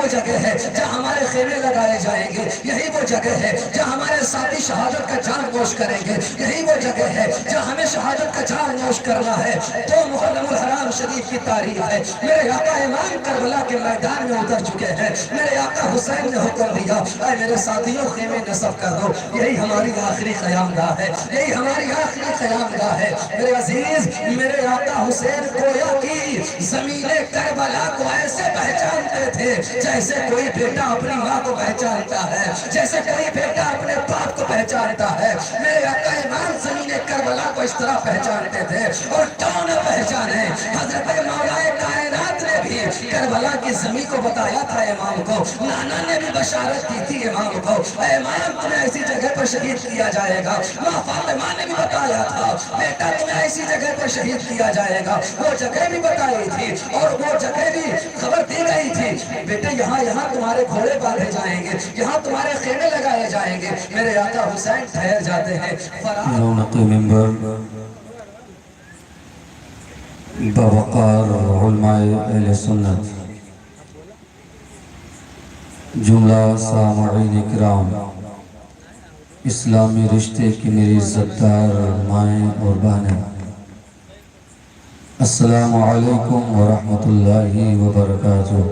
وہ جگہ ہے جہاں ہمارے خیمے لگائے جائیں گے، یہی وہ جگہ ہے جہاں ہمارے ساتھی شہادت کا جام نوش کریں گے، یہی وہ جگہ ہے جہاں ہمیں شہادت کا جام نوش کرنا ہے۔ تو محرم الحرام شریف کی تاریخ ہے، میرے آقا امام کربلا کے میدان میں اتر چکے ہیں، میرے آقا حسین نے حکم دیا اے میرے ساتھیوں خیمے نصب کر دو، یہی ہماری آخری قیام گاہ ہے، یہی ہماری آخری قیام گاہ ہے۔ میرے عزیز، میرے آقا حسین گویا کی زمین کربلا کو ایسے پہچانتے تھے جیسے کوئی بیٹا اپنی ماں کو پہچانتا ہے، جیسے کوئی بیٹا اپنے باپ کو پہچانتا ہے۔ میرے آقا امام زمین کربلا کو اس طرح پہچانتے تھے، اور کیوں نہ پہچانے، حضرت مولا کائنات نے بھی کربلا کی زمین کو بتایا تھا امام کو، نانا نے بھی بشارت کی تھی امام کو، اے امام تمہیں ایسی جگہ پر شہید کیا جائے گا۔ ماں فاطمہ نے بھی بتایا تھا بیٹا تمہیں ایسی جگہ پر شہید کیا جائے گا، وہ جگہ بھی بتائی تھی اور وہ جگہ بھی خبر دی گئی تھی، بیٹے یہاں تمہارے گھوڑے باندھے جائیں گے، یہاں تمہارے خیمے لگائے جائیں گے۔ میرے آقا حسین ٹھہر جاتے ہیں۔ رونق ممبر بوقار علماء اہل سنت، جملہ سامعین کرام، اسلامی رشتے کی میری عزتدار مائیں اور بہنیں، السلام علیکم ورحمۃ اللہ وبرکاتہ۔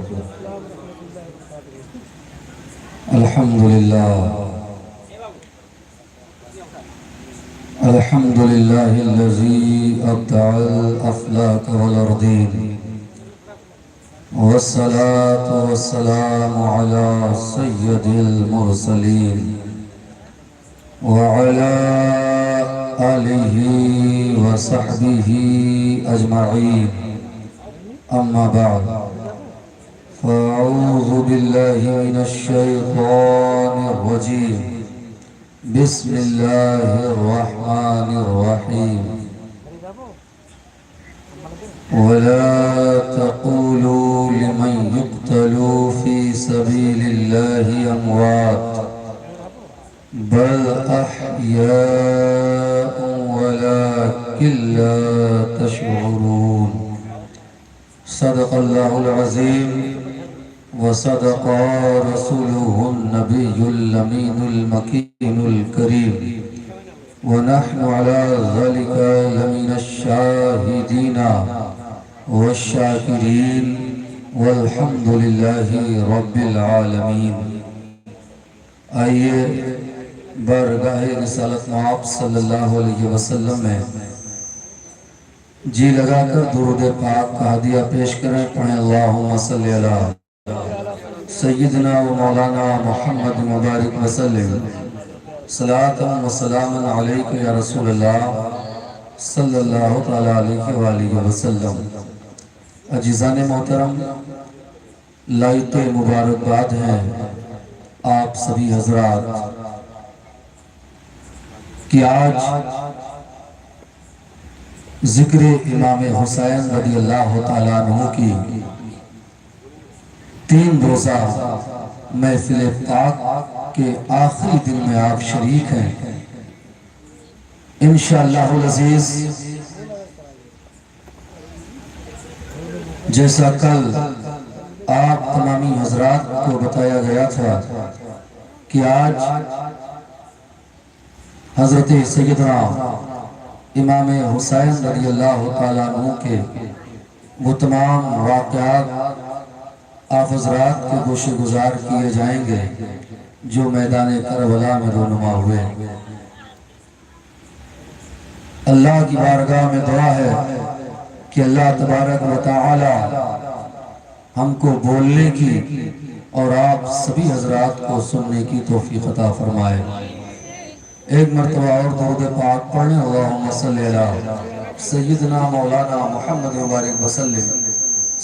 الحمدللہ الحمدللہ الذی ابدع الافلاک والارضین، والصلاة والسلام علی سید المرسلین وعلى آلہ وصحبہ اجمعین، اما بعد فاعوذ باللہ من الشیطان الرجیم، بسم اللہ الرحمن الرحیم، ولا تقولوا لمن يقتل في سبيل الله أموات بل أحياء ولكن لا تشعرون۔ صدق الله العظيم وصدق رسوله النبي الأمين المكين الكريم، ونحن على ذلك لمن الشاهدين والشاكرين، والحمد لله رب العالمين۔ آئیے بارگاہ رسالت مآب صلی اللہ علیہ وسلم میں جی لگا کر درود پاک کا ہدیہ پیش کریں، پڑھیں اللہم صلی علی سیدنا و مولانا محمد مبارک وسلم، صلاة و سلام علیکہ یا رسول اللہ صلی اللہ تعالی علیہ وآلہ وسلم۔ عزیزان محترم، لائق مبارکباد ہیں آپ سبھی حضرات کہ آج ذکر امام حسین رضی اللہ تعالیٰ عنہ کی 3 روزہ محفل پاک کے آخری دن میں آپ شریک ہیں۔ انشاءاللہ العزیز جیسا کل آپ تمامی حضرات کو بتایا گیا تھا کہ آج حضرت سیدنا امام حسین رضی اللہ تعالیٰ عنہ کے وہ تمام واقعات آپ حضرات کے گوشے گزار کیے جائیں گے جو میدان کربلا میں رونما ہوئے۔ اللہ کی بارگاہ میں دعا ہے کہ اللہ تبارک و تعالی ہم کو بولنے کی اور آپ سبھی حضرات کو سننے کی توفیق عطا فرمائے۔ ایک مرتبہ اور درود پاک پڑھیں، اللہم صلی علی سیدنا مولانا محمد مبارک وسلم،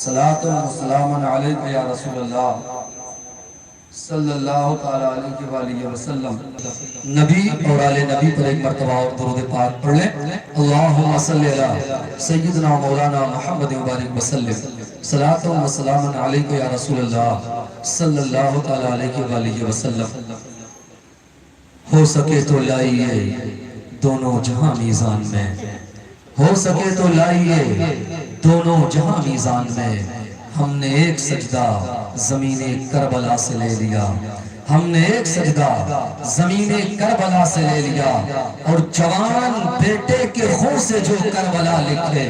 صلاۃ و سلام علیکہ یا رسول اللہ صلی اللہ تعالیٰ علیہ وآلہ وسلم۔ نبی اور آل نبی پر ایک مرتبہ اور درود پاک پڑھ لیں، اللہم صلی علی سیدنا مولانا محمد مبارک وسلم، صلاۃ و سلام علیکہ یا رسول اللہ صلی اللہ تعالیٰ علیہ وآلہ وسلم۔ ہو سکے تو لائیے دونوں جہاں میزان میں، ہو سکے تو لائیے دونوں جہاں میزان میں، ہم نے ایک سجدہ زمین کربلا سے لے لیا، ہم نے ایک سجدہ زمین کربلا سے لے لیا، اور جوان بیٹے کے خون سے جو کربلا لکھے،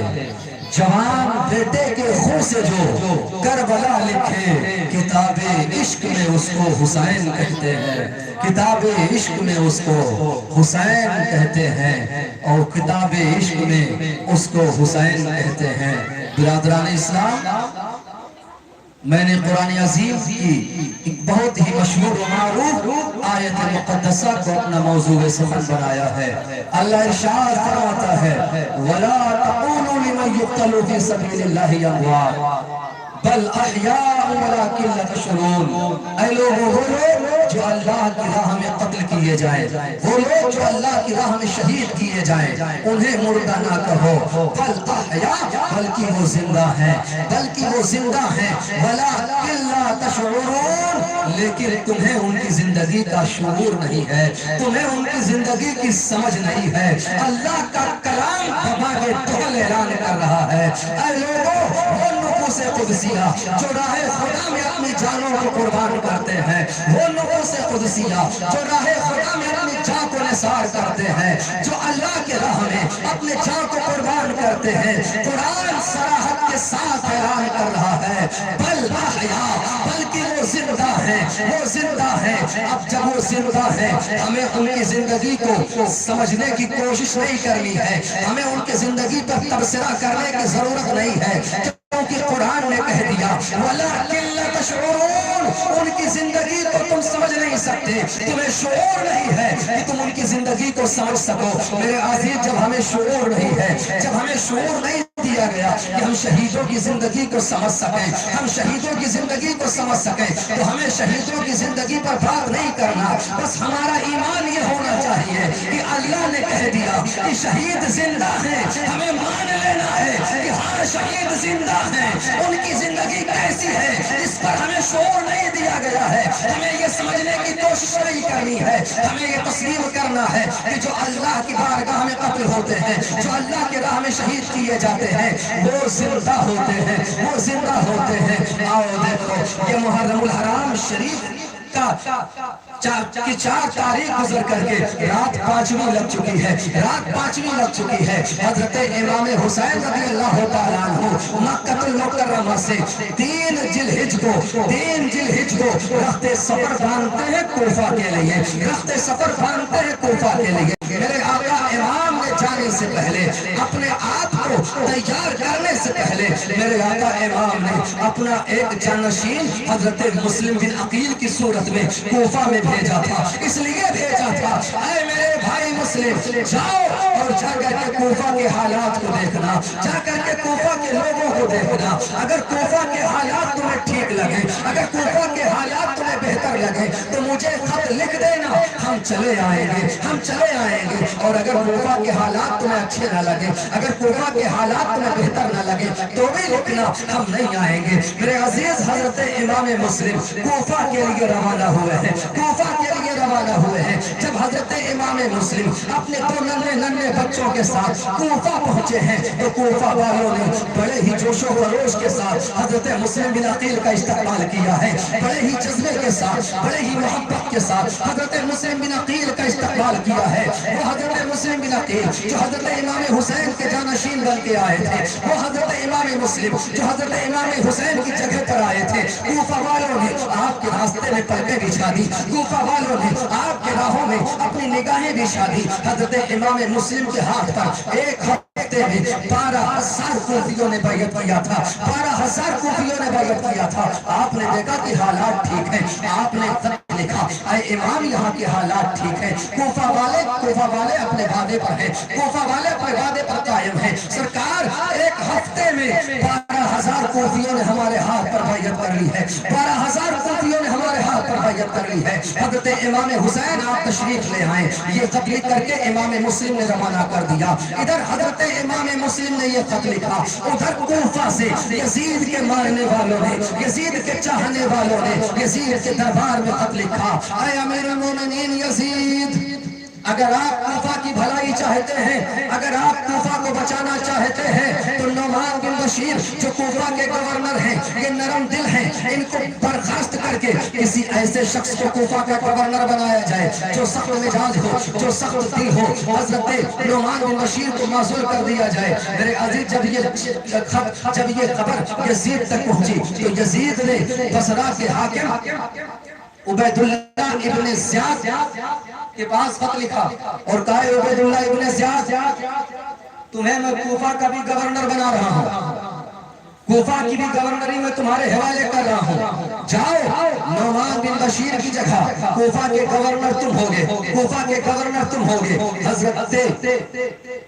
جوان بیٹے کے خون سے جو کربلا لکھے، کتاب عشق میں اس کو حسین کہتے ہیں، کتاب عشق میں اس کو حسین کہتے ہیں، اور کتاب عشق میں اس کو حسین کہتے ہیں۔ برادران اسلام، میں نے قرآن عظیم کی ایک بہت ہی مشہور و معروف آیت مقدسہ کو اپنا موضوع سخن بنایا ہے۔ اللہ ارشاد فرماتا ہے وَلَا تَقُولُوا لِمَنْ يُقْتَلُ فِي سَبِيلِ اللَّهِ أَمْوَاتٌ بل احیاء ولکن لا تشعرون۔ اے لوگوں، وہ لوگ جو اللہ کی راہ میں قتل کیے جائیں، وہ لوگ جو اللہ کی راہ میں شہید کیے جائیں، انہیں مردہ نہ کہو، بل احیاء، بلکہ وہ زندہ ہیں، بلکہ وہ زندہ ہیں، ولکن لا تشعرون، لیکن تمہیں ان کی زندگی کا شعور نہیں ہے، تمہیں ان کی زندگی کی سمجھ نہیں ہے۔ اللہ کا کلام دباغ دہل اعلان کر رہا ہے، اے لوگوں، وہ نفوس قدسیہ جو راہ خدا میں اپنی جانوں کو قربان کرتے ہیں، وہ نفوس قدسیہ جو راہ خدا میں اپنی جان کو نثار کرتے ہیں، جو اللہ کے راہ میں اپنے جان کو قربان کرتے ہیں، قرآن صراحت کے ساتھ اعلان کر رہا ہے بل احیاء، بلکہ وہ زندہ ہیں، وہ زندہ ہیں۔ اب جب وہ زندہ ہیں، ہمیں ان کی زندگی کو سمجھنے کی کوشش نہیں کرنی ہے، ہمیں ان کی زندگی پر تبصرہ کرنے کی ضرورت نہیں ہے، کیونکہ قرآن نے کہہ دیا وَلَكِنْ لَا تَشْعُرُونَ، ان کی زندگی کو تم سمجھ نہیں سکتے، تمہیں شعور نہیں ہے کہ تم ان کی زندگی کو سمجھ سکو۔ میرے عزیز، جب ہمیں شعور نہیں ہے، جب ہمیں شعور نہیں دیا گیا کہ ہم شہیدوں کی زندگی کو سمجھ سکیں، ہم شہیدوں کی زندگی کو سمجھ سکیں، تو ہمیں شہیدوں کی زندگی پر بات نہیں کرنا، بس ہمارا ایمان یہ ہونا چاہیے کہ اللہ نے کہہ دیا کہ شہید زندہ ہیں، ہمیں مان لینا ہے کہ ہاں شہید زندہ ہیں۔ ان کی زندگی کیسی ہے اس پر ہمیں شعور نہیں دیا گیا ہے، ہمیں یہ سمجھنے کی کوشش نہیں کرنی ہے، ہمیں یہ تسلیم کرنا ہے کہ جو اللہ کی بارگاہ میں قتل ہوتے ہیں، جو اللہ کے راہ میں شہید کیے جاتے ہیں، وہ زندہ ہوتے ہیں، وہ زندہ ہوتے ہیں۔ آؤ دیکھو، یہ محرم الحرام شریف کا کی 4 تاریخ گزر کر کے رات 5ویں لگ چکی ہے، رات 5ویں لگ چکی ہے۔ حضرت امام حسین رضی اللہ تعالیٰ عنہ مکہ المکرمہ سے 3 ذی الحجہ کو رخت سفر باندھتے ہیں کوفہ کے لیے، رخت سفر باندھتے ہیں کوفہ کے لیے۔ میرے آقا امام نے جانے سے پہلے، اپنے آپ کو تیار کرنے سے پہلے، میرے آقا امام نے اپنا ایک جانشین حضرت مسلم بن عقیل کی صورت میں کوفہ میں بھیجا تھا، اس لیے بھیجا تھا اے میرے بھائی مسلم، جاؤ اور جا کر کے کوفہ کے حالات کو دیکھنا، جا کر کے کوفہ کے لوگوں کو دیکھنا، اگر کوفہ کے حالات تمہیں ٹھیک لگے، اگر کوفہ کے حالات تمہیں بہتر لگے تو مجھے خط لکھ دینا، ہم چلے آئیں گے، ہم چلے آئیں گے۔ اور اگر کوفہ کے حالات تمہیں اچھے نہ لگے، اگر کوفہ کے حالات تمہیں بہتر نہ لگے تو بھی لکھنا، ہم نہیں آئیں گے۔ میرے عزیز، حضرت امام مسلم کوفہ کے لیے روانہ ہوئے ہیں، کوفہ کے لیے روانہ ہوئے ہیں۔ جب حضرت امام مسلم اپنے 2 ننھے بچوں کے ساتھ کوفہ پہنچے ہیں تو کوفہ والوں نے بڑے ہی جوش و خروش کے ساتھ حضرت مسلم بن عقیل کا استقبال کیا ہے، بڑے ہی جذبے کے ساتھ، بڑے ہی محبت کے ساتھ حضرت مسلم بن عقیل کا استقبال کیا ہے۔ وہ حضرت مسلم بن عقیل جو حضرت امام حسین کے جانشین بن کے آئے تھے، وہ حضرت امام مسلم جو حضرت امام حسین کی جگہ پر آئے تھے، کوفہ والوں نے آپ کے راستے میں پلکیں بچھا دی، کوفہ والوں نے آپ کے راہوں میں اپنی نگاہیں بچھا دی۔ حضرت امام مسلم کے ہاتھ پر ایک ہفتے میں 12,000 کوفیوں نے بیعت کیا تھا، 12,000 کوفیوں نے بیعت کیا تھا۔ آپ نے دیکھا کہ حالات ٹھیک ہیں، آپ نے لکھا اے امام یہاں کے حالات ٹھیک ہیں، کوفہ والے اپنے وعدے پر ہیں، کوفہ والے اپنے وعدے پر قائم ہیں۔ سرکار، ایک ہفتے میں 12,000 کوفیوں نے ہمارے ہاتھ پر بیعت کر لی ہے، 12,000 کوفیوں نے ہمارے ہاتھ پر بیعت کر لی ہے۔ حضرت امام حسین آپ تشریف لے آئیں۔ یہ خط لکھ کر کے امام مسلم نے روانہ کر دیا۔ ادھر حضرت امام مسلم نے یہ خط لکھا، ادھر کوفہ سے یزید کے مارنے والوں نے، یزید کے چاہنے والوں نے یزید کے دربار میں خط لکھا، اے امیر المومنین یزید، اگر آپ کوفہ کی بھلائی چاہتے ہیں، اگر آپ کوفہ کو بچانا چاہتے ہیں تو نعمان بن بشیر جو کوفہ کے گورنر ہیں، یہ نرم دل ہیں، ان کو برخاست کر کے کسی ایسے شخص کو کوفہ کا گورنر بنایا جائے جو سخت مزاج ہو، جو سخت دل ہو۔ حضرت نعمان بن بشیر کو معزول کر دیا جائے۔ میرے عزیز، جب یہ خبر یزید تک پہنچی تو یزید نے بصرہ کے حاکم عبید اللہ ابن زیاد کے پاس خط لکھا اور کہا، عبید اللہ ابن زیاد، تمہیں میں کوفہ کا بھی گورنر بنا رہا ہوں، کوفہ کی بھی گورنری میں تمہارے حوالے کر رہا ہوں، جاؤ نعمان بن بشیر کی جگہ کوفہ کے گورنر تم ہوگے، کوفہ کے گورنر تم ہوگے۔ حضرت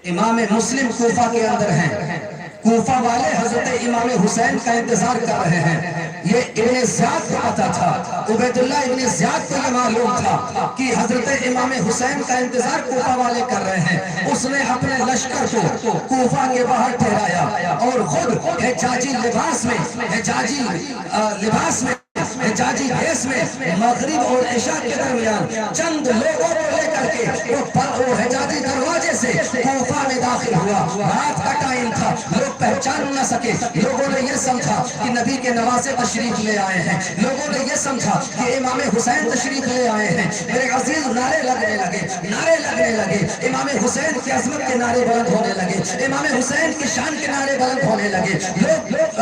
امام مسلم کوفہ کے اندر ہیں، کوفہ والے حضرت امام حسین کا انتظار کر رہے ہیں۔ یہ ابن زیاد کو پتا تھا، عبید اللہ ابن زیاد کو یہ معلوم تھا کہ حضرت امام حسین کا انتظار کوفہ والے کر رہے ہیں۔ اس نے اپنے لشکر کو کوفہ کے باہر ٹھہرایا اور خود حجاجی لباس میں، حجاجی لباس میں، حجاجی دیس میں مغرب اور عشاء کے درمیان چند لوگوں کو لے کر کے وہ حجاجی دروازے سے کوفہ میں داخل ہوا۔ رات کا ٹائم تھا، لوگ پہچان نہ سکے، لوگوں نے یہ سمجھا کہ نبی کے نواسے تشریف لے آئے ہیں، لوگوں نے یہ سمجھا کہ امام حسین تشریف لے آئے ہیں۔ میرے عزیز، نعرے لگنے لگے، نعرے لگنے لگے، امام حسین کی عظمت کے نعرے بلند ہونے لگے، امام حسین کی شان کے نعرے بلند ہونے لگے، لوگ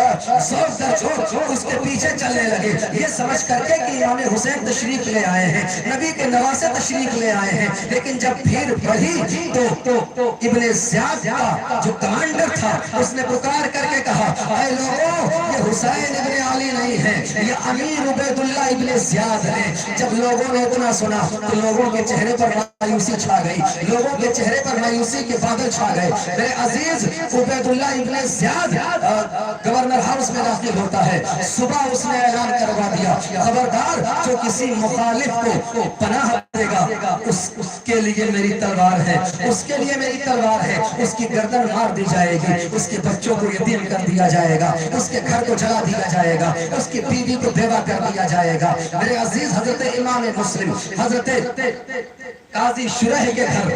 سوچ در چھوڑ اس کے پیچھے چلنے لگے، یہ سمجھ کر کے کہ امام حسین تشریف لے آئے ہیں، نبی کے نواسے تشریف لے آئے ہیں۔ لیکن جب بھیڑ بڑھی تو ابن زیاد کا جو کمانڈر تھا اس نے پکار کر کے کہا، اے لوگوں، یہ حسین ابن علی نہیں ہے، یہ امیر عبید اللہ ابن زیاد ہے۔ جب لوگوں نے اتنا سنا تو لوگوں کے چہرے پر مایوسی چھا گئی، لوگوں کے چہرے پر مایوسی کے بادل چھا گئے۔ میرے عزیز، عبید اللہ ابن زیاد گورنر ہاؤس میں داخل ہوتا ہے، صبح اس نے اعلان کروا دیا، خبردار جو کسی مخالف کو پناہ دے گا اس کے لیے میری تلوار ہے، اس کے لیے میری تلوار ہے، اس کی گردن مار دی جائے گی، اس کے بچوں کو یتیم کر دیا جائے گا، اس کے گھر کو جلا دیا جائے گا، اس کی بیوی کو بیوہ کر دیا جائے گا۔ میرے عزیز، حضرت امام مسلم، حضرت قاضی شریح کے گھر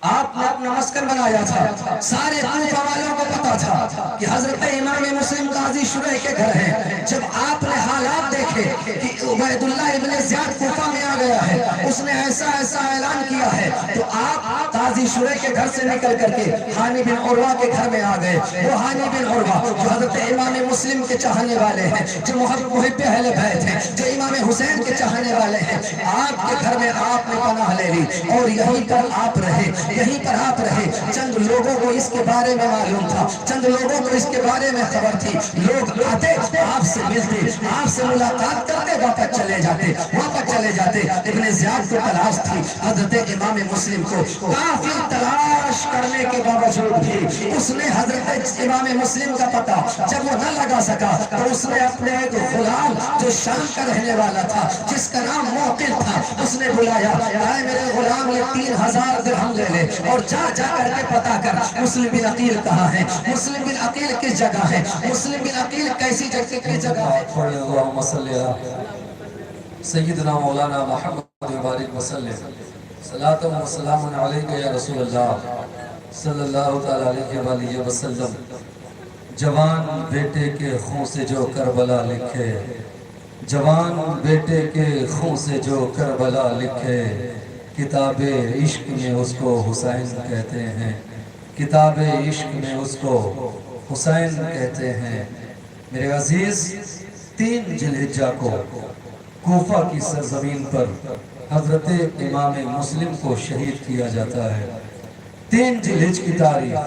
آپ نے اپنا مسکن بنایا تھا، سارے کوفہ والوں کو پتا تھا کہ حضرت امام مسلم قاضی شریح کے گھر ہیں۔ جب آپ نے حالات دیکھے کہ عبید اللہ ابن زیاد کوفہ میں آ گیا ہے، اس نے ایسا اعلان کیا ہے، تو آپ قاضی شریح کے گھر سے نکل کر کے ہانی بن عروہ کے گھر میں آ گئے۔ وہ ہانی بن عروہ جو حضرت امام مسلم کے چاہنے والے ہیں، جو محب اہل بیت ہیں، جو امام حسین کے چاہنے والے ہیں، آپ کے گھر میں آپ نے پناہ لے لی اور یہیں پر آپ رہے، یہیں پر آپ رہے۔ چند لوگوں کو اس کے بارے میں معلوم تھا، چند لوگوں کو اس کے بارے میں خبر تھی، لوگ آتے آپ سے ملتے، آپ سے ملاقات کرتے، واپس چلے جاتے۔ ابن زیاد کو تلاش تھی، حضرت امام مسلم کو کافی تلاش کرنے کے باوجود بھی اس نے حضرت امام مسلم کا پتہ جب وہ نہ لگا سکا تو اس نے اپنے ایک غلام جو شام کا رہنے والا تھا، جس کا نام موقل تھا، اس نے بلایا، اے میرے غلام، یہ 3000 درہم لے لے اور جا کر کے پتا کر مسلم بن عقیل کہاں ہے، مسلم بن عقیل کس جگہ ہے، مسلم بن عقیل کیسی جگہ ہے۔ اللہم صلی علی سیدنا مولانا محمد مبارک وسلم، صلاۃ و سلام علیکہ یا رسول اللہ صلی اللہ تعالی علیہ وآلہ وسلم۔ جوان بیٹے کے خون سے جو کربلا لکھے، جوان بیٹے کے خون سے جو کربلا لکھے، کتاب عشق میں اس کو حسین کہتے ہیں، کتاب عشق میں اس کو حسین کہتے ہیں۔ میرے عزیز، 3 ذی الحجہ کو کوفہ کی سرزمین پر حضرت امام مسلم کو شہید کیا جاتا ہے۔ 3 ذی الحجہ کی تاریخ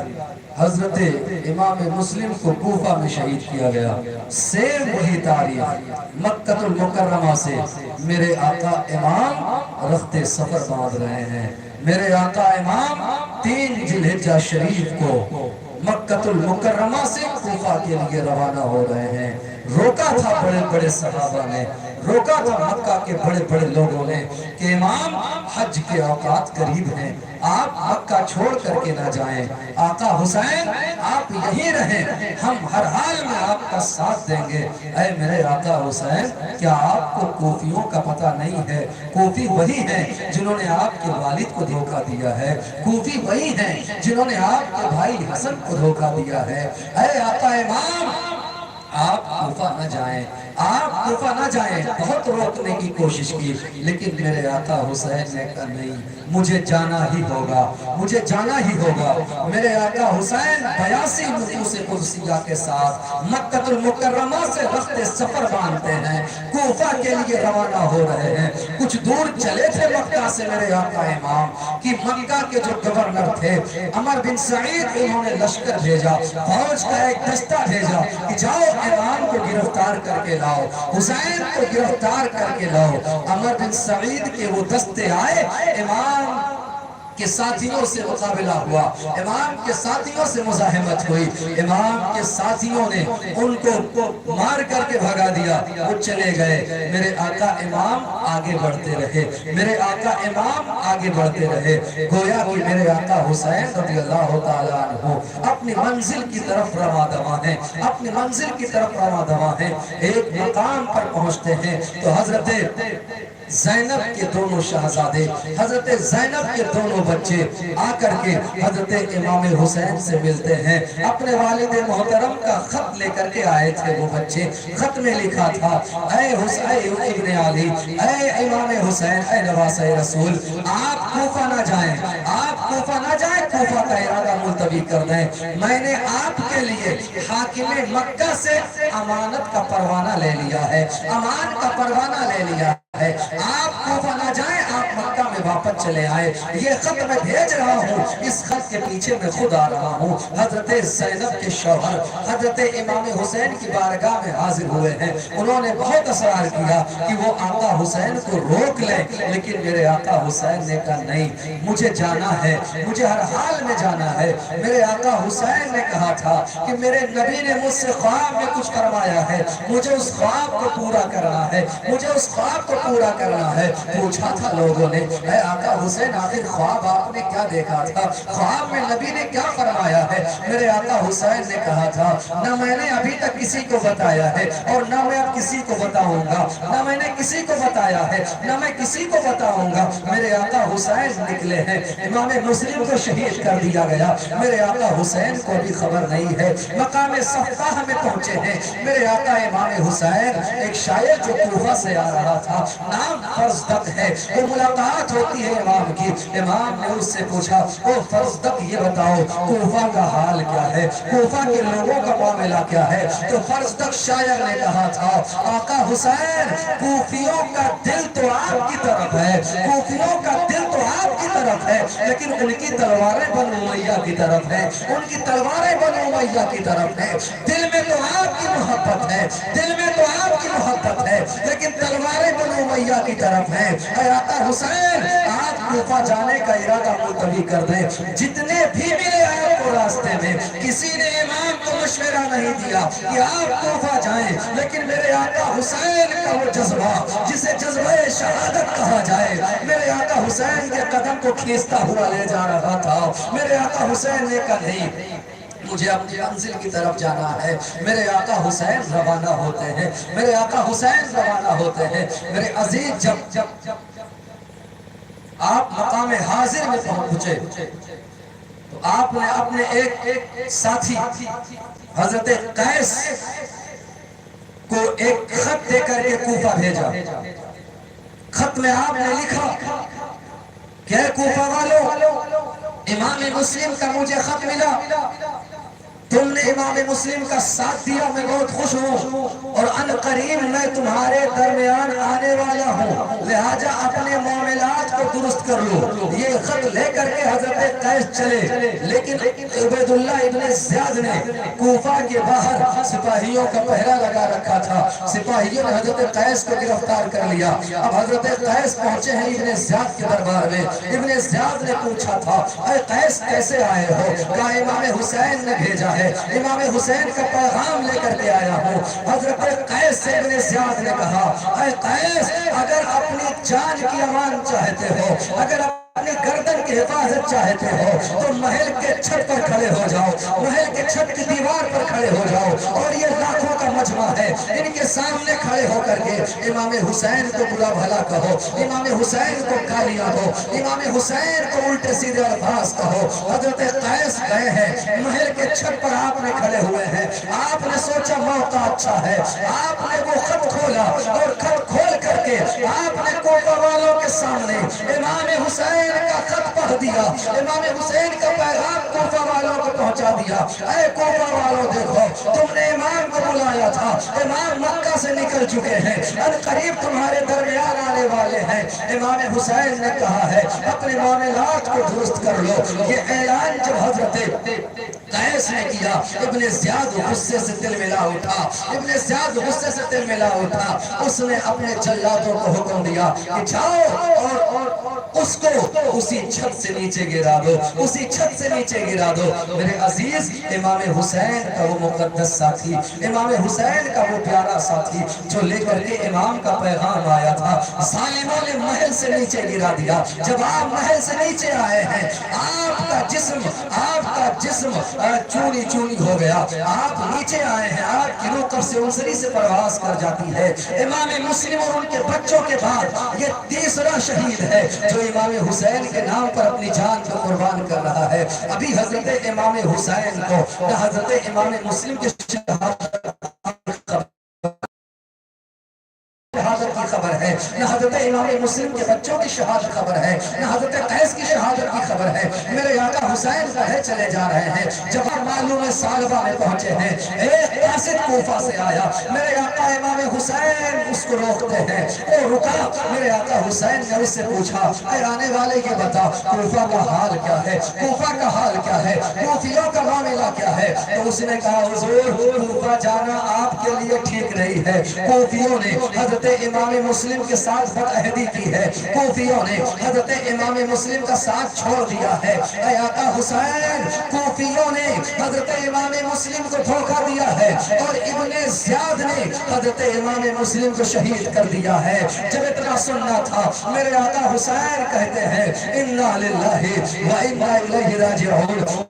حضرت امام مسلم کو کوفہ میں شہید کیا گیا۔ سیم وہی تاریخ مکہ المکرمہ سے میرے آقا امام رخت سفر باندھ رہے ہیں۔ میرے آقا امام 3 ذی الحجہ شریف کو مکہ المکرمہ سے کوفہ کے لیے روانہ ہو رہے ہیں۔ روکا تھا بڑے بڑے صحابہ نے، روکا تھا مکہ کے بڑے بڑے لوگوں نے کہ امام حج کے اوقات قریب ہیں، آپ مکہ چھوڑ کر کے نہ جائیں، آقا حسین آپ یہیں رہیں، ہم ہر حال میں آپ کا ساتھ دیں گے۔ اے میرے آقا حسین، کیا آپ کو کوفیوں کا پتہ نہیں ہے؟ کوفی وہی ہیں جنہوں نے آپ کے والد کو دھوکہ دیا ہے، کوفی وہی ہیں جنہوں نے آپ کے بھائی حسن کو دھوکہ دیا ہے۔ اے آقا امام، آپ کوفہ نہ جائیں، آپ کوفہ نہ جائیں۔ بہت روکنے کی کوشش کی، لیکن میرے آقا حسین نے کہا نہیں، مجھے جانا ہی ہوگا، مجھے جانا ہی ہوگا۔ میرے آقا حسین 82 نفوس قدسیہ کے ساتھ مکہ المکرمہ سے رخت سفر باندھتے ہیں، کوفہ کے لیے روانہ ہو رہے ہیں۔ کچھ دور چلے تھے مکہ سے میرے آقا امام کہ مکہ کے جو گورنر تھے عمر بن سعید، انہوں نے لشکر بھیجا، فوج کا ایک دستہ بھیجا کہ جاؤ امام کو گرفتار کر کے لاؤ، حسین کو گرفتار کر کے لاؤ۔ عمر بن سعید کے وہ دستے آئے، امام کے ساتھیوں سے مقابلہ ہوا، امام کے ساتھیوں سے مزاحمت ہوئی، امام کے ساتھیوں نے ان کو مار کر کے بھگا دیا، وہ چلے گئے۔ میرے آقا امام آگے بڑھتے رہے، میرے آقا امام آگے بڑھتے رہے، گویا کہ میرے آقا حسین رضی اللہ تعالیٰ عنہ اپنی منزل کی طرف رواں دواں ہیں، اپنی منزل کی طرف رواں دواں ہیں۔ ایک مقام پر پہنچتے ہیں تو حضرت زینب کے دونوں شہزادے، حضرت زینب کے دونوں بچے آ کر کے حضرت امام حسین سے ملتے ہیں، اپنے والد محترم کا خط لے کر کے آئے تھے وہ بچے۔ خط میں لکھا تھا، اے حسین ابن علی، اے امام حسین، اے نواسہ رسول، آپ کوفہ نہ جائیں، آپ کوفہ نہ جائیں، کوفہ کا ارادہ ملتوی کر دیں۔ میں نے آپ کے لیے حاکم مکہ سے امانت کا پروانہ لے لیا ہے، امان کا پروانہ لے لیا ہے، آپ کوفہ نہ جائیں، آپ مکہ میں واپس چلے آئے۔ یہ خط میں بھیج رہا ہوں، اس خط کے پیچھے میں خود آ رہا ہوں۔ حضرت زینب کے شوہر حضرت امام حسین کی بارگاہ میں حاضر ہوئے ہیں، انہوں نے بہت اصرار کیا کہ وہ آقا حسین کو روک لیں، لیکن میرے آقا حسین نے کہا نہیں، مجھے جانا ہے، مجھے ہر حال میں جانا ہے۔ میرے آقا حسین نے کہا تھا کہ میرے نبی نے مجھ سے خواب میں کچھ فرمایا ہے، مجھے اس خواب کو پورا کرنا ہے، مجھے اس خواب کو پورا کرنا ہے۔ پوچھا تھا لوگوں نے، اے آقا حسین آخر خواب آپ نے کیا دیکھا تھا، خواب میں نبی نے کیا فرمایا ہے؟ میرے آقا حسین نے کہا تھا نہ میں نے ابھی تک کسی کو بتایا ہے اور نہ میں اب کسی کو بتاؤں گا، نہ میں نے کسی کو بتایا ہے نہ میں کسی کو بتاؤں گا۔ میرے آقا حسین نکلے ہیں، امام مسلم کو شہید کر دیا گیا، میرے آقا حسین کو بھی خبر نہیں ہے، مقام صفاہ میں پہنچے ہیں۔ میرے آقا امام حسین، ایک شاعر جو کوفہ سے آ رہا تھا، نام فرزدق ہے، وہ ملاقات ہوتی ہے امام کی، امام نے اس سے پوچھا او فرزدق یہ بتاؤ کوفہ کا حال کیا ہے، کوفہ کے لوگوں کا معاملہ کیا ہے؟ تو فرزدق شاعر نے کہا تھا آقا حسین کوفیوں کا دل تو آپ کی طرف ہے، کوفیوں کا دل تو آپ کی طرف ہے، لیکن ان کی تلواریں بنو امیہ کی طرف ہیں، ان کی تلواریں بنو امیہ کی طرف ہیں۔ دل میں تو آپ کی محبت ہے، دل میں تو آپ کی محبت ہے، لیکن تلواریں بنو امیہ کی طرف ہیں۔ اے آقا حسین آپ کوفہ جانے کا ارادہ ملتوی کر دیں۔ جتنے بھی ملے آپ کو راستے میں، کسی نے امام کو مشورہ نہیں دیا کہ آپ کوفہ جائیں، لیکن میرے آقا حسین کا وہ جذبہ جسے جذبہ شہادت کہا جائے، میرے آقا حسین کے قدم کو کھینچتا ہوا لے جا رہا تھا۔ میرے آقا حسین نے کہا نہیں، مجھے اپنی منزل کی طرف جانا ہے۔ میرے آقا حسین روانہ ہوتے ہیں، میرے آقا حسین روانہ ہوتے ہیں۔ میرے عزیز جب آپ مقام حاضر میں پہنچے تو آپ نے اپنے ایک ساتھی حضرت قیس کو ایک خط دے کر کے کوفہ بھیجا۔ خط میں آپ نے لکھا کہ اے کوفہ والو، امام مسلم کا مجھے خط ملا، تم نے امام مسلم کا ساتھ دیا، میں بہت خوش ہوں، اور ان قریب میں تمہارے درمیان آنے والا ہوں، لہٰذا اپنے معاملات کو درست کر لو۔ یہ خط لے کر کے حضرت قیس چلے، لیکن عبید اللہ ابن زیاد نے کوفہ کے باہر سپاہیوں کا پہرا لگا رکھا تھا۔ سپاہیوں نے حضرت قیس کو گرفتار کر لیا۔ اب حضرت قیس پہنچے ہیں ابن زیاد کے دربار میں۔ ابن زیاد نے پوچھا تھا، اے قیس کیسے آئے ہو؟ کہا امام حسین نے بھیجا ہے، امام حسین کا پیغام لے کر کے آیا ہوں۔ حضرت قیس سے ابن زیاد نے کہا، اے قیس اگر اپنی جان کی امان چاہتے ہو، اگر اپنی گردن کی حفاظت چاہتے ہو تو محل کے چھت پر کھڑے ہو جاؤ، محل کے چھت کی دیوار پر کھڑے ہو جاؤ، اور یہ لاکھوں کا مجمع ہے، ان کے سامنے کھڑے ہو کر کے امام حسین کو برا بھلا کہو، امام حسین کو گالیاں دو، امام حسین کو الٹے سیدھے الفاظ کہو۔ حضرت قیس گئے ہیں، محل کے چھت پر آپ نے کھڑے ہوئے ہیں، آپ نے سوچا موقع اچھا ہے، آپ نے وہ خط کھولا اور خط کھول کر کے آپ نے کوفہ والوں کے سامنے امام حسین کا خط پڑھ دیا، امام حسین کا پیغام کوفہ والوں کو پہنچا دیا۔ اے کوفہ والوں دیکھو، تم نے امام کو بلایا تھا، امام مکہ سے نکل چکے ہیں، قریب تمہارے درمیان آنے والے ہیں۔ امام حسین نے کہا ہے اپنے معاملات کو درست کر لو۔ یہ اعلان جب حضرت قیس نے کیا، ابن زیاد غصے سے دل ملا اٹھا، ابن زیاد غصے سے دل ملا اٹھا۔ اس نے اپنے جلادوں کو حکم دیا کہ جاؤ اور اس کو اسی چھت سے نیچے گرا دو، اسی چھت سے نیچے گرا دو۔ میرے عزیز، امام حسین کا وہ مقدس ساتھی، امام حسین کا وہ پیارا ساتھی جو لے کر کے امام کا پیغام آیا تھا، ظالموں نے محل سے نیچے گرا دیا۔ جب آپ محل سے نیچے آئے ہیں، آپ کا جسم چونی چونی ہو گیا، آپ نیچے آئے ہیں، آپ کی روح قبض انصری سے پرواز کر جاتی ہے۔ امام مسلم اور ان کے بچوں کے بعد یہ تیسرا شہید ہے جو امام حسین کے نام پر اپنی جان کو قربان کر رہا ہے۔ ابھی حضرت امام حسین کو نہ حضرت امام مسلم کے شہادت کی خبر ہے، نہ حضرت امام مسلم کے بچوں کی شہادت خبر ہے، نہ حضرت قیس کی شہادت کی خبر ہے۔ میرے آقا حسین کہے چلے جا رہے ہیں، جب معلوم سالبہ میں پہنچے ہیں، ایک قاصد کوفہ سے آیا، میرے آقا امام حسین اس کو روکتے ہیں، وہ رکا۔ میرے آقا حسین نے اس سے پوچھا، اے آنے والے یہ بتا کوفہ کا حال کیا ہے، کوفہ کا حال کیا ہے، کوفیوں کا معاملہ کیا ہے؟ تو اس نے کہا حضور کوفہ جانا آپ کے لیے ٹھیک نہیں ہے، کوفیوں نے حضرت امام مسلم کے ساتھ بدعہدی کی ہے، کوفیوں نے حضرت امام مسلم کا ساتھ چھوڑ دیا ہے۔ اے آقا حسین، کوفیوں نے حضرت امام مسلم کو دھوکہ دیا ہے اور ابن زیاد نے حضرت امام مسلم کو شہید کر دیا ہے۔ جب اتنا سننا تھا، میرے آقا حسین کہتے ہیں انا للہ و انا الیہ راجعون۔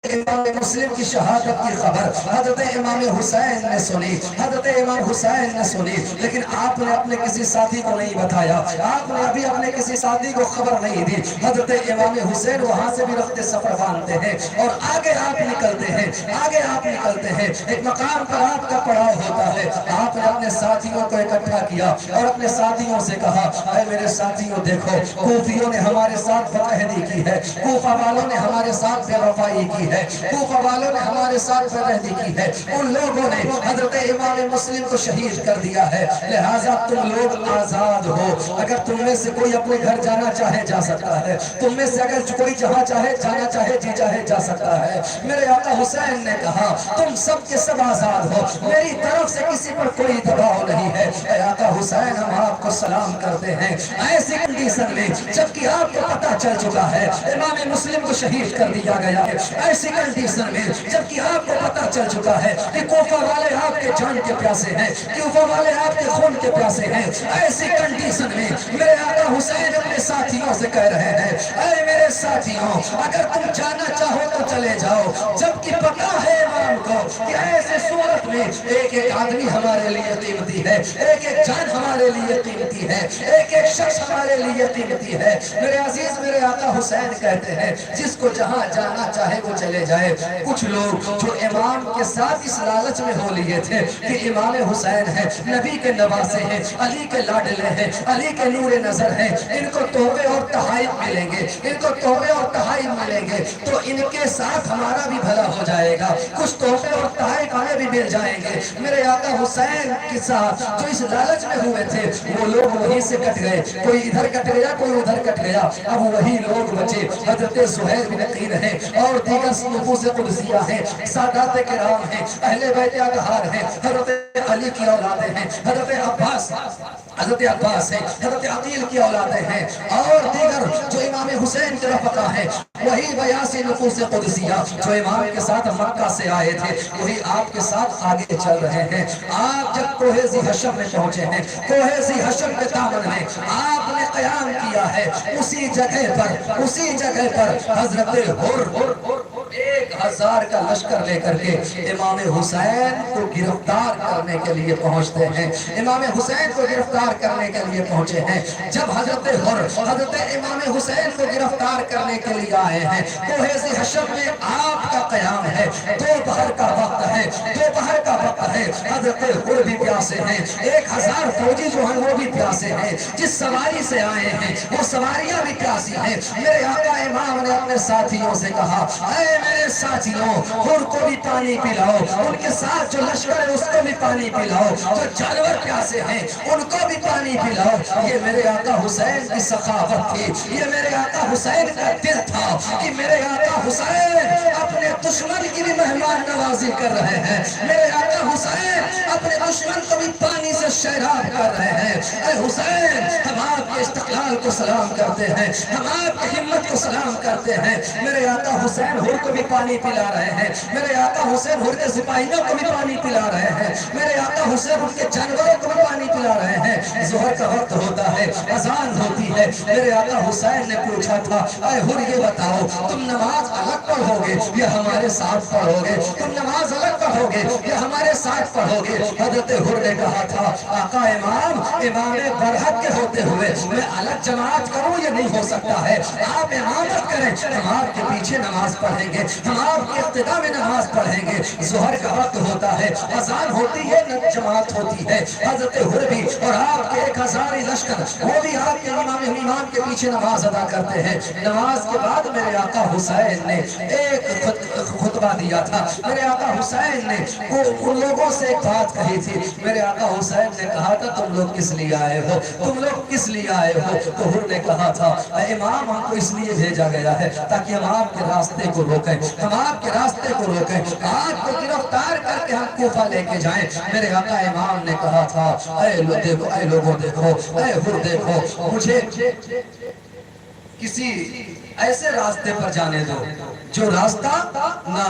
امام مسلم کی شہادت کی خبر حضرت امام حسین نے سنی، حضرت امام حسین نے سنی، لیکن آپ نے اپنے کسی ساتھی کو نہیں بتایا، آپ نے ابھی اپنے کسی ساتھی کو خبر نہیں دی۔ حضرت امام حسین وہاں سے بھی رخت سفر باندھتے ہیں اور آگے آپ نکلتے ہیں، آگے آپ نکلتے ہیں۔ ایک مقام پر آپ کا پڑاؤ ہوتا ہے، آپ نے اپنے ساتھیوں کو اکٹھا کیا اور اپنے ساتھیوں سے کہا، اے میرے ساتھیوں دیکھو، کوفیوں نے ہمارے ساتھ بدعہدی کی ہے، کوفہ والوں نے ہمارے ساتھ بے وفائی کی ہے، کوفہ والوں نے ہمارے ساتھ بدعہدی کی ہے، ان لوگوں نے حضرت امام مسلم کو شہید کر دیا ہے، لہٰذا تم لوگ آزاد ہو۔ اگر تم میں سے کوئی اپنے گھر جانا چاہے جا سکتا ہے، تم میں سے اگر کوئی جہاں چاہے جانا چاہے جی چاہے جا سکتا ہے۔ میرے آقا حسین نے کہا تم سب کے سب آزاد ہو، میری طرف سے کسی پر کوئی دباؤ نہیں ہے۔ اے آقا حسین، ہم آپ کو سلام کرتے ہیں ایسی کنڈیشن میں جبکہ آپ کو پتہ چل چکا ہے امام مسلم کو شہید کر دیا گیا ہے، ایسی کنڈیشن میں جبکہ آپ کو پتہ چل چکا ہے کہ کوفہ والے آپ کے جان کے پیاسے ہیں، کوفہ والے آپ کے خون کے پیاسے ہیں، ایسی کنڈیشن میں میرے آقا حسین اپنے ساتھیوں سے کہہ رہے ہیں، اے میرے ساتھیوں، اگر تم جانا چاہو تو چلے جاؤ، جبکہ پتہ ہے امام کو کہ ایسے صورت میں ایک ایک آدمی ہمارے لیے قیمتی ہے، ایک ایک جان ہمارے لیے قیمتی ہے، ایک ایک شخص ہمارے لیے قیمتی ہے۔ میرے عزیز، میرے آقا حسین کہتے ہیں جس کو جہاں جانا چاہے وہ چلے جائے، گئے کچھ لوگ جو امام کے ساتھ اس لالچ میں ہو لیے تھے کہ امام حسین ہے، نبی کے نواسے ہیں، علی کے لاڈلے ہیں، علی کے نور نظر ہیں، ان کو تحفے اور تحائف ملیں گے، ان کو تحفے اور تحائف ملیں گے تو ان کے ساتھ ہمارا بھی بھلا ہو جائے گا، کچھ تحفے اور تحائف ہمیں بھی مل جائیں گے۔ میرے آقا حسین کے ساتھ جو اس لالچ میں ہوئے تھے وہ لوگ وہیں سے کٹ گئے، کوئی ادھر کٹ گیا کوئی ادھر کٹ گیا، اب وہی لوگ بچے حضرت زہیر بن عقیل ہیں اور دیگر نفوس قدسیہ ہیں، سادات کرام ہیں، اہل بیت اطہار ہیں، حضرت علی کی اولادیں ہیں، حضرت عباس ہیں، حضرت عقیل کی اولادیں ہیں اور دیگر جو امام حسین کے رفقا ہیں، وہی 82 نفوس قدسیہ جو امام کے ساتھ مکہ سے آئے تھے وہی آپ کے ساتھ آگے چل رہے ہیں۔ آپ جب کوہ ذی حشم میں پہنچے ہیں، کوہ ذی حشم کے دامن میں آپ نے قیام کیا ہے، اسی جگہ پر حضرت حر 1000 کا لشکر لے کر کے امام حسین کو گرفتار کرنے کے لیے پہنچتے ہیں، امام حسین کو گرفتار کرنے کے لیے پہنچے ہیں۔ جب حضرت حر حضرت امام حسین کو گرفتار کرنے کے لیے آئے ہیں، کوہ ذی حشم میں آپ کا قیام ہے، دوپہر کا وقت ہے، حضرت حر بھی پیاسے ہیں، 1000 فوجی جو ہیں وہ بھی پیاسے ہیں، جس سواری سے آئے ہیں وہ سواریاں بھی پیاسی ہیں۔ میرے آقا امام نے اپنے ساتھیوں سے کہا، اے میرے ساتھیوں، حر کو بھی پانی پلاؤ، ان کے ساتھ جو لشکر ہے اس کو بھی پانی پلاؤ، جو جانور پیاسے ہیں ان کو بھی پانی پلاؤ۔ یہ میرے آقا حسین کی سخاوت تھی، یہ میرے آقا حسین کا دل تھا کہ میرے آقا حسین اپنے دشمن کی بھی مہمان نوازی کر رہے ہیں، میرے آقا حسین اپنے دشمن کو بھی پانی سے شیراب کر رہے ہیں۔ اے حسین، ہم آپ کے استقلال کو سلام کرتے ہیں، ہم آپ کی ہمت کو سلام کرتے ہیں۔ میرے آقا حسین حر کو بھی پانی پلا رہے ہیں، میرے آقا حسین حر کے سپاہیوں کو بھی پانی پلا رہے ہیں، میرے آقا حسین ان کے جانوروں کو بھی پانی پلا رہے ہیں۔ ظہر کا وقت ہوتا ہے، اذان ہوتی ہے، میرے آقا حسین نے پوچھا تھا، اے حر یہ بتاؤ تم نماز الگ پڑھو گے یا ہمارے ساتھ پڑھو گے؟ تم نماز الگ پڑھو گے یا ہمارے ساتھ پڑھو گے؟ حضرت حر نے کہا تھا، آقا امام برحق کے ہوتے ہوئے میں الگ جماعت کروں یہ نہیں ہو سکتا ہے، آپ امامت کریں، ہم آپ کے پیچھے نماز پڑھیں گے، ہم آپ کی ابتدا میں نماز پڑھیں گے۔ ظہر کا وقت ہوتا ہے، اذان ہوتی ہے، جماعت ہوتی ہے، حضرت حر بھی اور آپ کے 1000 لشکر وہ بھی آپ کے امام کے پیچھے نماز ادا کرتے ہیں۔ نماز کے بعد میرے آقا حسین نے ایک خطبہ دیا تھا، میرے آقا حسین نے ان لوگوں سے ایک بات کہی تھی، میرے آقا حسین نے کہا تھا تم لوگ کس لیے آئے ہو، تم لوگ کس لیے آئے ہو؟ تو حر نے کہا تھا، اے امام ہم کو اس لیے بھیجا گیا ہے تاکہ ہم آپ کے راستے کو روکیں، ہم آپ کے راستے کو روکیں، آپ کو گرفتار کر کے ہم کوفہ لے کے جائیں۔ میرے آقا امام نے کہا تھا، اے لوگوں دیکھو، اے حر دیکھو، مجھے کسی ایسے راستے پر جانے دو جو راستہ نہ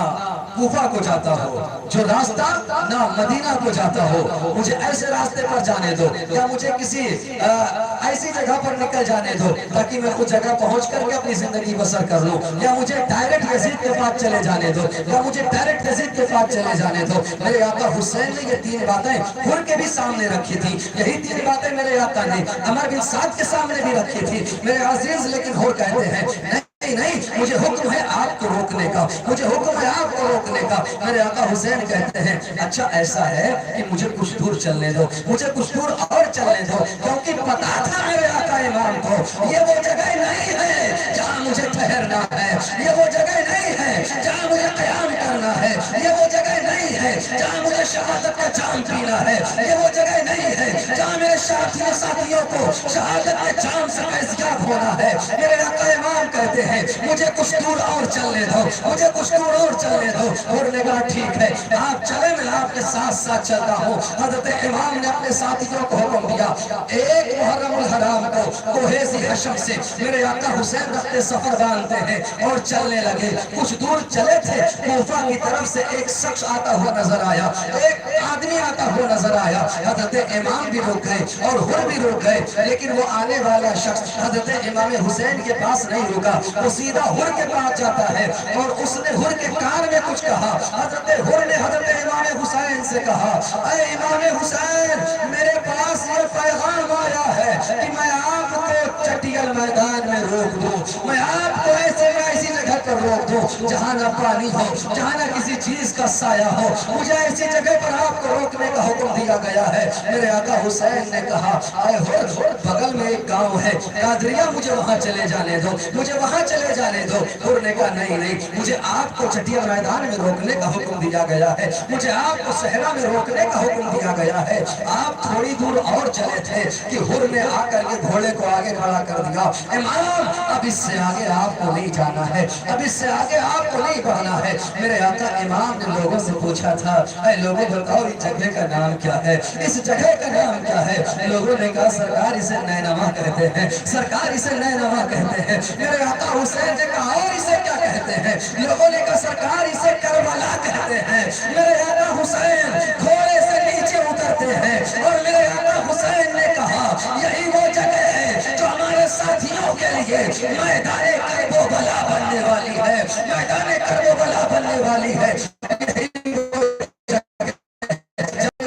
کوفہ کو جاتا ہو، جو راستہ نہ مدینہ کو جاتا ہو، مجھے ایسے راستے پر جانے دو، یا مجھے کسی ایسی جگہ پر نکل جانے دو تاکہ میں اس جگہ پہنچ کر کے اپنی زندگی بسر کر لوں، یا مجھے ڈائریکٹ یزید کے پاس چلے جانے دو، یا مجھے ڈائریکٹ یزید کے پاس چلے جانے دو۔ میرے آقا حسین نے یہ 3 باتیں حر کے بھی سامنے رکھی تھی، یہی 3 باتیں میرے آقا نے عمر بن سعد کے سامنے بھی رکھی تھی میرے عزیز، لیکن حر کہتے ہیں نہیں، مجھے حکم ہے آپ کو روکنے کا، مجھے حکم ہے آپ کو روکنے کا۔ میرے آقا حسین کہتے ہیں اچھا ایسا ہے کہ مجھے کچھ دور چلنے دو، مجھے کچھ دور اور چلنے دو، کیونکہ پتا تھا میرے آقا امام کو یہ وہ جگہ نہیں ہے جہاں مجھے ٹھہرنا ہے، یہ وہ جگہ نہیں ہے جہاں مجھے قیام کرنا ہے، یہ وہ جگہ نہیں ہے جہاں مجھے شہادت کا جام پینا ہے، یہ وہ جگہ نہیں ہے جہاں میرے ساتھیوں کو شہادت کے جام سے فیضیاب ہونا ہے۔ میرے آقا امام کہتے ہیں مجھے کچھ دور اور چلنے دو، مجھے کچھ دور اور چلنے دو۔ حر نے کہا ٹھیک ہے آپ چلیں، میں آپ کے ساتھ ساتھ چلتا ہوں۔ حضرت امام نے اپنے ساتھیوں کو حکم دیا، ایک محرم الحرام کو کوہ ذی حشم سے میرے آقا حسین اپنے سفر باندھتے ہیں اور چلنے لگے۔ کچھ دور چلے تھے، کوفہ کی طرف سے ایک شخص آتا ہوا نظر آیا، ایک آدمی آتا ہوا نظر آیا۔ حضرت امام بھی رک گئے اور حر بھی رک گئے، لیکن وہ آنے والا شخص حضرت امام حسین کے پاس نہیں رکا، وہ سیدھا حر کے پاس جاتا ہے اور اس نے حر کے کان میں کچھ کہا۔ حضرت حر نے حضرت امام حسین سے کہا، اے امام حسین میرے پاس یہ پیغام آیا ہے کہ میں آپ کو چٹیل میدان میں روک دوں، میں آپ کو ایسی جگہ پر پر روک دو جہاں نہ پانی ہو, جہاں نہ کسی چیز کا سایہ ہو. مجھے ایسی جگہ پر آپ کو روکنے کا حکم دیا گیا ہے. میرے آقا حسین نے کہا اے حر, بغل میں ایک گاؤں ہے قادریہ, مجھے وہاں چلے جانے دو, مجھے وہاں چلے جانے دو. حر نے کہا نہیں, مجھے آپ کو چٹیا میدان میں روکنے کا حکم دیا گیا ہے, مجھے آپ کو صحرا میں روکنے کا حکم دیا گیا ہے. آپ تھوڑی دور اور چلے تھے کہ حر نے آ کر کے گھوڑے کو آگے کھڑا کر دیا. امام, اب اس سے آگے آپ کو نہیں جانا ہے, اب اس سے آگے آپ کو نہیں بڑھنا ہے. میرے آقا امام نے لوگوں سے پوچھا تھا اے لوگوں بتاؤ اس جگہ کا نام کیا ہے, اس جگہ کا نام کیا ہے. لوگوں نے کہا سرکار اسے نینوا کہتے ہیں, سرکار اسے نینوا کہتے ہیں. میرے آقا حسین نے کہا اور اسے کیا کہتے ہیں. لوگوں نے کہا سرکار اسے کربلا کہتے ہیں. میرے آقا حسین گھوڑے سے نیچے اترتے ہیں اور میرے آقا حسین نے کہا یہی وہ جگہ ہے جو ہمارے ساتھیوں کے لیے میدان کربلا بننے والی ہے, میدان کربلا بننے والی ہے.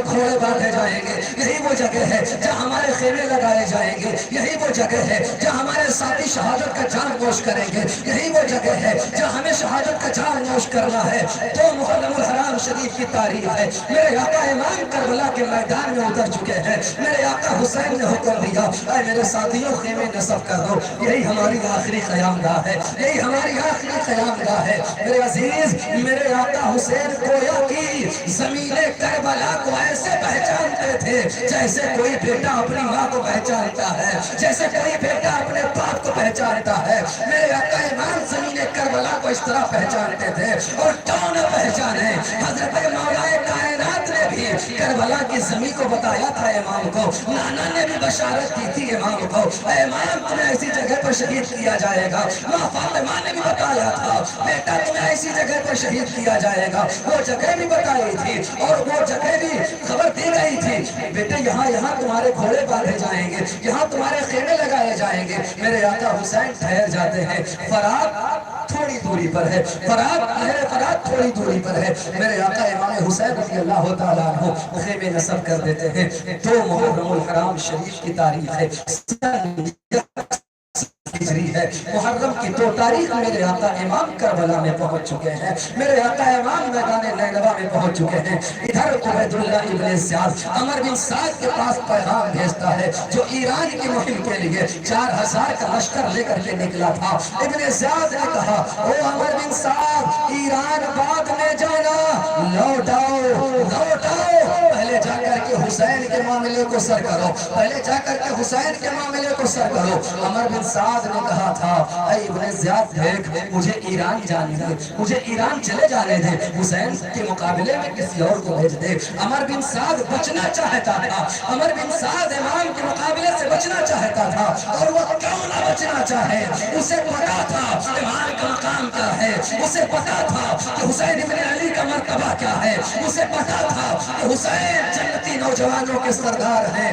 گھوڑے باندھے جائیں گے, یہی وہ جگہ ہے جہاں ہمارے خیمے لگائے جائیں گے, یہی وہ جگہ ہے جہاں ہمارے ساتھی شہادت کا جام نوش کریں گے, یہی وہ جگہ ہے جہاں ہمیں شہادت کا جام نوش کرنا ہے. تو محرم الحرام شریف کی تاریخ ہے. میرے آقا امام کربلا کے میدان میں اتر چکے ہیں. میرے آقا حسین نے حکم دیا اے میرے ساتھیوں خیمے نصب کر دو, یہی ہماری آخری قیام گاہ ہے, یہی ہماری آخری قیام گاہ ہے. میرے عزیز, میرے آقا حسین گویا کی زمین کربلا کو ایسے پہچانتے تھے جیسے کوئی بیٹا اپنی ماں کو پہچانتا ہے, جیسے کوئی بیٹا اپنے باپ کو پہچانتا ہے. میرے آقا امام زمین کربلا کو اس طرح پہچانتے تھے. اور کیوں نہ پہچانے, حضرت مولا کائنات نے بھی کربلا کی زمین کو بتایا تھا امام کو, نانا نے بھی بشارت کی تھی امام کو اے امام تمہیں ایسی جگہ پر شہید کیا جائے گا. ماں فاطمہ نے بھی بتایا تھا بیٹا تمہیں ایسی جگہ پر شہید کیا جائے گا. وہ جگہ بھی بتائی تھی اور وہ جگہ بھی خبر دی گئی تھی بیٹے یہاں تمہارے گھوڑے باندھے جائیں گے, یہاں تمہارے خیمے لگائے جائیں گے. میرے آقا حسین ٹھہر جاتے ہیں. فرات تھوڑی دوری پر ہے, فرات تھوڑی دوری پر ہے. میرے آقا امام حسین رضی اللہ تعالیٰ عنہ خیمے نصب کر دیتے ہیں. تو محرم الحرام شریف کی تاریخ ہے, ہے محرم کی 2 تاریخ. میرے آقا امام کربلا میں پہنچ چکے ہیں, میرے آقا امام میدان نینوا میں پہنچ چکے ہیں. ادھر عبیداللہ ابن زیاد عمر بن سعد کے پاس پیغام بھیجتا ہے جو ایران کی مہم کے لیے 4000 کا لشکر لے کر کے نکلا تھا. ابن زیاد نے کہا او عمر بن سعد, ایران بعد میں جانا, لوٹاؤ, پہلے جا کر کے حسین کے معاملے کو سر کرو, پہلے جا کر کے حسین کے معاملے کو سر کرو. عمر بن سعد نے کہا تھا اے ابن زیاد دیکھ, مجھے ایران جانے دے, مجھے ایران چلے جانے دے, حسین کے مقابلے میں کسی اور کو بھیج دے. عمر بن سعد بچنا چاہتا تھا, عمر بن سعد امام کے مقابلے سے بچنا چاہتا تھا. اور وہ کیوں نہ بچنا چاہے, اسے پتا تھا امام کا مقام کیا ہے, اسے پتا تھا کہ حسین ابن علی کا مرتبہ کیا ہے, اسے پتا تھا کہ حسین جنتی نوجوانوں کے سردار ہیں.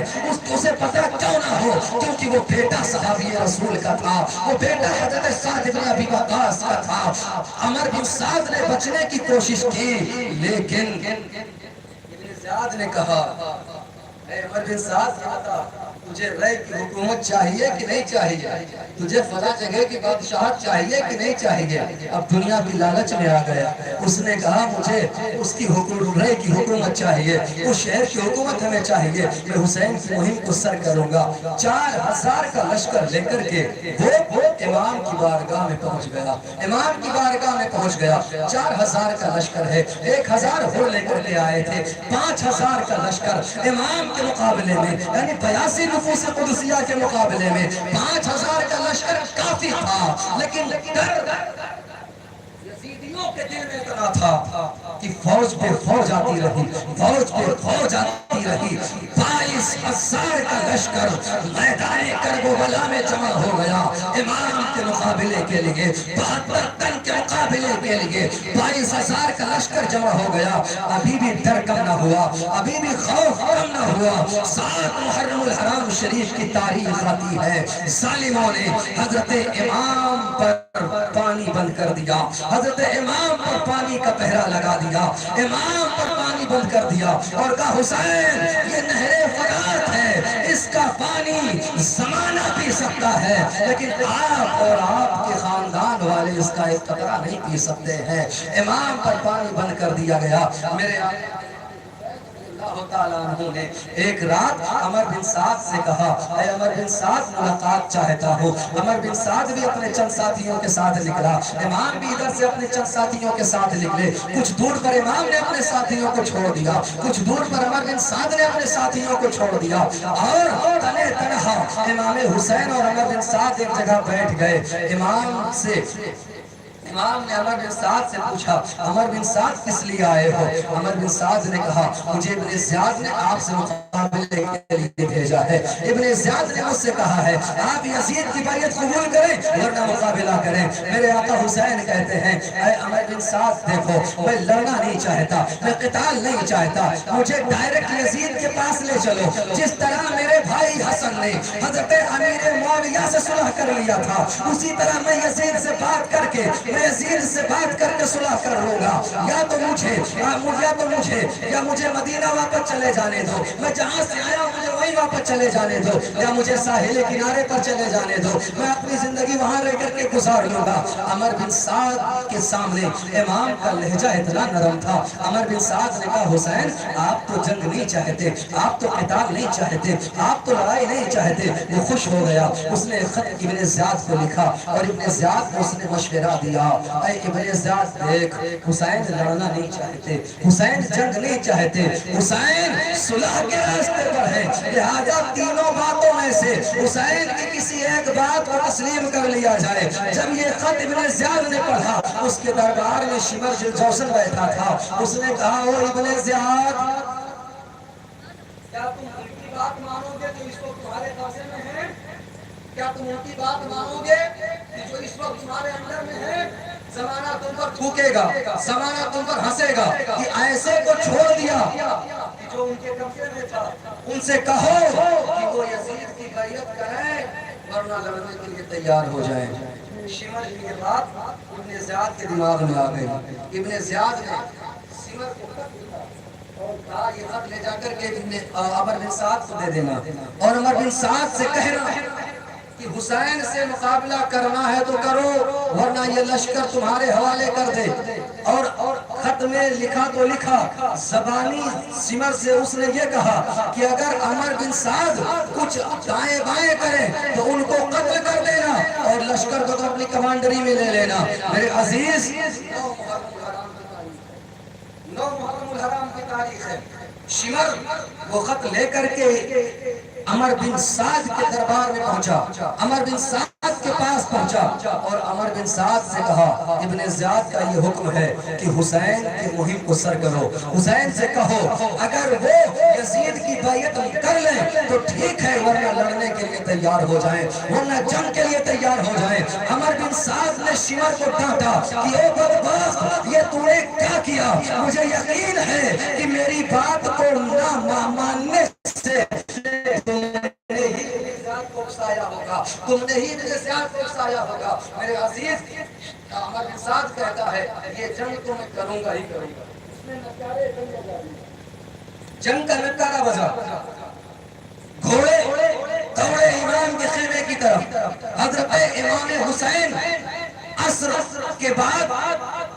اسے پتا کیوں نہ ہو, کیونکہ وہ بیٹا صحابی رسول کا تھا, وہ بیٹا حضرت سعد بن ابی وقاص کا تھا. عمر بن سعد نے بچنے کی کوشش کی, لیکن ابن زیاد نے کہا اے عمر بن سعد, تجھے رائے کی حکومت چاہیے کہ نہیں چاہیے, تجھے فلاں جگہ کی بادشاہت چاہیے کہ نہیں چاہیے. اب دنیا کی لالچ میں آ گیا, اس نے کہا مجھے اس کی رائے کی حکومت چاہیے, اس شہر کی حکومت ہمیں چاہیے, میں حسین کی مہم کو سر کروں گا. 4000 کا لشکر لے کر کے وہ امام کی بارگاہ میں پہنچ گیا, امام کی بارگاہ میں پہنچ گیا. 4000 کا لشکر ہے, 1000 ہو لے کر کے آئے تھے, 5000 کا لشکر امام کے مقابلے میں, یعنی 82 نفوس قدسیہ کے مقابلے میں 5000 کا لشکر کافی تھا. لیکن یزیدیوں کے دل میں اتنا تھا کہ فوج پہ فوج آتی رہی, فوج پہ فوج آتی رہی. 22000 کا لشکر میدان کربلا میں جمع ہو گیا امام کے مقابلے کے لیے, 72 تن کے مقابلے کے لیے 22000 کا لشکر جمع ہو گیا. ابھی بھی ڈر کم نہ ہوا, ابھی بھی خوف کم نہ ہوا. 7 محرم الحرام شریف کی تاریخ آتی ہے, ظالموں نے حضرت امام پر پانی بند کر دیا, حضرت امام پر پانی کا پہرا لگا دیا, امام پر پانی بند کر دیا اور کہا حسین یہ نہر فرات ہے, اس کا پانی زمانہ پی سکتا ہے، لیکن آپ اور آپ کے خاندان والے اس کا ایک قطرہ نہیں پی سکتے ہیں۔ امام پر پانی بند کر دیا گیا۔ میرے اللہ تعالیٰ عنہ نے ایک رات عمر بن سعد سے کہا، اے عمر بن سعد ملاقات چاہتا ہوں۔ عمر بن سعد بھی اپنے چند ساتھیوں کے ساتھ نکلا، امام بھی ادھر سے اپنے چند ساتھیوں کے ساتھ نکلے۔ کچھ دور پر امام نے اپنے ساتھیوں کو چھوڑ دیا، کچھ دور پر عمر بن سعد نے اپنے ساتھیوں کو چھوڑ دیا، اور تنے تنہا امام حسین اور عمر بن سعد ایک جگہ بیٹھ گئے۔ امام نے عمر بن سعد سے پوچھا، عمر بن سعد کس لیے آئے ہو؟ عمر بن سعد نے کہا، مجھے ابن زیاد نے آپ سے مقابلے کے لیے بھیجا ہے۔ ابن زیاد نے مجھ سے کہا ہے آپ یزید کی بیعت قبول کریں ورنہ مقابلہ کریں۔ میرے آقا حسین کہتے ہیں، اے عمر بن سعد دیکھو، میں لڑنا نہیں چاہتا، میں قتال نہیں چاہتا، مجھے ڈائریکٹ یزید کے پاس لے چلو۔ جس طرح میرے بھائی حسن نے حضرت امیر معاویہ سے صلح کر لیا تھا، اسی طرح میں یزید سے بات کر کے یزید سے بات کر کے صلح کر لوں گا۔ یا تو مجھے مدینہ واپس چلے جانے دو، میں جہاں سے آیا مجھے وہیں واپس چلے جانے دو، یا مجھے ساحل کنارے پر چلے جانے دو، میں اپنی زندگی وہاں رہ کر کے گزار لوں گا۔ عمر بن سعد کے سامنے امام کا لہجہ اتنا نرم تھا۔ عمر بن سعد نے کہا، حسین آپ تو جنگ نہیں چاہتے، آپ تو قتال نہیں چاہتے، آپ تو لڑائی نہیں چاہتے۔ وہ خوش ہو گیا، اس نے خط ابن زیاد کو لکھا اور ابن زیاد کو اس نے مشورہ دیا، اے ابن زیاد دیکھ، حسین لڑنا نہیں چاہتے، حسین جنگ نہیں چاہتے، حسین صلح کے راستے پر ہے، لہذا تینوں باتوں میں سے حسین کی کسی ایک بات کو تسلیم کر لیا جائے۔ جب یہ خط ابن زیاد نے پڑھا، اس کے دربار میں شمر جوسن بیٹھا تھا، اس نے کہا، او ابن زیاد، کیا تم ان کی بات مانو گے جو اس وقت تمہارے قبضے میں ہے؟ کیا تم ان کی بات مانو گے کہ جو اس وقت تمہارے اندر میں ہے؟ زمانہ تم پر تھوکے گا، زمانہ تم پر ہنسے گا کہ ایسے کو چھوڑ دیا کہ جو ان کے قبضے میں تھا۔ ان سے کہو کہ وہ یزید کی بیعت کریں ورنہ لڑنے کے لیے تیار ہو جائیں۔ شمر کی یہ بات ابن زیاد کے دماغ میں آ گئی۔ ابن زیاد نے شمر کو خط لکھا اور کہا، یہ خط لے جا کر کے عمر بن سعد کو دے دینا اور عمر بن سعد سے کہنا کہ حسین سے مقابلہ کرنا ہے تو کرو ورنہ یہ لشکر تمہارے حوالے کر دے۔ اور خط میں لکھا تو لکھا، زبانی سمر سے اس نے یہ کہا کہ اگر عمر بن سعد کچھ دائیں بائیں کریں تو ان کو قتل کر دینا اور لشکر کو اپنی کمانڈری میں لے لینا۔ میرے عزیز، 9 محرم الحرام کی تاریخ ہے۔ شمر وہ خط لے کر کے عمر بن سعد کے دربار میں پہنچا، عمر بن سعد کے پاس پہنچا اور عمر بن سعد سے کہا، ابن زیاد کا یہ حکم ہے کہ حسین کی مہم کو سر کرو، حسین سے کہو اگر وہ یزید کی بیعت کر لیں تو ٹھیک ہے ورنہ لڑنے کے لیے تیار ہو جائیں، ورنہ جنگ کے لیے تیار ہو جائیں۔ عمر بن سعد نے شمر کو ڈانٹا کہ اے بدبخت، یہ تو نے کیا کیا؟ مجھے یقین ہے کہ میری بات کو نہ ماننے سے تم نے ہی مجھے زیاد کو اکسایا ہوگا۔ میرے عزیز، عمر بن سعد کہتا ہے یہ جنگ تو میں کروں گا ہی کروں گا۔ اس نے نکارے جنگ کا نکارہ بجا، گھوڑے دوڑے امام کے خیمے کی طرف۔ حضرت امام حسین عصر کے بعد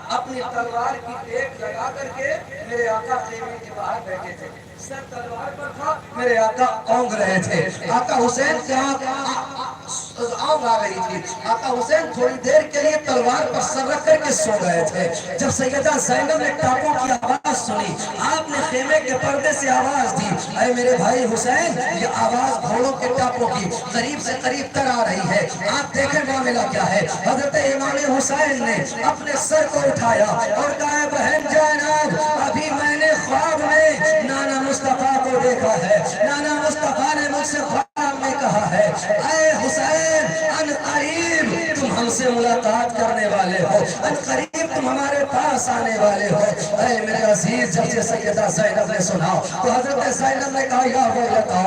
اپنی تلوار کی ٹیک لگا کر کے میرے آقا خیمے کے باہر بیٹھے تھے، سر تلوار پر تھا، میرے آقا اونگ رہے تھے۔ آقا حسین کے آنگ آ رہی تھی، آقا حسین تھوڑی دیر کے لیے تلوار پر سر رکھ کر کے سو گئے تھے۔ جب سیدہ زینب نے ٹاپوں کی آواز سنی، آپ نے خیمے کے پردے سے آواز دی، اے میرے بھائی حسین، یہ آواز گھوڑوں کے ٹاپوں کی قریب سے قریب تر آ رہی ہے، آپ دیکھیں معاملہ کیا ہے۔ حضرت امام حسین نے اپنے سر کو اٹھایا اور کہا، بہن زینب، ابھی میں نے خواب میں نانا مصطفیٰ کو دیکھا ہے، نانا مصطفیٰ نے مجھ سے خواب میں کہا ہے، اے حسین، ان قریب تم ہم سے ملاقات کرنے والے ہو، ان قریب تم ہمارے پاس آنے والے ہو۔ اے میرے عزیز، جب سے سیدہ زینب نے سنا تو حضرت زینب نے کہا، یا ویلتا،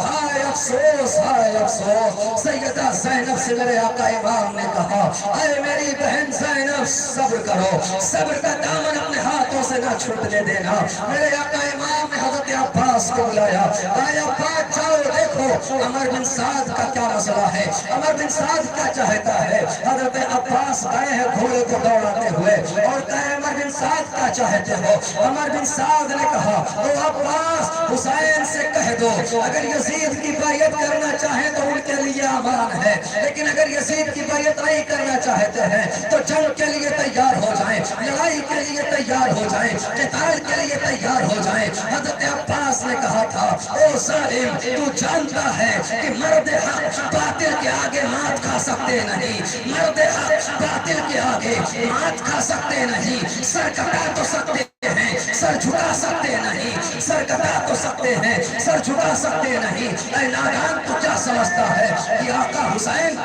ہائے افسوس ہائے افسوس، سیدہ زینب سے میرے آقا امام نے کہا اے میری بہن زینب صبر کرو، صبر کا دامن اپنے ہاتھوں سے نہ چھوٹنے دینا۔ میرے آقا امام نے حضرت عباس کو بلایا، اے عباس جاؤ دیکھو عمر بن سعد کا کیا مسئلہ ہے، عمر بن سعد کیا چاہتا ہے۔ حضرت عباس گئے ہیں گھوڑے کو دوڑاتے ہوئے اور کہے عمر بن سعد کیا چاہتے ہو۔ عمر بن سعد نے کہا او عباس حسین سے کہہ دو اگر یزید کی بیعت کرنا چاہیں تو ان کے لیے امان ہے، لیکن اگر یزید کی بیعت نہیں کرنا چاہتے ہیں تو جنگ کے لیے تیار ہو جائیں، لڑائی کے لیے تیار ہو جائیں، قتال کے لیے تیار ہو جائیں۔ حضرت عباس نے کہا تھا او ظالم تو جانتا ہے کہ مرد حق باطل کے آگے مات کھا سکتے نہیں، مرد حق باطل کے آگے مات کھا سکتے نہیں، سر کٹا تو سکتے ہیں سر جھکا سکتے نہیں، سر کٹا تو سکتے ہیں سر جھکا سکتے نہیں۔ اے نادان تو کیا سمجھتا ہے کہ آقا حسین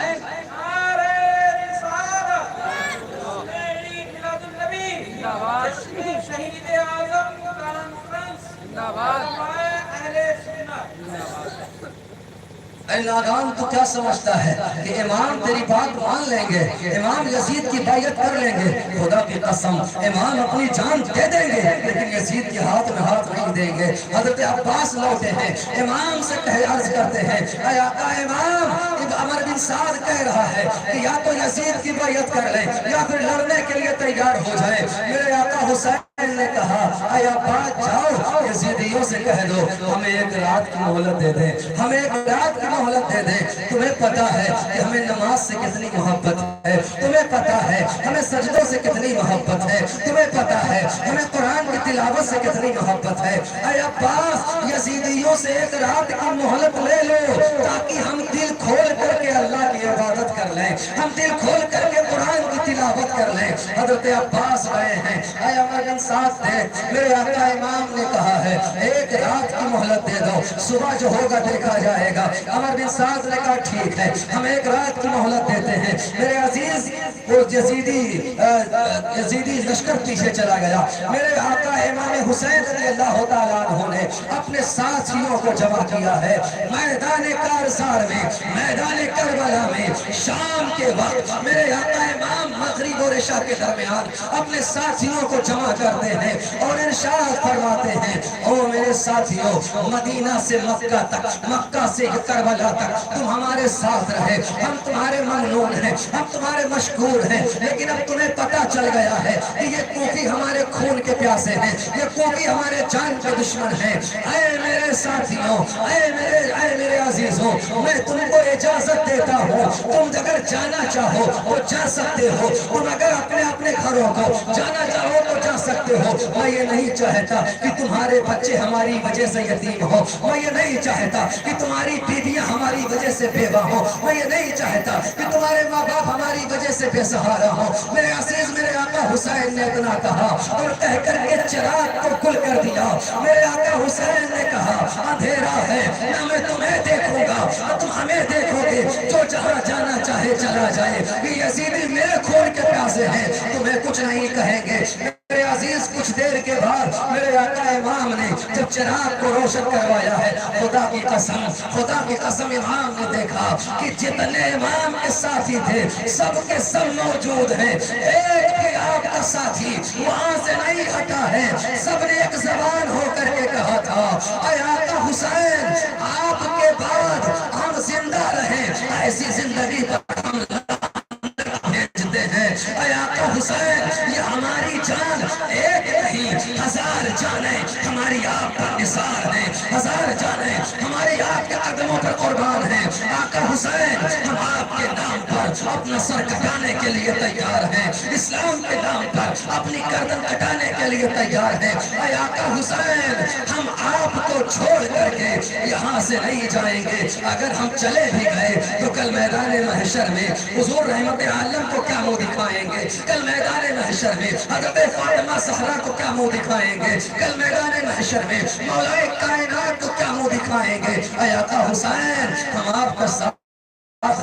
شہید اعظم کانفرنس اہل سنت۔ اے نادان تو کیا سمجھتا ہے کہ امام تیری بات مان لیں گے، امام یزید کی بیعت کر لیں گے؟ خدا کی قسم امام اپنی جان دے دیں گے لیکن یزید کے ہاتھ میں ہاتھ نہیں دیں گے۔ حضرت عباس لوٹے ہیں، امام سے عرض کرتے ہیں اے آقا امام عمر بن سعد کہہ رہا ہے کہ یا تو یزید کی بیعت کر لیں یا پھر لڑنے کے لیے تیار ہو جائیں۔ میرے آقا حسین نے کہا اے عباس جاؤ یزیدیوں سے کہہ دو ہمیں ایک رات کی مہلت دے دیں، ہمیں ایک رات کی مہلت دے دیں۔ تمہیں پتا ہے کہ ہمیں نماز سے کتنی محبت ہے، تمہیں پتا ہے ہمیں سجدوں سے کتنی محبت ہے، تمہیں پتا ہے ہمیں قرآن کی تلاوت سے کتنی محبت ہے۔ اے عباس یزیدیوں سے ایک رات کی مہلت لے لو تاکہ ہم دل کھول کر کے اللہ کی عبادت کر لیں، ہم دل کھول کر کے قرآن کی تلاوت کر لیں۔ حضرت عباس گئے ہیں، اے عمر بن سعد دیکھ میرے آقا امام نے کہا ہے ایک رات کی مہلت دے دو، صبح جو ہوگا دیکھا جائے گا۔ عمر بن سعد نے کہا ٹھیک ہے ہم ایک رات کی مہلت دیتے ہیں۔ میرے عزیز وہ یزیدی لشکر پیچھے چلا گیا۔ میرے آقا امام حسین رضی اللہ تعالیٰ عنہ نے اپنے ساتھیوں کو جمع کیا ہے میدان کارزار میں، میدان کربلا میں شام کے وقت میرے آقا امام مغرب اور عشاء کے درمیان اپنے ساتھیوں کو جمع کرتے ہیں اور ارشاد فرماتے ہیں او میرے ساتھیوں مدینہ سے مکہ تک، مکہ سے کربلا تک تم ہمارے ساتھ رہے، ہم تمہارے ممنون ہیں، ہم تمہارے مشکور ہیں، لیکن اب تمہیں پتہ چل گیا ہے کہ یہ کوفی ہمارے خون کے پیاسے ہیں، یہ کوفی ہمارے جان کے دشمن ہیں۔ اے میرے ساتھیوں، اے میرے عزیزوں، میں تم کو اجازت دیتا ہوں، تم اگر جانا چاہو تو جا سکتے ہو، تم اگر اپنے گھروں کو جانا چاہو تو جا سکتے ہو۔ میں یہ نہیں چاہتا کہ تمہارے بچے ہماری وجہ سے یتیم ہو، میں یہ نہیں چاہتا کہ تمہاری بیویاں ہماری وجہ سے بیوہ ہو، میں یہ نہیں چاہتا کہ تمہارے ماں باپ ہماری وجہ سے بے سہارا ہو۔ میرے عزیز میرے آقا حسین نے اتنا کہا اور کہہ کر کے چراغ کو کھل کر دیا۔ میرے آقا حسین نے کہا اندھیرا ہے نہ میں تمہیں دیکھوں گا نہ تم ہمیں دیکھو گے، جو جہاں جانا چاہے چلا جائے، یہ یزیدی میرے خون کے پیاسے ہیں، تمہیں کچھ نہیں کہیں گے۔ میرے عزیز کچھ دیر کے بعد میرے آقا امام نے جب چراغ کو روشن کروایا ہے، خدا کی قسم امام نے دیکھا کہ جتنے امام کے ساتھی تھے سب کے سب موجود ہیں، ایک بھی آپ کا ساتھی وہاں سے نہیں ہٹا ہے، سب نے ایک زبان ہو کر کے کہا تھا اے آقا حسین آپ کے بعد ہم زندہ رہیں، ایسی زندگی پر ہم بھیجتے ہیں۔ اے آقا حسین یہ ہماری جان ایک نہیں، ہزار جانیں ہماری آپ پر نثار ہیں، ہزار جانیں ہماری آپ کے قدموں پر قربان ہیں۔ آقا حسین ہم آپ کے نام پر اپنا سر کٹانے کے لیے تیار ہیں، اسلام کے نام پر اپنی گردن کٹانے کے لیے تیار ہیں۔ اے آقا حسین ہم آپ کو چھوڑ کر کے یہاں سے نہیں جائیں گے، اگر ہم چلے بھی گئے تو کل میدان محشر میں حضور رحمت عالم کو کیا منہ دکھائیں گے، کل میدان محشر میں حضرت فاطمہ زہرا کو کیا منہ دکھائیں گے، کل میدان محشر میں مولا کائنات کو کیا منہ دکھائیں گے۔ اے آقا حسین ہم آپ کا ساتھ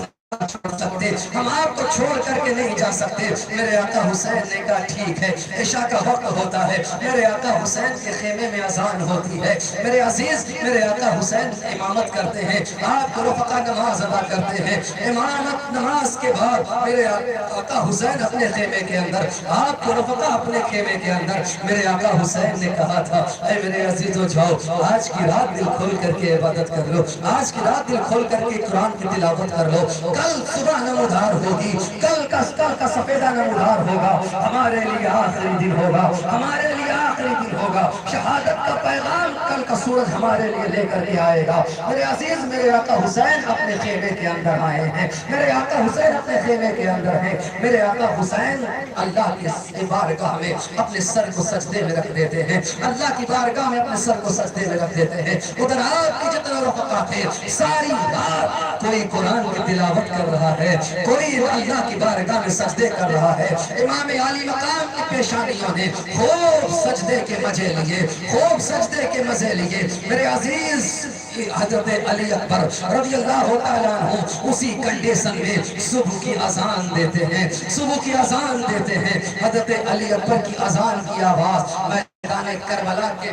چھوڑ سکتے سکتے, ہم آپ کو چھوڑ کر کے نہیں جا سکتے. میرے آقا حسین نے کہا ٹھیک ہے, عشاء کا وقت ہوتا ہے, میرے آقا حسین کے خیمے میں اذان ہوتی ہے. میرے عزیز, میرے آقا حسین امامت کرتے ہیں, آپ کے رفقا نماز ادا کرتے ہیں. امامت نماز کے بعد میرے آقا حسین اپنے خیمے کے اندر, آپ کے رفقا اپنے خیمے کے اندر. میرے آقا حسین نے کہا تھا اے میرے عزیزو جاؤ, آج کی رات دل کھول کر کے عبادت کر لو, آج کی رات دل کھول کر کے قرآن کی تلاوت کر لو. کل صبح نمودار ہوگی, کل کا سفیدہ نمودار ہوگا, ہمارے لیے آخری دن ہوگا, ہمارے لیے آخری دن ہوگا. شہادت کا پیغام کل کا سورج ہمارے لیے لے کر کے آئے گا. میرے عزیز, میرے آقا حسین اپنے خیمے کے اندر آئے ہیں, میرے آقا حسین اپنے خیمے کے اندر ہیں. میرے آقا حسین اللہ کی بارگاہ میں اپنے سر کو سجدے میں رکھ دیتے ہیں, اللہ کی بارگاہ میں اپنے سر کو سجدے میں رکھ دیتے ہیں. ادھر آپ کی جتنے رفقا تھے, ساری رات کوئی قرآن کی تلاوت کر رہا ہے, کوئی اللہ کی بارگاہ میں سجدے کر رہا ہے. امام عالی مقام کی پیشانیوں نے خوب سجدے کے مزے لیے, خوب سجدے کے مزے لیے. میرے عزیز, حضرت علی اکبر رضی اللہ تعالیٰ عنہ اسی کنڈیشن میں صبح کی اذان دیتے ہیں, صبح کی اذان دیتے ہیں. حضرت علی اکبر کی اذان کی آواز میدان کربلا کے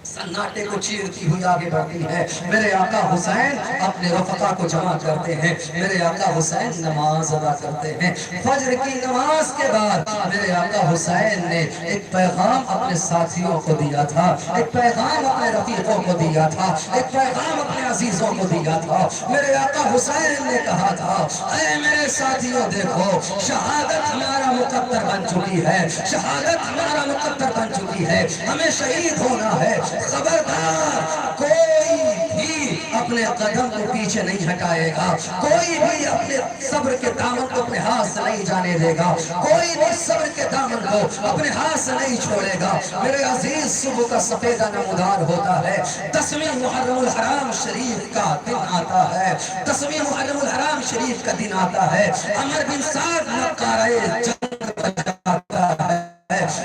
سناٹے کو چیرتی ہوئی آگے بڑھتی ہے. میرے آقا حسین اپنے رفقا کو جمع کرتے ہیں, میرے آقا حسین نماز ادا کرتے ہیں. فجر کی نماز کے بعد میرے آقا حسین نے ایک پیغام اپنے ساتھیوں کو دیا تھا, ایک پیغام اپنے رفیقوں کو دیا تھا, ایک پیغام اپنے عزیزوں کو دیا تھا. میرے آقا حسین نے کہا تھا اے میرے ساتھیوں, دیکھو شہادت ہمارا مقدر بن چکی ہے, شہادت ہمارا مقدر بن چکی ہے, ہمیں شہید ہونا ہے. خبردار, کوئی بھی اپنے قدم کو پیچھے نہیں ہٹائے گا, کوئی بھی اپنے صبر کے دامن کو اپنے ہاتھ سے نہیں جانے دے گا, کوئی بھی صبر کے دامن کو اپنے ہاتھ سے نہیں چھوڑے گا. میرے عزیز, صبح کا سفیدہ نمودار ہوتا ہے, 10ویں محرم الحرام شریف کا دن آتا ہے, 10ویں محرم الحرام شریف کا دن آتا ہے. عمر بن سعد نقارۂ جنگ بجاتا ہے,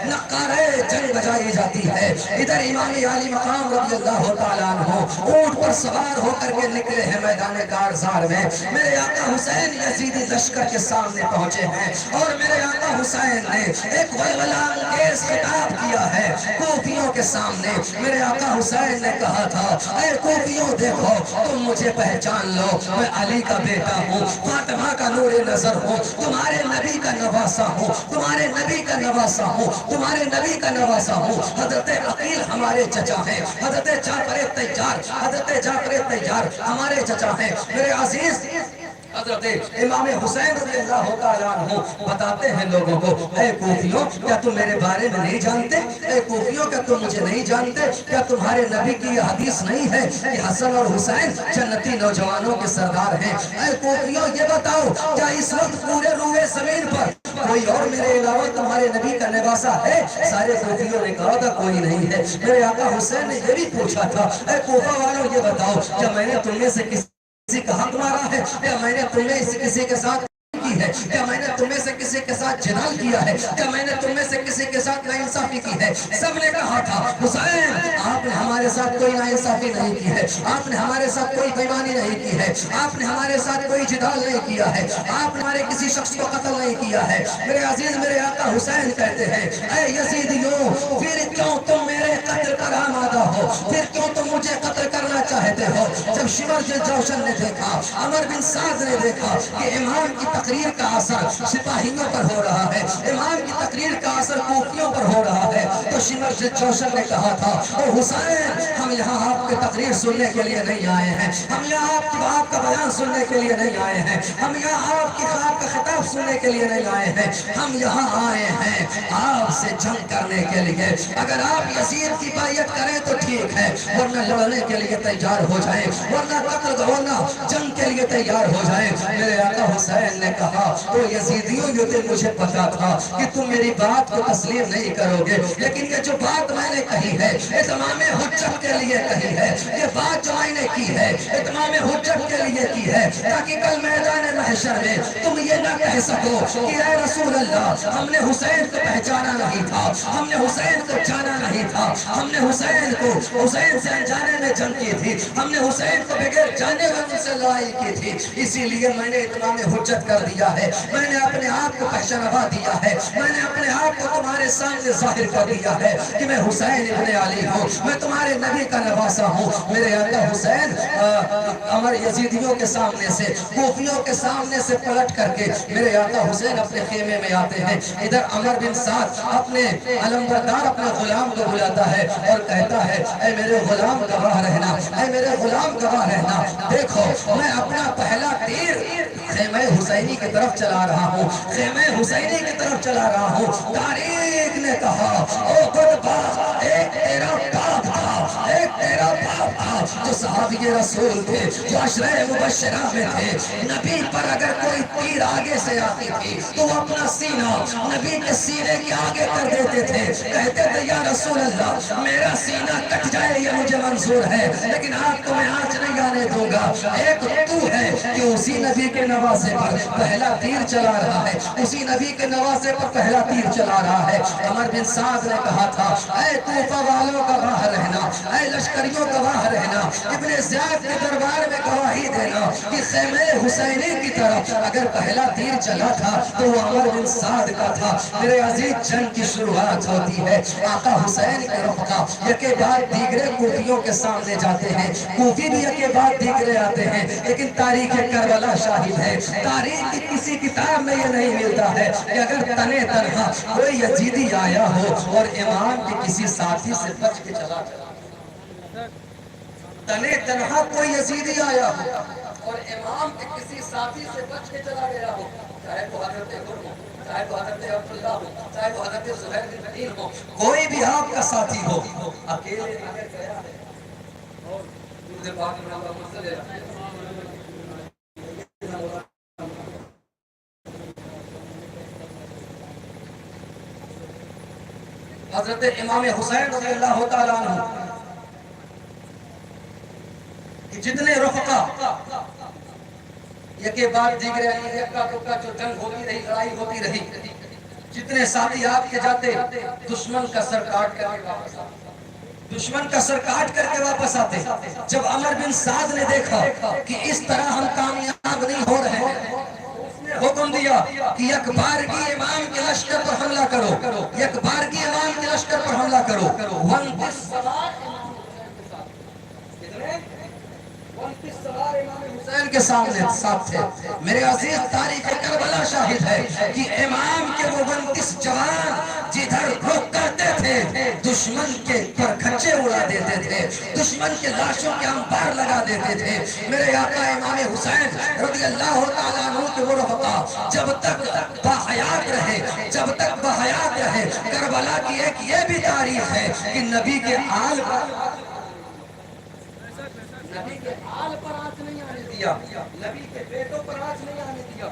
نقارۂ جنگ بجائی جاتی ہے. ادھر امام عالی مقام رضی اللہ تعالیٰ عنہ اونٹ پر سوار ہو کر کے نکلے ہیں میدان کارزار میں. میرے آقا حسین یزیدی لشکر کے سامنے پہنچے ہیں, اور میرے آقا حسین نے ایک ویولہ انگیز خطاب کیا ہے کوفیوں کے سامنے. میرے آقا حسین نے کہا تھا اے کوفیوں, دیکھو تم مجھے پہچان لو, میں علی کا بیٹا ہوں, فاطمہ کا نور نظر ہوں, تمہارے نبی کا نواسا ہوں, تمہارے نبی کا نواسا ہوں, تمہارے نبی کا نواسا ہوں. حضرت عقیل ہمارے چچا ہیں, حضرت جعفر تیار, حضرت جعفر تیار ہمارے چچا ہیں. میرے عزیز, حضرت امام حسین رضی اللہ تعالیٰ عنہ بتاتے ہیں لوگوں کو اے کوفیوں, کیا تم میرے بارے میں نہیں جانتے, اے کوفیوں کیا تم مجھے نہیں جانتے, کیا تمہارے نبی کی یہ حدیث نہیں ہے کہ حسن اور حسین جنتی نوجوانوں کے سردار ہیں. اے کوفیوں, یہ بتاؤ کیا اس وقت پورے روئے زمین پر کوئی اور میرے علاوہ تمہارے نبی کا نواسا ہے؟ سارے کوفیوں نے کہا تھا کوئی نہیں ہے. میرے آقا حسین نے یہ بھی پوچھا تھا اے کوفہ والوں, یہ بتاؤ کیا میں نے تم میں سے کسی کا حق مارا ہے, کیا میں نے تم میں سے کسی کے ساتھ کی ہے, کیا میں نے تمہیں سے کسی کے ساتھ جدال کیا ہے, کیا میں نے تمہیں سے کسی کے ساتھ ناانصافی کی ہے؟ سب نے کہا تھا حسین, آپ نے ہمارے ساتھ کوئی ناانصافی نہیں کی ہے, آپ نے ہمارے ساتھ کوئی بےایمانی نہیں کی ہے, آپ نے ہمارے ساتھ کوئی جدال نہیں کیا ہے, آپ نے ہمارے کسی شخص کو قتل نہیں کیا ہے. میرے عزیز, میرے آقا حسین کہتے ہیں اے یزیدیوں, پھر کیوں تم میرے قتل پر آمادہ ہو, پھر کیوں تم مجھے قتل کرنا چاہتے ہو؟ جب شمر جوشن نے دیکھا, عمر بن سعد نے دیکھا کہ امام کی تقریر کا اثر سپاہیوں پر ہو رہا ہے, امام کی تقریر کا اثر کوفیوں پر ہو رہا ہے, تو شمر جوشن نے کہا تھا او حسین, ہم یہاں آپ کی تقریر سننے کے لیے نہیں آئے ہیں, ہم یہاں آپ کا بیان سننے کے لیے نہیں آئے ہیں, ہم یہاں آپ کی خواب کا خطاب سننے کے لیے نہیں آئے ہیں, ہم یہاں آئے ہیں آپ سے جنگ کرنے کے لیے. اگر آپ یزید کی بیعت کریں تو ٹھیک ہے, ورنہ لڑنے کے لیے تیار ہو جائیں, ورنہ قتل ورنہ جنگ کے لیے تیار ہو جائیں. میرے آقا حسین نے کہا تو یزیدیوں, یہ تو مجھے پتا تھا کہ تم میری بات کو تسلیم نہیں کرو گے, لیکن یہ جو بات میں نے کہی ہے اتمام حجت کے لیے کہی ہے, یہ بات جو میں نے کی ہے اتمام حجت کے لیے کی ہے, تاکہ کل میدان محشر میں تم یہ نہ کہہ سکو کہ اے رسول اللہ ہم نے حسین کو پہچانا نہیں تھا، ہم نے حسین کو جانا نہیں تھا، ہم نے حسین سے انجانے میں جنگ کی تھی، ہم نے حسین کو بغیر جانے میں ان سے لڑائی کی تھی، اسی لیے میں نے اتمام حجت کر دیا ہے، میں نے اپنے آپ کو پہچانوا دیا ہے، میں نے اپنے آپ کو تمہارے سامنے ظاہر کر دیا ہے کہ میں حسین ابن علی ہوں، میں تمہارے نبی کا نواسا ہوں۔ میرے آقا حسین عمر یزیدیوں کے سامنے سے، کوفیوں کے سامنے سے پلٹ کر کے میرے آقا حسین اپنے خیمے میں آتے ہیں۔ ادھر عمر بن سعد اپنے علمبردار اپنے غلام کو بلاتا ہے اور کہتا ہے اے میرے غلام گواہ رہنا، اے میرے غلام گواہ رہنا، دیکھو میں اپنا پہلا تیر خیمہ حسینی کی طرف چلا رہا ہوں، خیمہ حسینی کی طرف چلا رہا ہوں۔ تاریخ نے کہا او خطبہ ایک تیرا باپ تھا، ایک تیرا باپ تھا جو صحابی رسول تھے، جو عشرہ مبشرہ میں تھے، نبی پر اگر کوئی تیر آگے سے آتی تھی تو وہ اپنا سینہ نبی کے سینے کے آگے کر دیتے تھے، کہتے تھے یا رسول اللہ میرا سینہ کٹ جائے یہ مجھے منظور ہے لیکن آپ کو میں آنچ نہیں آنے دوں گا۔ ایک تو ہے کہ اسی نبی کے نواسے پر پہلا تیر چلا رہا ہے، اسی نبی کے نواسے پر پہلا تیر چلا رہا ہے۔ عمر بن سعد نے کہا تھا اے کوفہ والوں کا گواہ رہنا، اے لشکریوں کا گواہ رہنا، ابن زیاد کے دربار میں گواہی دینا کہ خیمہ حسینی کی طرف اگر پہلا تیر چلا تھا تو وہ عمر بن سعد کا تھا۔ میرے عزیز جنگ کی شروعات ہوتی ہے، آقا حسین کے رفقا یکے بعد دیگرے کوفیوں کے سامنے جاتے ہیں، کوفی بھی یکے بعد دیگرے آتے ہیں، لیکن تاریخ کربلا شاہد ہے، تاریخ کی کسی کتاب میں یہ نہیں ملتا ہے کہ اگر تنے تنہا کوئی یزیدی آیا ہو اور امام کے کسی ساتھی سے بچ کے چلا جائے، تنے تنہا کوئی یزیدی آیا ہو اور امام کے کسی ساتھی سے بچ کے چلا گیا ہو، چاہے وہ حضرت عمر ہو، چاہے وہ حضرت عبداللہ ہو، چاہے وہ حضرت زہیر بن حنین ہو، کوئی بھی آپ کا ساتھی ہو، اکیلے اگر گیا ہے اور درود پاک میں اللہ صلی اللہ علیہ وسلم حضرت امام حسین رضی اللہ تعالیٰ عنہ کہ جتنے رفقا یکے بعد دیگرے یکا دکا جو جنگ ہوتی رہی، لڑائی ہوتی رہی، جتنے ساتھی آپ کے جاتے دشمن کا سر کاٹ کر کے واپس آتے، دشمن کا سر کاٹ کر کے واپس آتے۔ جب عمر بن سعد نے دیکھا کہ اس طرح ہم کامیاب نہیں ہو رہے ہیں، حکم دیا کہ یک بارگی امام کے لشکر پر حملہ کرو، یک بارگی امام کے لشکر پر حملہ کرو۔ 29 سوار امام حسین کے سامنے ساتھ تھے۔ میرے عزیز تاریخ کربلا شاہد ہے کہ امام کے وہ 29 جوان جدھر رخ کرتے تھے دشمن کے پر کھچے اڑا دیتے تھے، دشمن کے لاشوں کے انبار لگا دیتے تھے۔ میرے آقا امام حسین رضی اللہ تعالیٰ عنہ کے وہ رفقا جب تک باحیات رہے، جب تک باحیات رہے، کربلا کی ایک یہ بھی تاریخ ہے کہ نبی کے آل پر آنچ نہیں آنے دیا، نبی کے بیٹوں پر آنچ نہیں آنے دیا۔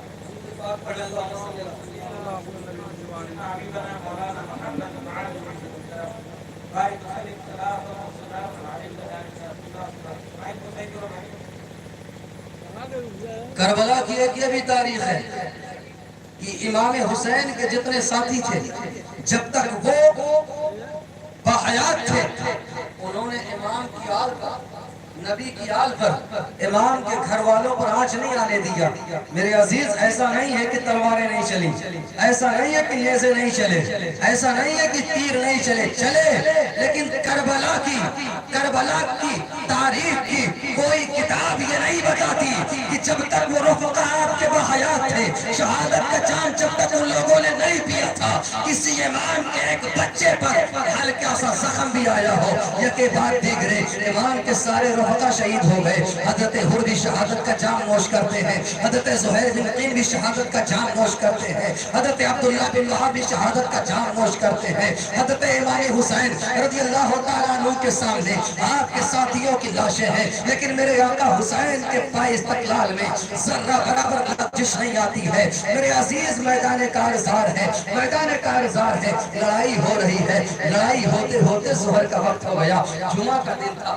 کربلا کی ایک یہ بھی تاریخ ہے کہ امام حسین کے جتنے ساتھی تھے جب تک وہ باحیات تھے انہوں نے امام کی آل پر، نبی کی آل پر، امام کے گھر والوں پر آنچ نہیں آنے دیا۔ میرے عزیز ایسا نہیں ہے کہ تلواریں نہیں چلی، ایسا نہیں ہے کہ نیزے نہیں چلے، ایسا نہیں ہے کہ تیر نہیں چلے، لیکن کربلا کی تاریخ کی کوئی کتاب یہ نہیں بتاتی کہ جب تک وہ رفقا آپ کے باحیات تھے، شہادت کا جام جب تک ان لوگوں نے نہیں پیا تھا، کسی امام کے ایک بچے پر ہلکا سا زخم بھی آیا ہو، یکے بعد دیگرے امام کے سارے رفقا شہید ہو گئے۔ حضرت حر بھی شہادت کا جام نوش کرتے ہیں، حضرت زہیر بن حنین بھی شہادت کا جام نوش کرتے ہیں، حضرت عبداللہ بن وہاب بھی شہادت کا جام نوش کرتے ہیں۔ حضرت امام حسین رضی اللہ تعالیٰ عنہ کے سامنے آپ کے ساتھیوں کی لاشیں ہیں، لیکن میرے آقا حسین کے پائے استقلال میں ذرہ برابر لغزش نہیں آتی ہے۔ میرے عزیز میدان کارزار ہے، میدان کارزار ہے، لڑائی ہو رہی ہے، لڑائی ہوتے ہوتے ظہر کا وقت ہو گیا، جمعہ کا دن تھا،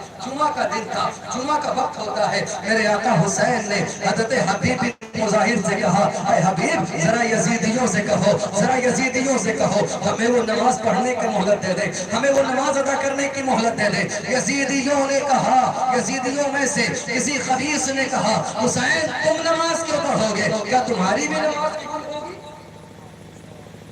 جمعہ کا وقت ہوتا ہے۔ میرے آقا حسین نے حضرت حبیب مظاہر سے کہا اے حبیب ذرا یزیدیوں سے کہو، ذرا یزیدیوں سے کہو ہمیں وہ نماز پڑھنے کی مہلت دے دے، ہمیں وہ نماز ادا کرنے کی مہلت دے دے۔ یزیدیوں نے کہا، یزیدیوں میں سے کسی خبیث نے کہا حسین تم نماز کیوں پڑھو گے، کیا تمہاری بھی نماز قبول ہوگی؟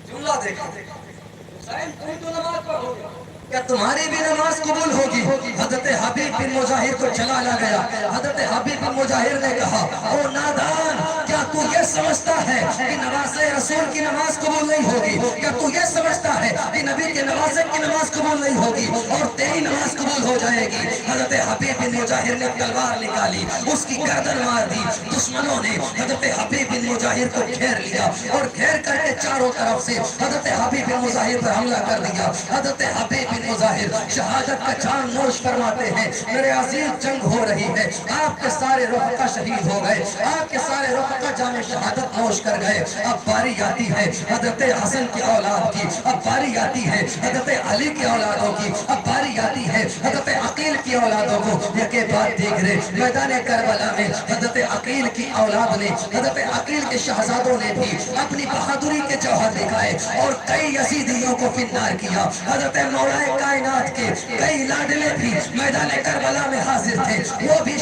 جملہ دیکھیں، حسین تم تو نماز پڑھو گے کیا تمہاری بھی نماز قبول ہوگی؟ حضرت حبیب بن مظاہر کو چلالا گیا۔ حضرت حبیب بن مظاہر نے کہا او نادان، کیا تو یہ سمجھتا ہے کہ نوازے رسول کی نماز قبول نہیں ہوگی؟ کیا تو یہ سمجھتا ہے کہ نبی کے نوازے کی نماز قبول نہیں ہوگی اور تیری نماز قبول ہو جائے گی؟ حضرت حبیب بن مظاہر نے تلوار نکالی، اس کی گردن مار دی۔ دشمنوں نے حضرت حبیب بن مظاہر کو گھیر لیا اور گھیر کر کے چاروں طرف سے حضرت حبیب بن مظاہر پر حملہ کر دیا۔ حضرت حبیب بن مظاہر شہادت کا جام نوش فرماتے ہیں میرے عزیز جنگ ہو رہی ہے، آپ کے سارے رفقا شہید ہو گئے، آپ کے سارے رفقا جام شہادت نوش کر گئے۔ اب باری آتی ہے حضرت حسن کی اولاد کی، اب باری آتی ہے حضرت علی کی اولادوں کی، اب باری آتی ہے حضرت عقیل کی اولادوں کو۔ یکے بعد دیگرے میدان کربلا میں حضرت عقیل کی اولاد نے، حضرت عقیل کے شہزادوں نے بھی اپنی بہادری کے جوہر دکھائے اور کئی یزیدیوں کو فنار کیا۔ حضرت مولا کائنات کے کئی لاڈلے بھی میدان کربلا میں حاضر تھے، وہ بھی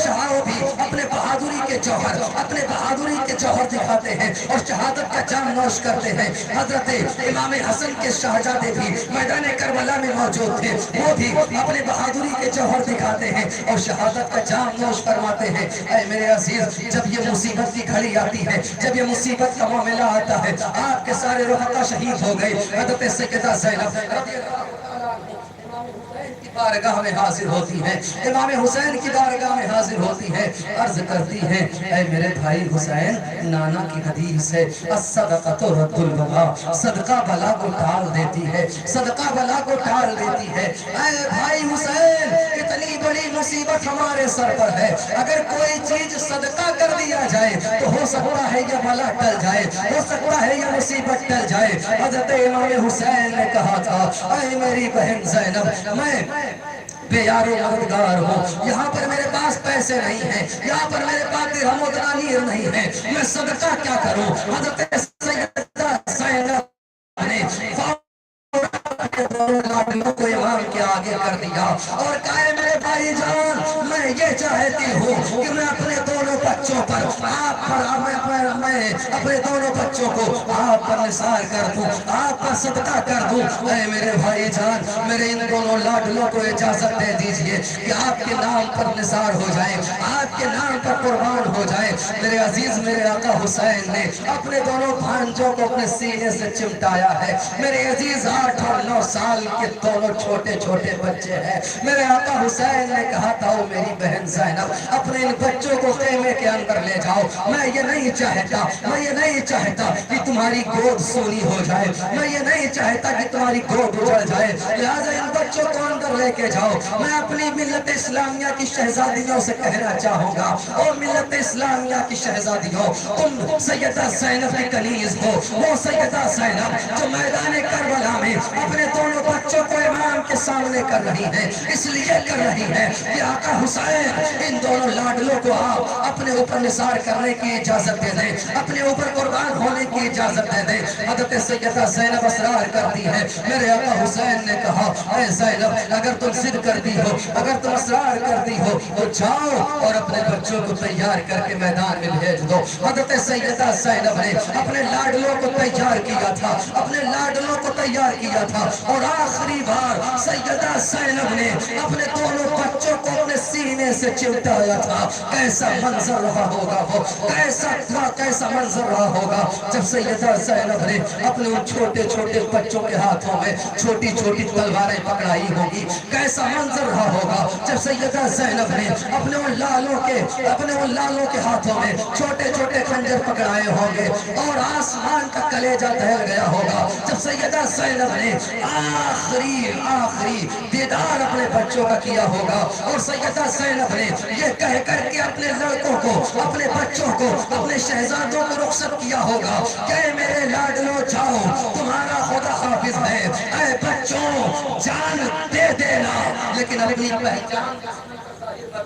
اپنے بہادری کے جوہر، اپنے بہادری کے جوہر دکھاتے ہیں اور شہادت کا جام نوش کرتے ہیں۔ حضرت امام حسن کے شہزادے بھی میدان کربلا میں موجود تھے، وہ بھی اپنے بہادری کے جوہر دکھاتے ہیں اور شہادت کا جام نوش فرماتے ہیں۔ اے میرے عزیز جب یہ مصیبت کی گھڑی آتی ہے، جب یہ مصیبت کا معاملہ آتا ہے، آپ کے سارے رفقا شہید ہو گئے۔ حضرت سیدہ زینب رضی اللہ کی بارگاہ میں حاضر ہوتی ہے، امام حسین کی بارگاہ میں حاضر ہوتی ہے، عرض کرتی ہے اے میرے بھائی حسین، نانا کی حدیث ہے الصدقۃ رد البلاء، صدقہ بلا کو ٹال دیتی ہے، صدقہ بلا کو ٹال دیتی ہے۔ اے بھائی حسین، اتنی بڑی مصیبت ہمارے سر پر ہے، اگر کوئی چیز صدقہ کر دیا جائے تو ہو سکتا ہے یہ بلا ٹل جائے، ہو سکتا ہے یہ مصیبت ٹل جائے۔ حضرت امام حسین نے کہا تھا اے میری بہن زینب، میں بے یار و مددگار ہوں، یہاں پر میرے پاس پیسے نہیں ہیں، یہاں پر میرے پاس درہم و دنانیر نہیں ہے، میں صدقہ کیا کروں؟ حضرت سیدہ زینب نے لاڈلوں کو امام کے آگے کر دیا اور کہا میرے بھائی جان، میں یہ چاہتی ہوں کہ میں اپنے دونوں بچوں پر میں اپنے دونوں بچوں کو آپ پر نثار کر دوں، آپ پر صدقہ کر دوں۔ اے میرے بھائی جان، میرے ان دونوں لاڈلوں کو اجازت دے دیجئے کہ آپ کے نام پر نثار ہو جائے، آپ کے نام پر قربان ہو جائے۔ میرے عزیز میرے آقا حسین نے اپنے دونوں بھانجوں کو اپنے سینے سے چمٹایا ہے۔ میرے عزیز 8 اور 9 سال کے دونوں چھوٹے چھوٹے بچے ہیں۔ میرے آقا حسین نے کہا تھا او میری بہن زینب، اپنے ان بچوں کو خیمے کے اندر لے جاؤ، میں یہ نہیں چاہتا کہ تمہاری گود سونی ہو جائے، میں یہ نہیں چاہتا کہ تمہاری گود اجڑ جائے، لہذا ان بچوں کو اندر لے کے جاؤ۔ میں اپنی ملت اسلامیہ کی شہزادیوں سے کہنا چاہوں گا، او ملت اسلامیہ کی شہزادیوں، تم سیدہ زینب کی کنیز ہو، وہ سیدہ زینب جو میدان کربلا میں اپنے دونوں بچوں کو امام کے سامنے کر رہی ہے، اس لیے کر رہی ہے کہ آقا حسین ان دونوں لاڈلوں کو آپ اپنے اوپر نثار کرنے کی اجازت دے دیں، اپنے اوپر قربان ہونے کی اجازت دے دیں۔ حضرت سیدہ زینب اصرار کرتی ہے۔ میرے آقا حسین نے کہا اے زینب، اگر تم ضد کرتی ہو، اگر تم اصرار کرتی ہو تو جاؤ اور اپنے بچوں کو تیار کر کے میدان میں بھیج دو۔ حضرت سیدہ زینب نے اپنے لاڈلوں کو تیار کیا تھا، اپنے لاڈلوں کو تیار کیا تھا اور آخری بار سیدہ زینب نے اپنے دونوں بچوں کو اپنے سینے سے چمٹایا تھا۔ کیسا منظر رہا ہوگا وہ، کیسا منظر رہا ہوگا جب سیدہ زینب نے اپنے ان چھوٹے چھوٹے بچوں کے ہاتھوں میں چھوٹی چھوٹی تلواریں پکڑائی ہوگی۔ کیسا منظر رہا ہوگا جب سیدہ زینب نے اپنے ان لالوں کے ہاتھوں میں چھوٹے چھوٹے خنجر پکڑائے ہوں گے اور آسمان کا کلیجہ دہل گیا ہوگا جب سیدہ زینب نے آخری دیدار اپنے بچوں کا کیا ہوگا اور سیدہ زینب نے یہ کہہ کر کے اپنے لڑکوں کو، اپنے بچوں کو، اپنے شہزادوں کو رخصت کیا ہوگا کہ میرے لاڈلو جاؤ، تمہارا خدا حافظ ہے۔ اے بچوں، جان دے دینا لیکن اپنی پہچان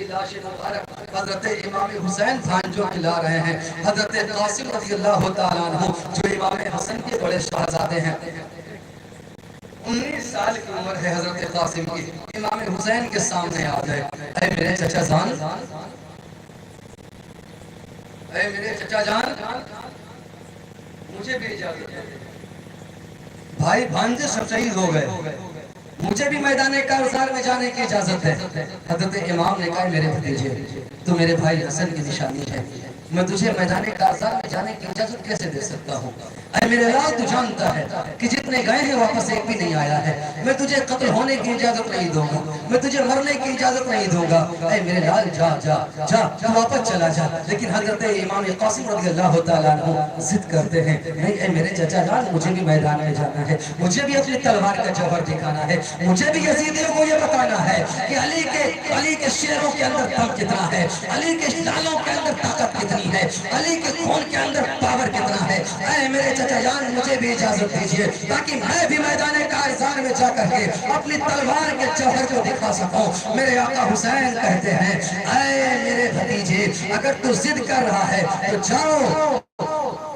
ابھی لاش مبارک حضرت امام حسین بھانجوں کی لا رہے ہیں، حضرت قاسم رضی اللہ تعالیٰ عنہ جو امام حسن کے بڑے شہزادے ہیں، 19 سال کی عمر ہے حضرت قاسم کی، امام حسین کے سامنے آ گئے، اے میرے چچا جان، اے میرے چچا جان، مجھے بھی اجازت ہے، بھائی بھانجے سب شہید ہو گئے، مجھے بھی میدان کارزار میں جانے کی اجازت ہے۔ حضرت امام نے کہا میرے بھتیجے تو میرے بھائی حسن کی نشانی ہے، میں تجھے میدان کارزار میں جانے کی اجازت کیسے دے سکتا ہوں؟ اے میرے لال تو جانتا ہے کہ جتنے گئے ہیں واپس ایک بھی نہیں آیا ہے، میں تجھے قتل ہونے کی اجازت نہیں دوں گا، میں تجھے مرنے کی اجازت نہیں دوں گا، اے میرے لال جا جا جا تو واپس چلا جا۔ لیکن حضرت امام قاسم رضی اللہ تعالیٰ عنہ ضد کرتے ہیں، نہیں اے میرے چچا جان، مجھے بھی میدان میں جانا ہے، مجھے بھی اپنی تلوار کا جوہر دکھانا ہے، مجھے بھی یزیدیوں کو یہ بتانا ہے کہ علی کے شیروں کے اندر دم کتنا ہے، علی کے لالوں کے اندر طاقت کتنی ہے، علی کے خون کے اندر پاور کتنا ہے۔ اے میرے چچا جان، مجھے بھی اجازت دیجئے تاکہ میں بھی میدان کارزار میں جا کر کے اپنی تلوار کے جوہر کو دکھا سکوں۔ میرے آقا حسین کہتے ہیں، اے میرے بھتیجے، اگر تو ضد کر رہا ہے تو جاؤ،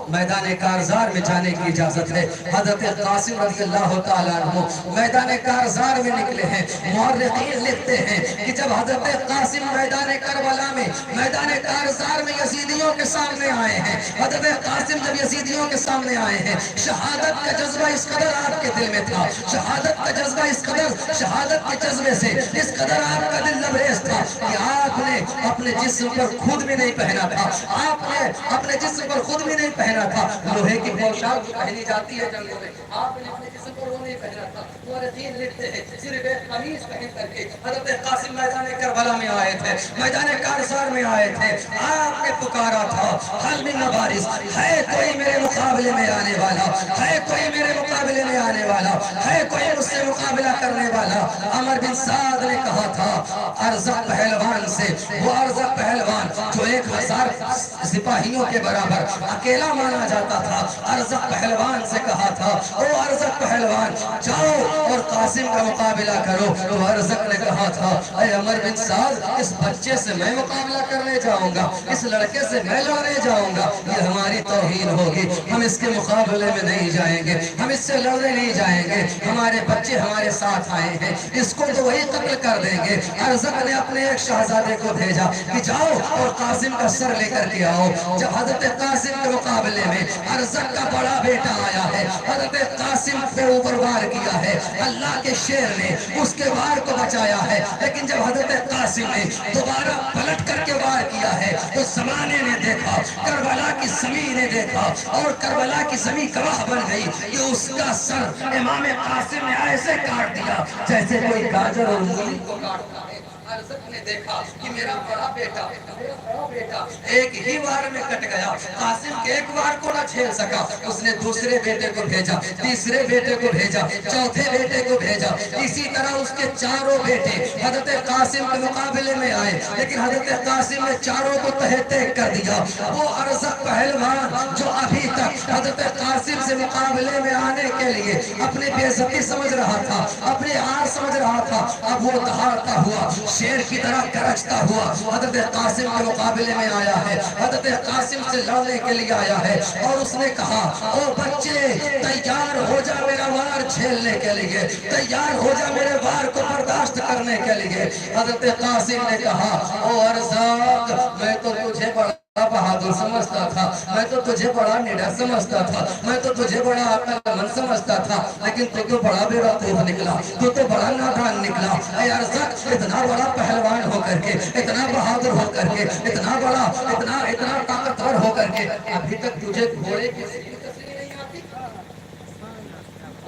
میدان کارزار میں جانے کی اجازت ہے۔ حضرت قاسم رضی اللہ تعالیٰ عنہ میدان کارزار میں نکلے ہیں۔ مورخین لکھتے ہیں کہ جب حضرت قاسم میدان کربلا میں میدان کارزار میں یزیدیوں کے سامنے آئے ہیں، حضرت قاسم جب یزیدیوں کے سامنے آئے ہیں، شہادت کا جذبہ اس قدر آپ کے دل میں تھا، شہادت کا جذبہ اس قدر، شہادت کے جذبے سے اس قدر آپ کا دل لبریز تھا کہ آپ نے اپنے جسم پر خود بھی نہیں پہنا تھا، آپ نے اپنے جسم پر خود بھی نہیں پہنا تھا، لوہے کی پوشاک پہنی جاتی ہے جنگوں میں، آپ نے اپنے جسم پر وہ نہیں پہنا تھا۔ مورخین لکھتے ہیں صرف ایک قمیص پہن کر کے حضرت قاسم میدان کربلا میں آئے تھے، میدان کارزار میں آئے تھے، آپ نے پکارا تھا، حل من وارث، ہے کوئی میرے مقابلے میں آنے والا، ہے کوئی میرے مقابلے میں آنے والا، ہے کوئی مجھ سے مقابلہ کرنے والا؟ عمر بن سعد نے کہا تھا ارزق پہلوان سے، وہ ارزق پہلوان جو 1000 سپاہیوں کے برابر اکیلا مانا جاتا تھا، ارزق پہلوان سے کہا تھا، او ارزق پہلوان جاؤ اور قاسم کا مقابلہ کرو۔ تو ارزق نے کہا تھا، اے عمر بن سعد، اس بچے سے میں مقابلہ کرنے جاؤں گا، اس لڑکے سے میں لڑنے جاؤں گا، یہ ہماری توہین ہوگی، ہم اس کے مقابلے میں نہیں جائیں گے، ہم اس سے لڑنے نہیں جائیں گے، ہمارے بچے ہمارے ساتھ آئے ہیں، اس کو تو وہی قتل کر دیں گے۔ ارزق نے اپنے ایک شہزادے کو بھیجا کہ جاؤ اور قاسم کا سر لے کر کے آؤ۔ جب حضرت قاسم کے مقابلے میں ارزق کا بڑا بیٹا آیا ہے، حضرت قاسم پہ اوپر وار کیا ہے، اللہ کے شیر نے اس کے وار کو بچایا ہے، لیکن جب حضرت قاسم نے دوبارہ پلٹ کر کے وار کیا ہے تو زمانے نے دیکھا، کربلا کی زمین نے دیکھا، اور کربلا کی زمین گواہ بن گئی کہ اس کا سر امام قاسم نے ایسے کاٹ دیا جیسے کوئی گاجر اور مولی کو کاٹتا ہے۔ ارزق نے دیکھا کہ میرا بڑا بیٹا ایک ہی وار میں کٹ گیا، قاسم کے ایک وار کو نہ چھیل سکا، اس نے دوسرے بیٹے کو بھیجا، تیسرے بیٹے کو بھیجا، چوتھے بیٹے کو بھیجا، اسی طرح اس کے چاروں بیٹے حضرت قاسم کے مقابلے میں آئے، لیکن حضرت قاسم نے چاروں کو تہہ تیگ کر دیا۔ وہ ارزق پہلوان جو ابھی تک حضرت قاسم سے مقابلے میں آنے کے لیے اپنی بے عزتی سمجھ رہا تھا، اپنی ہار سمجھ رہا تھا، اب وہ دہاڑتا ہوا، شیر کی طرح گرجتا ہوا حضرت قاسم کے مقابلے میں آیا ہے، حضرت قاسم سے لڑنے کے لیے آیا ہے، اور اس نے کہا، او بچے تیار ہو جا میرا وار جھیلنے کے لیے، تیار ہو جا میرے وار کو برداشت کرنے کے لیے۔ حضرت قاسم نے کہا، او ارزاق، میں تو تجھے بڑا بہادر سمجھتا تھا، میں تو تجھے بڑا نڈر سمجھتا تھا، میں تو تجھے بڑا عقل مند سمجھتا تھا، لیکن تو تو بڑا بے وقوف نکلا، تو تو بڑا نادان نکلا۔ اے ارزق، اتنا بڑا پہلوان ہو کر کے، اتنا بہادر ہو کر کے، اتنا بڑا، اتنا طاقتور ہو کر کے، ابھی تک تجھے گھوڑے کی سیل کسی نہیں آتی،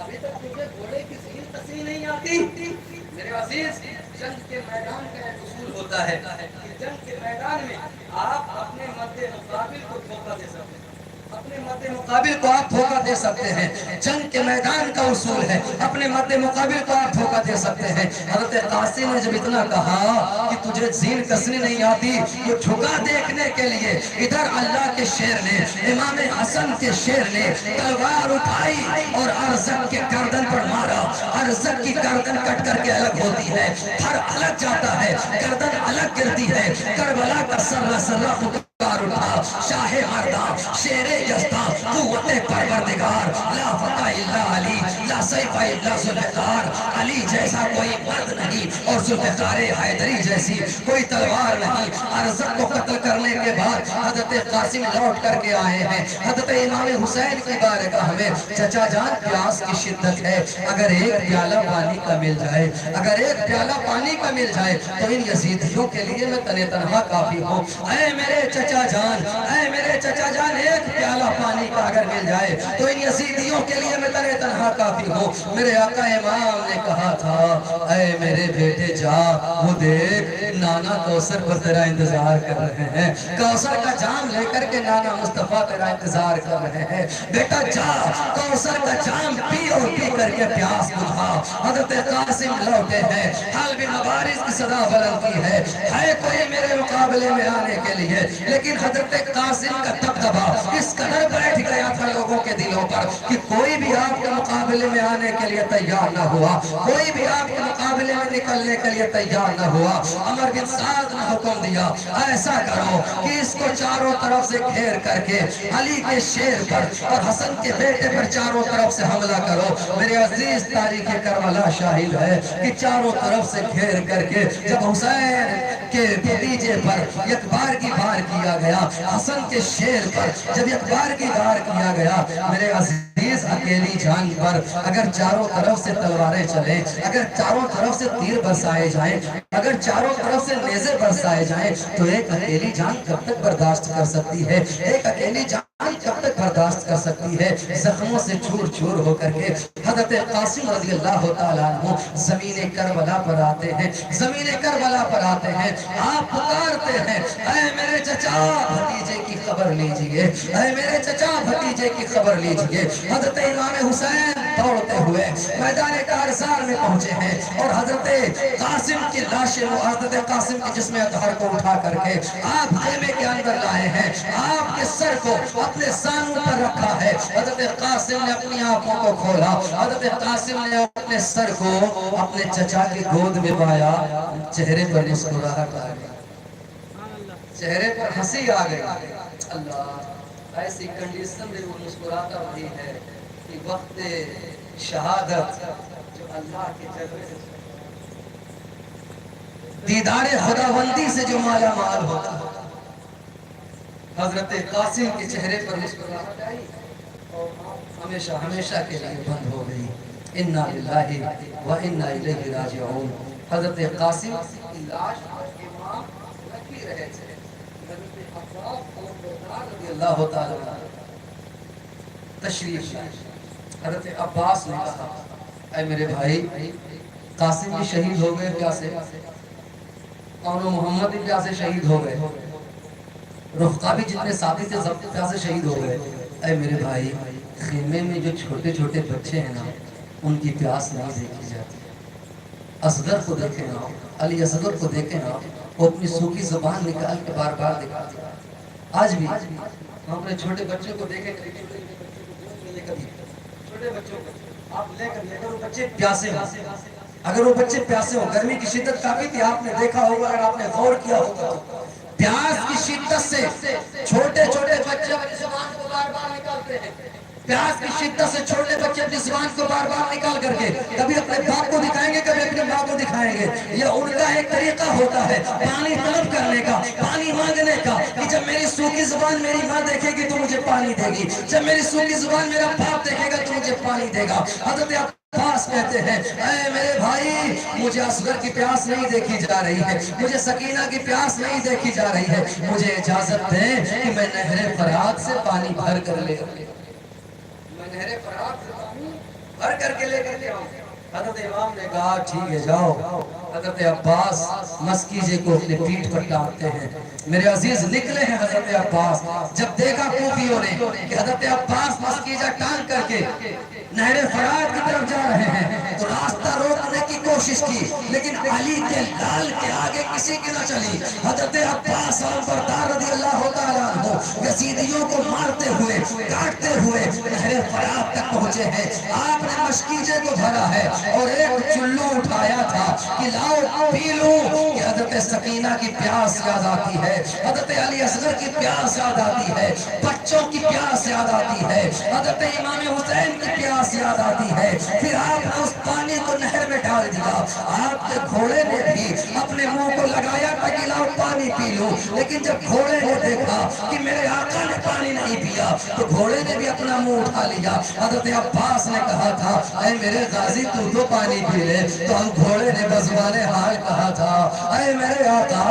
ابھی تک تجھے گھوڑے کی سیل کسی نہیں آتی۔ میرے عزیز، جنگ کے میدان کا ایک اصول ہوتا ہے کہ جنگ کے میدان میں آپ اپنے مد مقابل کو دھوکہ دے سکتے ہیں، اپنے مد مقابل مقابل کو آپ دھوکہ دے سکتے ہیں، جنگ کے میدان کا اصول ہے، اپنے مد مقابل کو آپ دھوکہ دے سکتے ہیں۔ حضرت قاسم نے جب اتنا کہا کہ تجھے زین کسنی نہیں آتی، یہ جھکا دیکھنے کے لیے ادھر اللہ کے شیر نے، امام حسن کے شیر نے تلوار اٹھائی اور ارزق کے گردن پر مارا۔ ارزق کی گردن کٹ کر کے الگ ہوتی ہے، پھر الگ جاتا ہے، گردن الگ گرتی ہے۔ کربلا کا سرہ سرہ پکار اٹھا، شاہ مردان، شیر یزدان، قوت پروردگار، لا فتح الا علی، لا سیف الا ذوالفقار۔ علی جیسا کوئی مرد نہیں اور ذوالفقار حیدری جیسی کوئی تلوار نہیں۔ ارزق کو قتل کرنے کے بعد حضرت قاسم لوٹ کر کے آئے ہیں۔ حضرت امام حسین کی بارگاہ میں، چچا جان پیاس کی شدت ہے، اگر ایک پیالہ پانی کا مل جائے، اگر ایک پیالہ پانی کا مل جائے تو ان یزیدیوں کے لیے میں تنہ تنہا کافی ہوں۔ اے میرے چچا جان، اے میرے چچا جان، ایک پیالہ پانی کا اگر مل جائے تو ان یزیدیوں کے لیے میں تنہ تنہا کافی ہوں۔ میرے آقا امام نے کہا تھا، اے میرے بیٹے جا، وہ دیکھ نانا کوثر پر تیرا انتظار کر رہے ہیں، کوثر کا جام لے کر کے نانا مصطفیٰ تیرا انتظار کر رہے ہیں۔ بیٹا جا، کوثر کا جام پی اور پی کر کے پیاس بجھا۔ حضرت قاسم لوٹے ہیں، حلب مبارز کی صدا بلند کی ہے کوئی میرے مقابلے میں آنے کے لیے، لیکن حضرت قاسم کا دبدبا اس قدر بیٹھ گیا تھا لوگوں کے دلوں پر کہ کوئی بھی آپ کے مقابلے میں آنے کے لیے تیار نہ ہوا، کوئی بھی آپ کے مقابلے میں نکلنے کے لیے تیار نہ ہوا۔ عمر بن سعد نے حکم دیا، ایسا کرو کہ اس کو چاروں طرف سے گھیر کر کے علی کے شیر پر اور حسن کے بیٹے پر چاروں طرف سے حملہ کرو۔ میرے عزیز تاریخ کربلا شاہد ہے کہ چاروں طرف سے گھیر کر کے جب حسین کے بھتیجے پر یکبار کی بار کیا گیا، حسن کے شیر پر جب یکبار کی بار کیا گیا، میرے عزیز اکیلی جان پر اگر چاروں طرف سے تلواریں چلیں، اگر چاروں طرف سے تیر برسائے جائیں، اگر چاروں طرف سے نیزے برسائے جائیں تو ایک اکیلی جان کب تک برداشت کر سکتی ہے؟ ایک اکیلی جان کب تک برداشت کر سکتی ہے؟ زخموں سے چور چور ہو کر کے حضرت قاسم رضی اللہ تعالیٰ عنہ زمین کربلا پر آتے ہیں، زمین کربلا پر آتے ہیں۔ آپ پکارتے ہیں، اے میرے چچا بھتیجے کی خبر لیجئے، اے میرے چچا بھتیجے کی خبر لیجئے۔ حضرت امام حسین دوڑتے ہوئے میدان کارزار میں پہنچے ہیں اور حضرت قاسم کی لاشیں، حضرت قاسم کے جسم اطہر کو اٹھا کر کے آپ خیمے کے اندر لائے ہیں، آپ کے سر کو اپنے سانوں پر رکھا ہے۔ حضرت قاسم نے اپنی آنکھوں کو کھولا، حضرت قاسم نے اپنے سر کو اپنے چچا کی گود میں پایا، چہرے پر مسکراہٹ آ گئی، چہرے پر ہنسی آ گئی۔ اللہ، ایسی کنڈیشن میں وہ مسکراتا وہی ہے کہ وقت شہادت جو اللہ کے جلوے سے دیدار خداوندی سے جو مالا مال ہوتا ہے۔ حضرت قاسم کے چہرے پر مسکراہٹ آئی اور ہمیشہ ہمیشہ کے لیے بند ہو گئی۔ انا للہ و انا الیہ راجعون۔ حضرت قاسم کی لاش امام رکھی رہے تھے، حضرت عباس رضی اللہ تعالیٰ تشریف لائے۔ حضرت عباس نے کہا، اے میرے بھائی، قاسم بھی شہید ہو گئے پیاسے اور محمد بھی پیاسے شہید ہو گئے، رفقا بھی جتنے ساتھی تھے سب پیاسے شہید ہو گئے۔ اے میرے بھائی، خیمے میں جو چھوٹے چھوٹے بچے ہیں نا، ان کی پیاس نہیں دیکھی جاتی۔ اصغر کو دیکھیں نا، علی اصغر کو دیکھیں نا، وہ اپنی سوکھی زبان نکال کے بار بار دکھاتے ہیں۔ آج بھی ہم اپنے چھوٹے بچوں کو دیکھیں، چھوٹے بچوں کو آپ لے کر وہ بچے پیاسے ہو، اگر وہ بچے پیاسے ہو، گرمی کی شدت کافی تھی، آپ نے دیکھا ہوگا، اگر آپ نے غور کیا ہوگا، پیاس کی شدت سے چھوٹے چھوٹے بچے اپنی زبان کو بار بار نکالتے ہیں، پیاس کی شدت سے چھوٹے بچے اپنی زبان کو بار بار نکال کر کے کبھی اپنے باپ کو دکھائیں گے، کبھی اپنے ماں کو دکھائیں گے۔ یہ ان کا ایک طریقہ ہوتا ہے پانی طلب کرنے کا، پانی مانگنے کا، کہ جب میری سوکھی زبان میری ماں دیکھے گی تو مجھے پانی دے گی، جب میری سوکھی زبان میرا باپ دیکھے گا تو مجھے پانی دے گا۔ حضرت عباس کہتے ہیں، اے میرے بھائی، مجھے اصغر کی پیاس نہیں دیکھی جا رہی ہے، مجھے سکینہ کی پیاس نہیں دیکھی جا رہی ہے، مجھے اجازت دیں کہ میں نہر فرات سے پانی بھر کر لے نہر فرات سے پانی بھر کر کے لے کر کے آؤں۔ حضرت امام نے کہا ٹھیک ہے جاؤ۔ حضرت عباس مسکیجے کو اپنے پیٹھ پر ٹانگتے ہیں. میرے عزیز نکلے ہیں حضرت عباس. جب دیکھا کوفیوں نے کہ حضرت عباس مسکیجہ ٹانگ کر کے نہر فرات کی طرف جا رہے ہیں تو راستہ روکنے کی کوشش کی, لیکن علی کے لال کے آگے کسی کی نہ چلی. حضرت عباس علمبردار رضی اللہ تعالیٰ عنہ یزیدیوں کو مارتے ہوئے کاٹتے ہوئے نہر فرات تک پہنچے ہیں. آپ نے مشکیجے کو بھرا ہے اور ایک چلو اٹھایا تھا کہ لاؤ پی لوں, کہ حضرت سکینہ کی پیاس یاد آتی ہے, حضرت علی اصغر کی پیاس یاد آتی ہے, بچوں کی پیاس یاد آتی ہے, حضرت امام حسین کی پیاس یاد آتی ہے. پھر آپ نے اس پانی کو نہر میں ڈال دیا. آپ کے گھوڑے نے بھی اپنے منہ کو لگایا تھا کہ لاؤ پانی پی لوں, لیکن جب گھوڑے نے دیکھا کہ میرے آقا نے پانی نہیں پیا تو گھوڑے نے بھی اپنا منہ اٹھا لیا. حضرت عباس نے کہا تھا اے میرے غازی تو پانی پی لے, تو ہم گھوڑے نے بزبان حال کہا تھا اے میرے آقا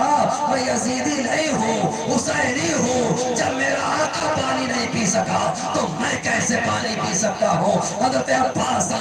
میں یزیدی نہیں ہوں, حسینی ہوں. جب میرا آقا پانی نہیں پی سکا تو میں کیسے پانی پی سکتا ہوں. حضرت عباس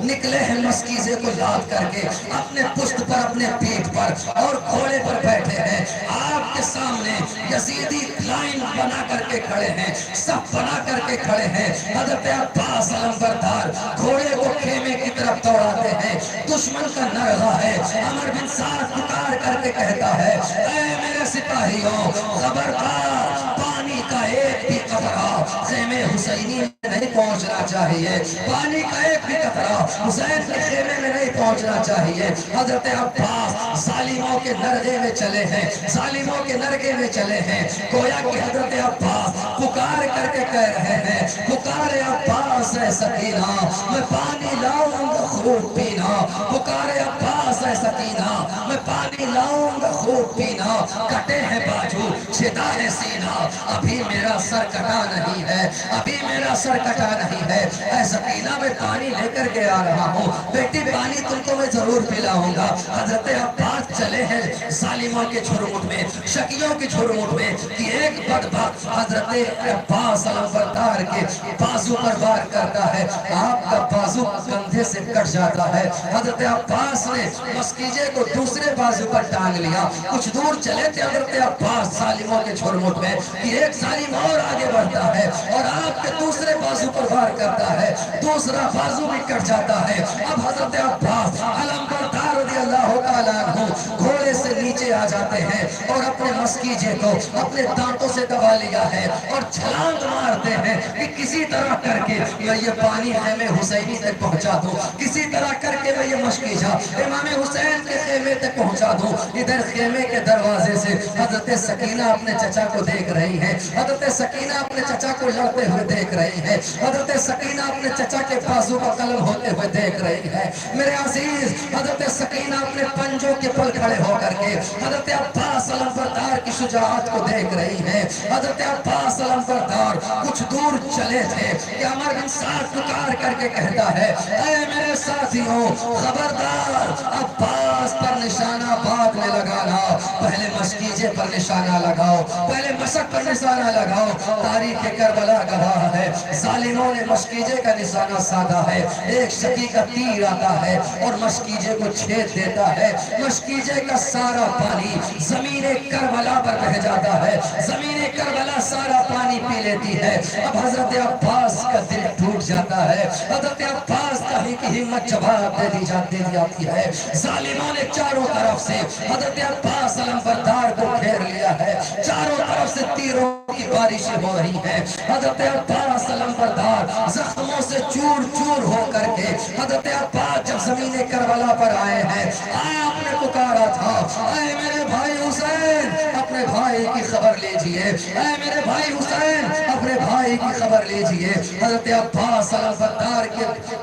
نکلے ہیں مسکیزے کو یاد کر کے اپنے پشت پر اپنے پیٹھ پر اور گھوڑے پر بیٹھے ہیں. آپ کے سامنے یزیدی لائن بنا کر کے کھڑے ہیں, سب بنا کر کے کھڑے ہیں. حضرت عباس علمبردار گھوڑے کو خیمے کی طرف دوڑاتے ہیں. دشمن کا نرغہ ہے. عمر بن سعد پکار کر کے کہتا ہے اے میرے سپاہیوں خبردار, پانی کا ایک بھی قطرہ خیمے حسینی میں نہیں پہنچنا چاہیے, پانی کا ایک بھی قطرہ حسین کے خیمے میں نہیں پہنچنا چاہیے. حضرت عباس ظالموں کے نرغے میں چلے ہیں, ظالموں کے نرغے میں چلے ہیں. گویا کہ حضرت عباس پکار کر کے کہہ رہے ہیں پکار عباس ہے سکینہ میں پانی لاؤں گا خوب پینا, پکار عباس ہے سکینہ میں پانی لاؤں گا خوب پینا. کٹے ہیں باجو چھدا ہے سینہ, ابھی میرا سر کٹا نہیں ہے, ابھی میرا سر کٹا نہیں ہے. اے سکینہ میں پانی لے کر کے آ رہا ہوں, بیٹی پانی تم کو میں ضرور پلاؤں گا. حضرت عباس چلے ہیں ظالموں کے جھرمٹ میں, شکیوں کے جھرمٹ میں, کہ ایک بدبخت حضرت عباس علمبردار کے بازو پر وار کرتا ہے. آپ کا بازو کندھے سے کٹ جاتا ہے. حضرت عباس نے مسکیجے کو دوسرے بازو پر ٹانگ لیا. کچھ دور چلے تھے حضرت عباس ظالموں کے جھرمٹ میں کہ ایک ظالم اور آگے بڑھتا ہے اور آپ کے دوسرے بازو پر وار کرتا ہے, دوسرا بازو بھی کٹ جاتا ہے. اب حضرت عباس علمبردار رضی اللہ تعالیٰ عنہ گھوڑے سے نیچے آ جاتے ہیں اور اپنے مسکیجے کو اپنے دانتوں سے دبا لیا ہے اور چھلانگ مارتے ہیں کہ کسی طرح کر کے میں یہ پانی خیمے حسینی تک پہنچا دوں, کسی طرح کر کے میں یہ مسکیجہ امام حسین کے خیمے تک پہنچا دوں. ادھر خیمے کے دروازے سے حضرت سکینہ اپنے چچا کو دیکھ رہی ہیں, حضرت سکینہ اپنے چچا کو لڑتے ہوئے دیکھ رہی ہیں, حضرت سکینہ اپنے چچا کے بازو کا قلم ہوتے ہوئے دیکھ رہی ہے. میرے عزیز حضرت سکینہ اپنے پنجوں کے پل کھڑے ہو کر کے حضرت عباس علمبردار کی شجاعت کو دیکھ رہی ہیں. حضرت عباس علمبردار کچھ دور چلے تھے کہ عمر بن سعد پکار کر کے کہتا ہے اے میرے ساتھیوں خبردار, عباس پر نشانہ بعد میں لگانا, پہلے مسکیجے پر نشانہ لگاؤ, پہلے مشق پر نشانہ لگاؤ. تاریخ کربلا گواہ ہے ظالموں نے مسکیجے کا نشانہ سادہ ہے, ایک شکی کا تیر آتا ہے اور مسکیجے کو چھید دیتا ہے. مسکیجے کا سارا پانی زمین کربلا پر بہ جاتا ہے, زمین کربلا سارا پانی پی لیتی ہے. اب حضرت عباس کا دل ٹوٹ جاتا ہے, حضرت عباس کا ہی کی ہمت جواب دے دی جاتی ہے. ظالموں نے چاروں طرف سے حضرت عباس علمبردار کو گھیر لیا ہے, چاروں طرف سے تیروں کی بارشیں ہو رہی ہیں. حضرت عباس علمبردار زخموں سے چور چور ہو کر کے حضرت عباس جب زمین کربلا پر آئے ہیں, آپ نے پکارا تھا اے میرے بھائی حسین اپنے بھائی کی خبر لیجئے, اے میرے بھائی حسین اپنے بھائی کی خبر لیجئے. حضرت عباس علمبردار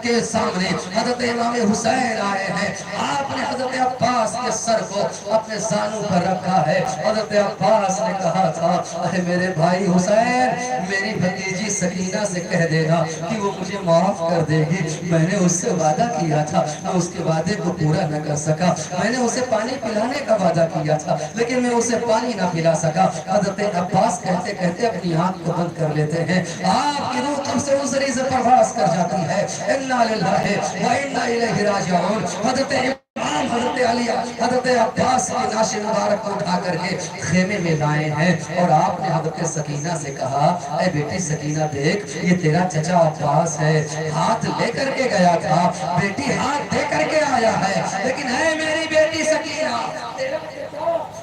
کے سامنے حضرت امام حسین آئے ہیں. آپ نے حضرت عباس کے سر کو اپنے زانوں پر رکھا ہے. حضرت عباس نے کہا تھا اے میرے بھائی حسین میری بھتیجی سکینہ سے کہہ دینا کہ وہ مجھے معاف کر دے گی, میں نے اس سے وعدہ کیا تھا, میں اس کے وعدے کو پورا نہ کر سکا, میں نے اسے پانی پلانے کا وعدہ کیا تھا لیکن میں اسے پانی نہ پلا سکا. حضرت عباس کہتے کہتے اپنی آنکھ کو بند کر کر لیتے ہیں. آپ کی روح قبض عذری سے پرواز کر جاتی ہے. انا للہ و انا الیہ راجعون. حضرت امام حضرت علی حضرت عباس کی ناش مبارک کو اٹھا کر کے خیمے میں لائے ہیں اور آپ نے حضرت سکینہ سے کہا اے بیٹی سکینہ دیکھ یہ تیرا چچا عباس ہے, ہاتھ لے کر کے گیا تھا, بیٹی ہاتھ دے کر کے آیا ہے, لیکن اے میری بیٹی سکینہ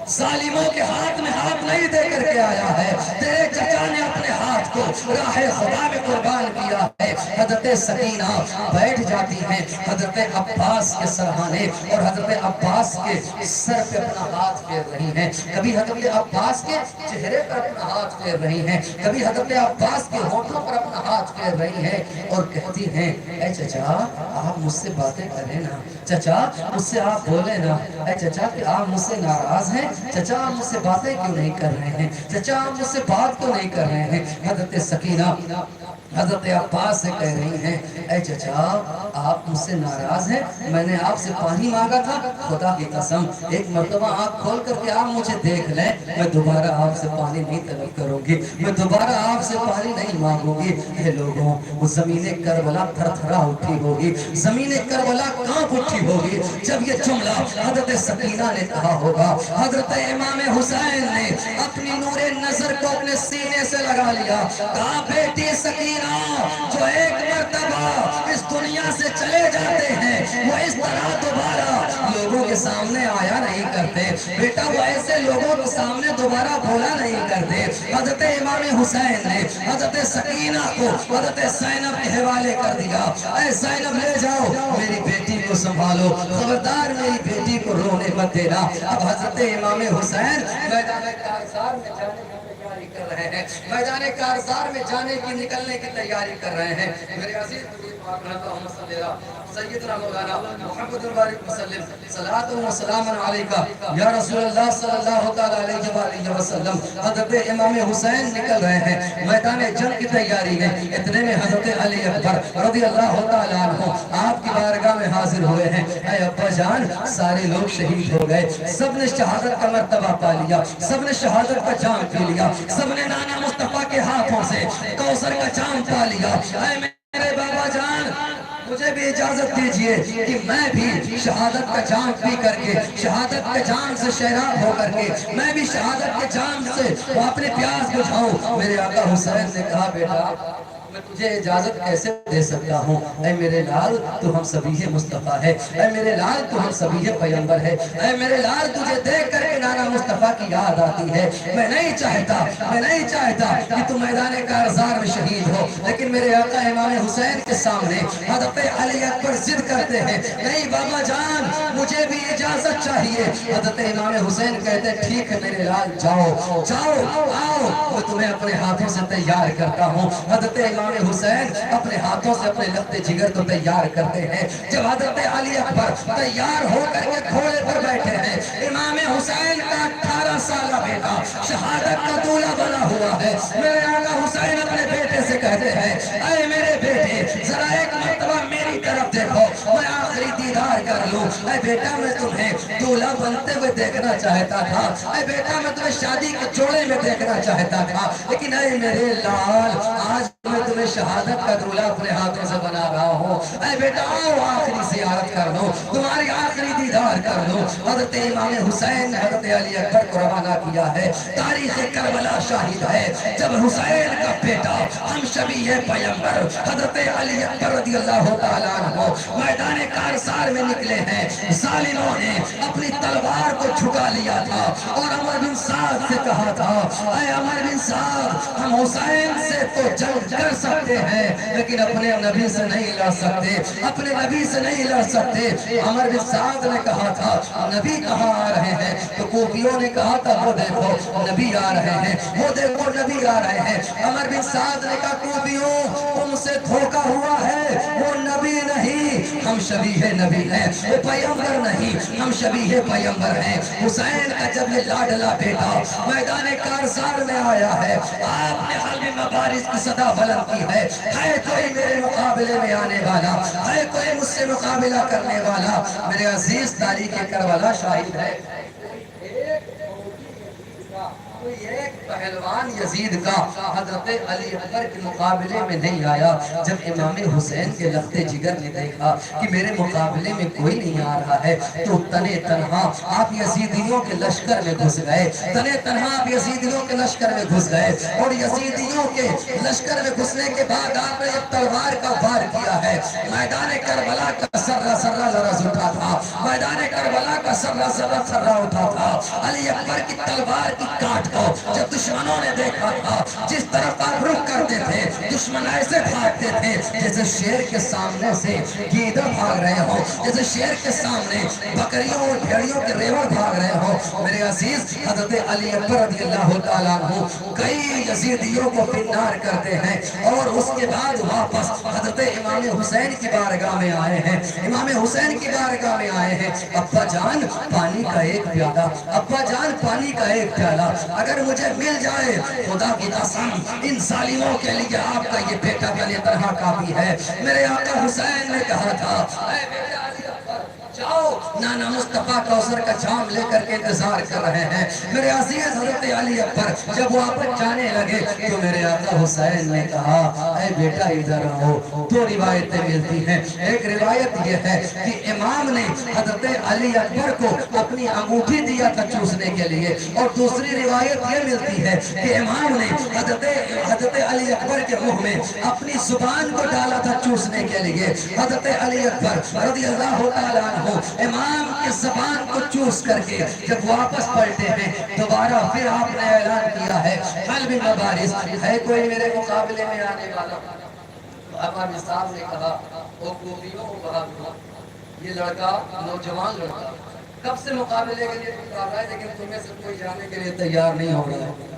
ظالموں کے ہاتھ میں ہاتھ نہیں دے کر کے آیا ہے, تیرے چچا نے اپنے ہاتھ کو راہ خدا میں قربان کیا ہے. حضرت سکینہ بیٹھ جاتی ہیں حضرت عباس کے سرہانے اور حضرت عباس کے سر پہ اپنا ہاتھ پھیر رہی ہیں. کبھی حضرت عباس کے چہرے پر اپنا ہاتھ پھیر رہی ہیں, کبھی حضرت عباس کے ہونٹوں پر اپنا ہاتھ پھیر رہی ہیں اور کہتی ہیں اے چچا آپ مجھ سے باتیں کریں نا, چچا مجھ سے آپ بولیں نا, اے چچا کہ آپ مجھ سے ناراض ہیں, چچا آپ مجھ سے باتیں کیوں نہیں کر رہے ہیں, چچا آپ مجھ سے بات کیوں نہیں کر رہے ہیں. حضرت سکینہ حضرت عباس سے کہہ رہی ہیں اے چچا آپ مجھ سے ناراض ہیں, میں نے آپ سے پانی مانگا تھا, خدا کی قسم ایک مرتبہ آنکھ کھول کر کے آپ مجھے دیکھ لیں, میں دوبارہ آپ سے پانی نہیں طلب کروں گی, میں دوبارہ آپ سے پانی نہیں مانگوں گی. اے لوگوں وہ زمین کربلا تھر تھرا اٹھی ہوگی, زمین کربلا کانپ اٹھی ہوگی جب یہ جملہ حضرت سکینہ نے کہا ہوگا. حضرت امام حسین نے اپنی نور نظر کو اپنے سینے سے لگا لیا, کہا بیٹی سکینہ جو ایک مرتبہ اس دنیا سے چلے جاتے ہیں وہ اس طرح دوبارہ لوگوں کے سامنے آیا نہیں کرتے, بیٹا وہ ایسے لوگوں کے سامنے دوبارہ بولا نہیں کرتے. حضرت امام حسین نے حضرت سکینہ کو حضرت زینب کے حوالے کر دیا, اے زینب لے جاؤ میری بیٹی کو سنبھالو, خبردار میری بیٹی کو رونے مت دینا. اب حضرت امام حسین میدان کارزار میں جانے کی تیاری کر رہے ہیں, میدان کارزار میں جانے کی نکلنے کی تیاری کر رہے ہیں. میرے عزیز سیدنا مولانا محمد البارک وسلم صلاۃ و سلام علیکہ یا رسول اللہ صلی اللہ تعالی علیہ وآلہ وسلم. حضرت امام حسین نکل رہے ہیں میدان جنگ کی تیاری میں, اتنے میں حضرت علی اکبر رضی اللہ تعالی عنہ آپ کی بارگاہ میں حاضر ہوئے ہیں. اے ابا جان سارے لوگ شہید ہو گئے, سب نے شہادت کا مرتبہ پا لیا, سب نے شہادت کا جام پی لیا, سب نے نانا مصطفیٰ کے ہاتھوں سے کوثر کا جام پا لیا. اے میرے بابا جان مجھے بھی اجازت دیجئے کہ میں بھی شہادت کا جام پی کر کے, شہادت کے جام سے شیراب ہو کر کے میں بھی شہادت کے جام سے اپنے پیاس بجھاؤں. میرے آقا حسین نے کہا بیٹا میں تجھے اجازت کیسے دے سکتا ہوں, اے میرے لال تو ہم سبھی مصطفیٰ ہے, اے میرے لال تو ہم سبھی پیغمبر ہے, اے میرے لال تجھے دیکھ کر کے نانا مصطفیٰ کی یاد آتی ہے. میں نہیں چاہتا کہ تم میدان کارزار میں شہید ہو, لیکن میرے آقا امام حسین کے سامنے حضرت علی اکبر ضد کرتے ہیں نہیں بابا جان مجھے بھی اجازت چاہیے. حضرت امام حسین کہتے ہیں ٹھیک ہے میرے لال جاؤ آؤ میں تمہیں اپنے ہاتھوں سے تیار کرتا ہوں. حضرت امام حسین اپنے ہاتھوں سے اپنے لخت جگر کو تیار کرتے ہیں. جب حضرت علی اکبر تیار ہو کر کے گھوڑے پر بیٹھے ہیں, امام حسین کا 18 سالہ بیٹا شہادت کا دولہ بنا ہوا ہے. میرے آقا حسین اپنے بیٹے سے کہتے ہیں اے میرے بیٹے ذرا ایک مرتبہ میری طرف دیکھو, میں آخری دیدار کر لوں. اے بیٹا میں تمہیں دولہ بنتے ہوئے دیکھنا چاہتا تھا, اے بیٹا میں تمہیں شادی کے جوڑے میں دیکھنا چاہتا تھا, لیکن اے میرے لال آج میں تمہیں شہادت کا دولہ اپنے ہاتھوں سے بنا رہا ہوں. اے بیٹا آؤ آخری زیارت کر لو, تمہاری آخری دیدار کر لو. حضرت امام حسین نے حضرت علی اکبر کو روانہ کیا ہے. تاریخ کربلا شاہد ہے جب حسین کا بیٹا ہم شبیہ پیغمبر حضرت علی اکبر رضی اللہ تعالیٰ عنہ میدان کارزار میں نکلے ہیں, ظالموں نے اپنی تلوار کو جھکا لیا تھا اور عمر بن سعد سے کہا تھا اے عمر بن سعد ہم حسین سے تو جنگ کر سکتے ہیں لیکن اپنے نبی سے نہیں لڑ سکتے, اپنے نبی سے نہیں لڑ سکتے. عمر بن سعد نے کہا تھا نبی کہاں آ رہے ہیں, تو کوفیوں نے کہا تھا وہ دیکھو نبی آ رہے ہیں, وہ دیکھو نبی آ رہے ہیں. عمر بن سعد نے کہا کوفیوں تم سے دھوکا ہوا ہے, وہ نبی نہیں ہم شبیہ نبی ہیں, وہ پیغمبر نہیں ہم شبیہ پیغمبر ہیں. حسین کا جب یہ لاڈلا بیٹا میدان کارزار میں آیا ہے, آپ نے حلب مبارز کی صدا بلند کی ہے کوئی میرے مقابلے میں آنے والا, ہے کوئی مجھ سے مقابلہ کرنے والا. میرے عزیز تاریخ کربلا شاہد ہے کوئی ایک پہلوان یزید کا حضرت علی اکبر کے مقابلے میں نہیں آیا۔ جب امام حسین کے لخت جگر نے دیکھا کہ میرے مقابلے میں کوئی نہیں آ رہا ہے تو تنے تنہا آپ یزیدیوں کے لشکر میں گھس گئے، تنے تنہا آپ یزیدیوں کے لشکر میں گھس گئے، اور یزیدیوں کے لشکر میں گھسنے کے بعد آپ نے ایک تلوار کا وار کیا ہے۔ میدان کربلا کا سرہ سرہ لرز اٹھا تھا، میدان کربلا کا سرہ سرہ سرہ اٹھا تھا۔ علی اکبر کی تلوار کی کاٹ کو جب دشمنوں نے دیکھا تھا، جس طرف آپ رخ کرتے تھے دشمن ایسے بھاگتے تھے جیسے شیر کے سامنے سے گیدڑ بھاگ رہے ہو، جیسے شیر کے سامنے بکریوں اور بھیڑیوں کے ریوڑ بھاگ رہے ہو۔ میرے عزیز حضرت علی اکبر رضی اللہ تعالیٰ عنہ کئی یزیدیوں کو فنار کرتے ہیں اور اس کے بعد واپس حضرت امام حسین کی بارگاہ میں آئے ہیں، امام حسین کی بارگاہ میں آئے ہیں۔ ابا جان پانی کا ایک پیالہ، ابا جان پانی کا ایک پیالہ اگر مجھے مل جائے، خدا کی قسم ان ظالموں کے لیے آپ کا یہ بیٹا بنے طرح کافی ہے۔ میرے آقا حسین نے کہا تھا اے بیٹا علی اکبر جاؤ، نانا مصطفیٰ کوثر کا جام لے کر کے انتظار کر رہے ہیں۔ میرے عزیز حضرت علی اکبر جب واپس جانے لگے تو میرے آقا حسین نے کہا اے بیٹا ادھر آؤ۔ دو روایتیں ملتی ہیں، ایک روایت یہ ہے کہ امام نے حضرت علی اکبر کو اپنی انگوٹھی دیا تھا چوسنے کے لیے، اور دوسری روایت یہ ملتی ہے کہ امام نے حضرت علی اکبر کے منہ میں اپنی زبان کو ڈالا تھا چوسنے کے لیے۔ حضرت علی اکبر رضی اللہ تعالیٰ عنہ امام کی زبان کو چوس کر کے جب واپس پلٹے ہیں، دوبارہ پھر آپ نے اعلان کیا ہے حل بھی مبارز ہے کوئی میرے مقابلے میں آنے والا؟ امام صاحب نے کہا او کوفیوں و بہادروں، یہ لڑکا نوجوان لڑکا کب سے مقابلے کے لیے تیار ہے، لیکن تمہیں سے کوئی جانے کے لیے تیار نہیں ہو رہا ہے۔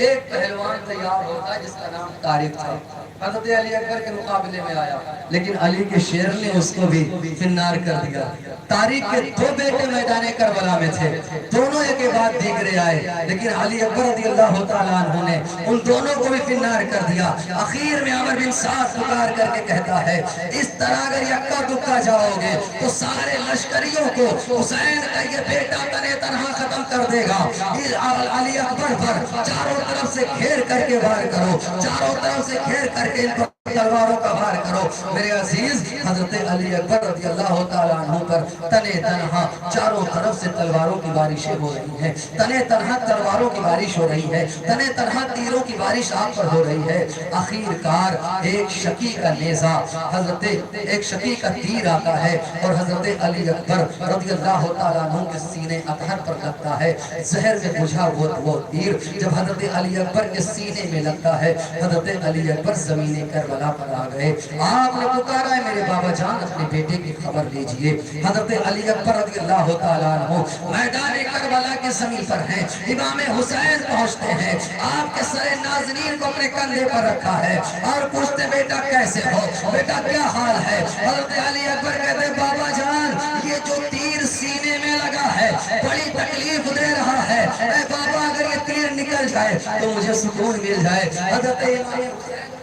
ایک پہلوان تیار ہوتا ہے جس کا نام طارق تھا، حضرت علی اکبر کے مقابلے میں آیا، لیکن علی کے شیر نے اس کو بھی فنار کر دیا۔ طارق کے دو بیٹے میدان کربلا میں تھے، دونوں ایک کے بعد دیگرے آئے، لیکن علی اکبر رضی اللہ تعالیٰ عنہ نے ان دونوں کو بھی فنار کر دیا۔ اخیر میں عمر بن سعد پکار کر کے کہتا ہے اس طرح اگر یکا دکا جاؤ گے تو سارے لشکریوں کو حسین کا یہ بیٹا تنے تنہا ختم کر دے گا۔ علی اکبر پر چاروں طرف سے گھیر کر کے وار کرو، چاروں طرف سے گھیر کر کے ان کو تلواروں کا وار کرو۔ میرے عزیز حضرت علی اکبر رضی اللہ تعالیٰ عنہ پر تنے تنہا چاروں طرف سے تلواروں کی بارشیں ہو رہی ہیں، تنے تنہا تلواروں کی بارش ہو رہی ہے، تنے تنہا تیروں کی بارش آپ پر ہو رہی ہے۔ آخر کار ایک شکی کا نیزہ ایک شکی کا تیر آتا ہے اور حضرت علی اکبر رضی اللہ تعالیٰ عنہ کے سینے اطہر پر لگتا ہے۔ زہر میں بجھا وہ تیر جب حضرت علی اکبر کے سینے میں لگتا ہے، حضرت علی اکبر زمین کربلا پر آ گئے۔ آپ نے پکارا ہے میرے بابا جان اپنے بیٹے کی خبر لیجئے۔ حضرت علی اکبر رضی اللہ تعالیٰ عنہ میدان کربلا کی زمین پر ہیں، امام حسین پہنچتے ہیں، آپ کے سر ناظرین کو اپنے کندھے پر رکھا ہے اور پوچھتے بیٹا کیسے ہو، بیٹا کیا حال ہے؟ حضرت علی اکبر کہتے بابا جان یہ جو تیر سینے میں لگا ہے بڑی تکلیف دے رہا ہے، اے بابا اگر یہ تیر نکل جائے تو مجھے سکون مل جائے۔ حضرت امام حسین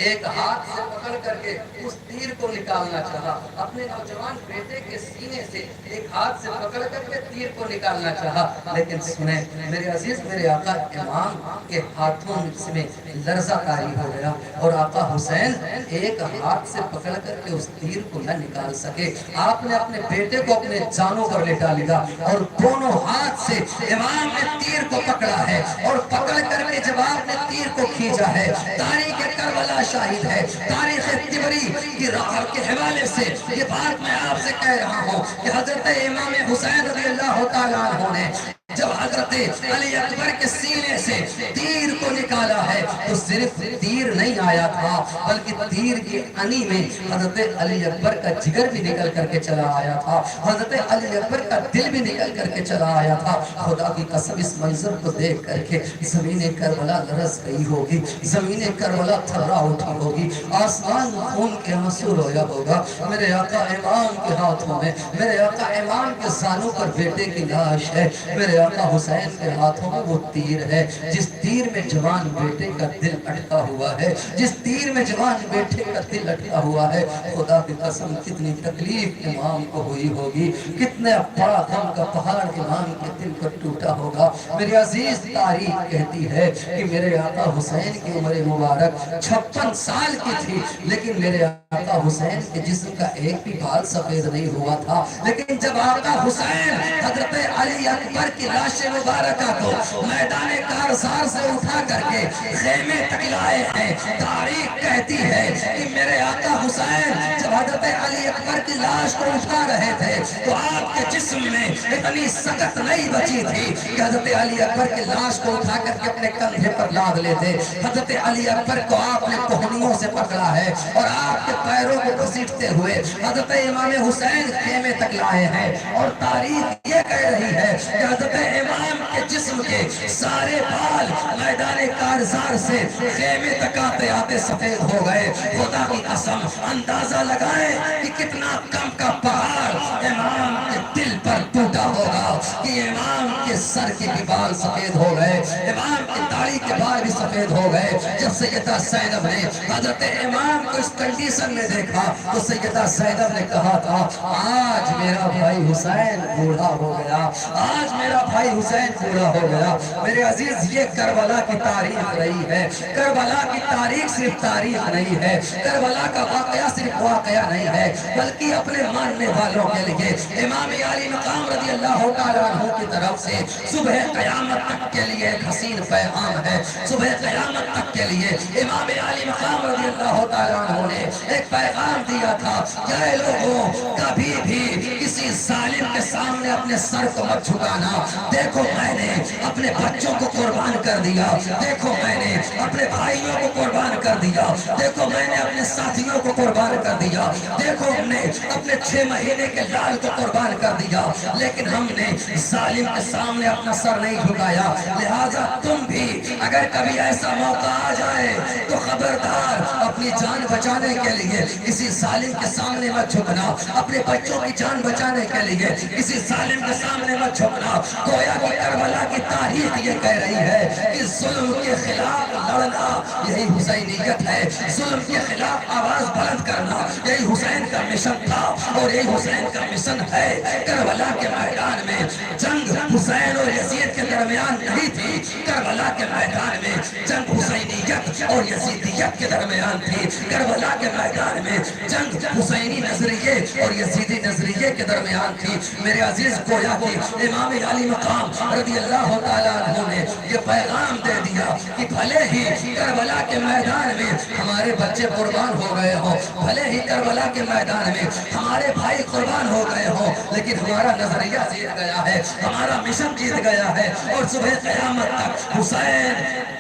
ایک ہاتھ سے پکڑ کر کے اس تیر کو نکالنا چاہا، اپنے نوجوان بیٹے کے سینے سے ایک ہاتھ سے پکڑ کر کے تیر کو نکالنا چاہا، لیکن سنیں میرے عزیز میرے آقا امام کے ہاتھوں میں لرزہ طاری ہو گیا اور آقا حسین ایک ہاتھ سے پکڑ کر کے اس تیر کو نہ نکال سکے۔ آپ نے اپنے بیٹے کو اپنے جانوں پر لٹا لیا اور دونوں ہاتھ سے امام نے تیر کو پکڑا ہے اور پکڑ کر کے جب آپ نے تیر کو کھینچا ہے، تاریخ کربلا شاہد ہے، تاریخ تبری کی راہ کے حوالے سے یہ بات میں آپ سے کہہ رہا ہوں کہ حضرت امام حسین رضی اللہ تعالیٰ عنہ نے جب حضرت علی اکبر کے سینے سے تیر کو نکالا ہے تو صرف تیر نہیں آیا تھا بلکہ تیر کی انی میں حضرت علی اکبر کا جگر بھی نکل کر کے چلا آیا تھا، حضرت علی اکبر کا دل بھی نکل کر کے چلا آیا تھا۔ خدا کی قسم اس منظر کو دیکھ کر کے زمین کربلا لرز گئی ہوگی، زمین کربلا تھرا اٹھی ہوگی، آسمان خون کے آنسو رویا ہوگا۔ میرے آقا امام کے ہاتھوں میں، میرے آقا امام کے زانوں پر بیٹے کی لاش ہے، میرے آقا حسین کے ہاتھوں میں وہ تیر ہے جس تیر میں جوان بیٹے کا دل اٹکا ہوا ہے، جس تیر میں جوان بیٹے کا دل اٹکا ہوا ہے، خدا کی قسم کتنی تکلیف امام کو ہوئی ہوگی، کتنے بڑا غم کا پہاڑ امام کے دل پر ٹوٹا ہوگا۔ میری عزیز تاریخ کہتی ہے کہ میرے آقا حسین کی عمر مبارک 56 سال کی تھی، لیکن میرے آقا حسین کے جسم کا ایک بھی بال سفید نہیں ہوا تھا، لیکن جب آقا حسین حضرت علی اکبر کی لاش مبارکہ کو میدان کارزار سے اٹھا کر کے خیمے تک لائے ہیں، تاریخ کہتی ہے کہ میرے آقا حسین جب حضرت علی اکبر کی لاش کو اٹھا رہے تھے تو آپ کے جسم میں اتنی سکت نہیں بچی تھی کہ حضرت علی اکبر کی لاش کو اٹھا کر کے اپنے کندھے پر لاد لیتے۔ حضرت علی اکبر کو آپ نے کوہنیوں سے پکڑا ہے اور آپ کے پیروں کو گھسیٹتے ہوئے حضرت امام حسین خیمے تک لائے ہیں، اور تاریخ یہ کہہ رہی ہے کہ حضرت امام کے جسم کے سارے بال میدان کارزار سے خیمے تک آتے آتے سفید ہو گئے۔ خدا کی قسم اندازہ لگائیں کہ کتنا کم کا پہاڑ امام کے دل پر ٹوٹا ہوگا کہ امام کے سر کے بھی بال سفید ہو گئے، امام کی داڑھی کے بال بھی سفید ہو گئے۔ جب سیدہ زینب نے حضرت امام کو اس کنڈیشن میں دیکھا تو سیدہ زینب نے کہا تھا آج میرا بھائی حسین بوڑھا ہو گیا، آج میرا بھائی حسین بوڑھا ہو گیا۔ میرے عزیز یہ کربلا کی تاریخ رہی ہے، کربلا کی تاریخ صرف تاریخ نہیں ہے، کربلا کا واقعہ صرف واقعہ نہیں ہے، بلکہ اپنے ماننے والوں کے لیے امام علی مقام رضی اللہ تعالیٰ عنہ کی طرف سے صبح قیامت تک کے لیے ایک حسین پیغام ہے۔ صبح قیامت تک کے لیے امام علی مقام رضی اللہ تعالیٰ عنہ نے ایک پیغام دیا تھا کہ اے لوگوں کبھی بھی کسی ظالم کے سامنے اپنے سر کو مت جھکانا، دیکھو میں نے اپنے بچوں کو قربان کر دیا، دیکھو میں نے اپنے بھائیوں کو قربان کر دیا، دیکھو میں نے اپنے ساتھیوں کو قربان کر دیا، دیکھو ہم نے اپنے 6 مہینے کے لال کو قربان کر دیا، لیکن ہم نے ظالم کے سامنے اپنا سر نہیں جھکایا۔ لہٰذا تم بھی اگر کبھی ایسا موقع آ جائے تو خبردار اپنی جان بچانے کے لیے کسی ظالم کے سامنے مت جھکنا، اپنے بچوں کی جان بچانے کے لیے کسی ظالم کے سامنے مت جھکنا۔ گویا کہ کربلا کی تاریخ یہ کہہ رہی ہے کہ ظلم کے خلاف لڑنا یہی حسینیت ہے، ظلم کے خلاف آواز بلند کرنا یہی حسین کا مشن تھا اور یہی حسین کا مشن ہے۔ کربلا کے میدان میں جنگ حسین اور یزید کے درمیان نہیں تھی، کربلا کے میدان میں جنگ حسینیت اور یزیدیت کے درمیان تھی، کربلا کے میدان میں جنگ حسینی نظریے اور یزیدی نظریے کے درمیان تھی۔ میرے عزیز گویا کہ امام علی مقام رضی اللہ تعالیٰ عنہ نے یہ پیغام دے دیا کہ بھلے ہی کربلا کے میدان میں ہمارے بچے قربان ہو گئے ہوں، بھلے ہی کربلا کے میدان میں ہمارے بھائی قربان ہو گئے ہوں، لیکن ہمارا نظریہ جیت گیا ہے، ہمارا مشن جیت گیا ہے، اور صبح قیامت تک حسین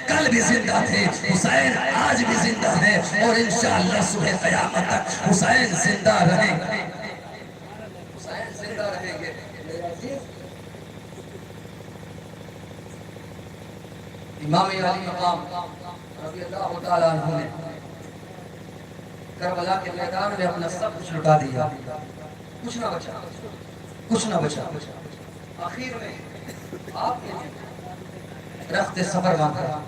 کل بھی زندہ تھے، حسین آج بھی زندہ ہے، اور انشاءاللہ صبح قیامت تک حسین زندہ رہیں گے، حسین زندہ رہیں گے۔ امام علی مقام رضی اللہ تعالیٰ عنہ نے کربلا کے میدان میں اپنا سب کچھ لٹا دیا، کچھ نہ بچا، کچھ نہ بچا۔ آخر میں آپ نے رخت سفر مانگا،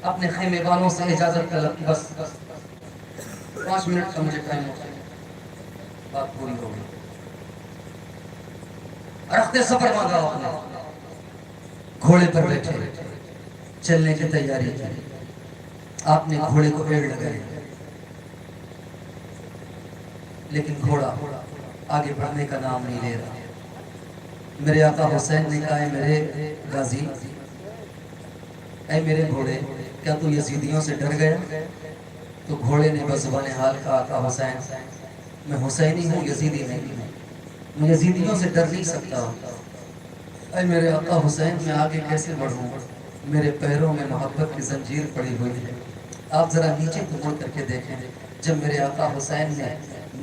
اپنے خیمے والوں سے اجازت طلب کی، بس 5 منٹ کا مجھے ٹائم ہوتا ہے، بات پوری ہو گئی۔ رخت سفر مانگا، آپ نے گھوڑے پر بیٹھے چلنے کی تیاری کی، آپ نے گھوڑے کو ایڑ لگائی، لیکن گھوڑا آگے بڑھنے کا نام نہیں لے رہا۔ میرے آقا حسین نے کہا ہے میرے غازی، اے میرے گھوڑے، کیا تو یزیدیوں سے ڈر گیا؟ تو گھوڑے نے بزبان حال کہا آقا حسین میں حسینی ہوں، یزیدی نہیں ہوں، میں یزیدیوں سے ڈر نہیں سکتا ہوں۔ اے میرے آقا حسین میں آگے کیسے بڑھوں؟ میرے پیروں میں محبت کی زنجیر پڑی ہوئی ہے۔ آپ ذرا نیچے کو مڑ کر کے دیکھیں، جب میرے آقا حسین نے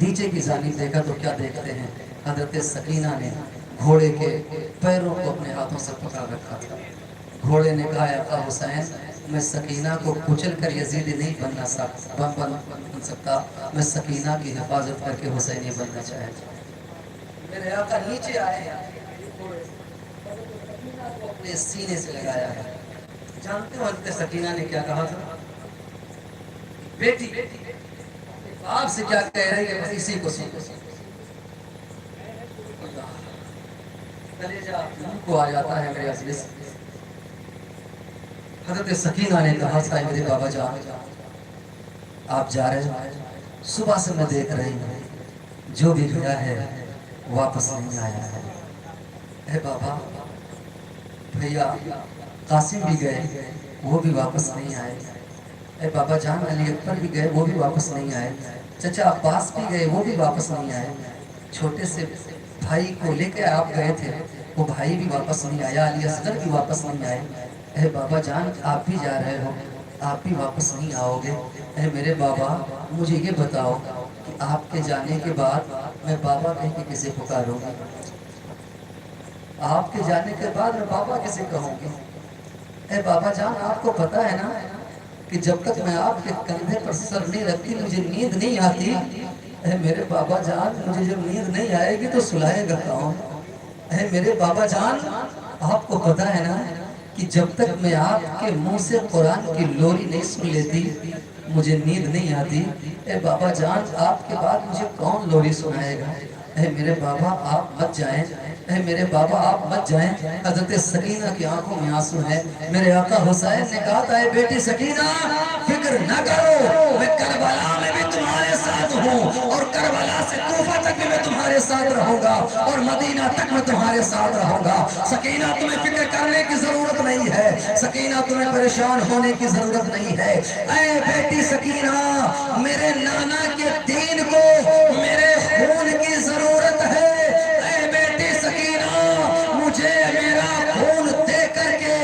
نیچے کی جانب دیکھا تو کیا دیکھتے ہیں؟ حضرت سکینہ نے گھوڑے کے پیروں کو اپنے ہاتھوں سے پکڑ رکھا تھا۔ گھوڑے نے کہا آقا حسین میں سکینہ کو کچل کر یزیدی نہیں بن سکتا، میں سکینہ کی حفاظت کر کے حسینی بننا چاہتا ہوں۔ میرے آقا نیچے آئے، اپنے سینے سے لگایا ہے۔ جانتے ہو حضرت سکینہ نے کیا کہا تھا؟ بیٹی آپ سے کیا کہہ رہی ہے، بس اسی کو سن کلیجہ منہ کو آ جاتا ہے میرے عزیز۔ حضرت سکینہ نے کہا تھا میرے بابا جان آپ جا رہے ہیں، صبح سے میں دیکھ رہی ہوں جو بھی گیا ہے واپس نہیں آیا ہے۔ اے بابا بھیا قاسم بھی گئے وہ بھی واپس نہیں آئے، اے بابا جان علی اکبر بھی گئے وہ بھی واپس نہیں آئے، چچا عباس بھی گئے وہ بھی واپس نہیں آئے، چھوٹے سے بھائی کو لے کے آپ گئے تھے وہ بھائی بھی واپس نہیں آیا، علی اصغر بھی واپس نہیں آئے۔ اے بابا جان آپ بھی جا رہے ہو، آپ بھی واپس نہیں آؤ گے۔ اے میرے بابا مجھے یہ بتاؤ کہ آپ کے جانے کے بعد میں بابا کہہ کے کسے پکاروں گا؟ آپ کے جانے کے بعد میں بابا کسے کہوں گی؟ اے بابا جان آپ کو پتا ہے نا کہ جب تک میں آپ کے کندھے پر سر نہیں رکھتی مجھے نیند نہیں آتی۔ اے میرے بابا جان مجھے جب نیند نہیں آئے گی تو سلائے گا کون؟ اے میرے بابا جان آپ کو پتا ہے نا کہ جب تک میں آپ کے منہ سے قرآن کی لوری نہیں سن لیتی مجھے نیند نہیں آتی۔ اے بابا جان آپ کے بعد مجھے کون لوری سنائے گا؟ اے میرے بابا آپ مت جائیں، اے میرے بابا آپ مت جائیں۔ حضرت سکینہ کی آنکھوں میں آنسو ہے۔ میرے آقا حسین نے کہا تھا اے بیٹی سکینہ فکر نہ کرو، میں کربلا میں بھی تمہارے ساتھ ہوں اور کربلا سے کوفہ تک بھی میں تمہارے ساتھ رہوں گا اور مدینہ تک میں تمہارے ساتھ رہوں گا۔ سکینہ تمہیں فکر کرنے کی ضرورت نہیں ہے، سکینہ تمہیں پریشان ہونے کی ضرورت نہیں ہے۔ اے بیٹی سکینہ میرے نانا کے دین کو میرے خون کی ضرورت ہے۔ اے بیٹی سکینہ مجھے میرا خون دے کر کے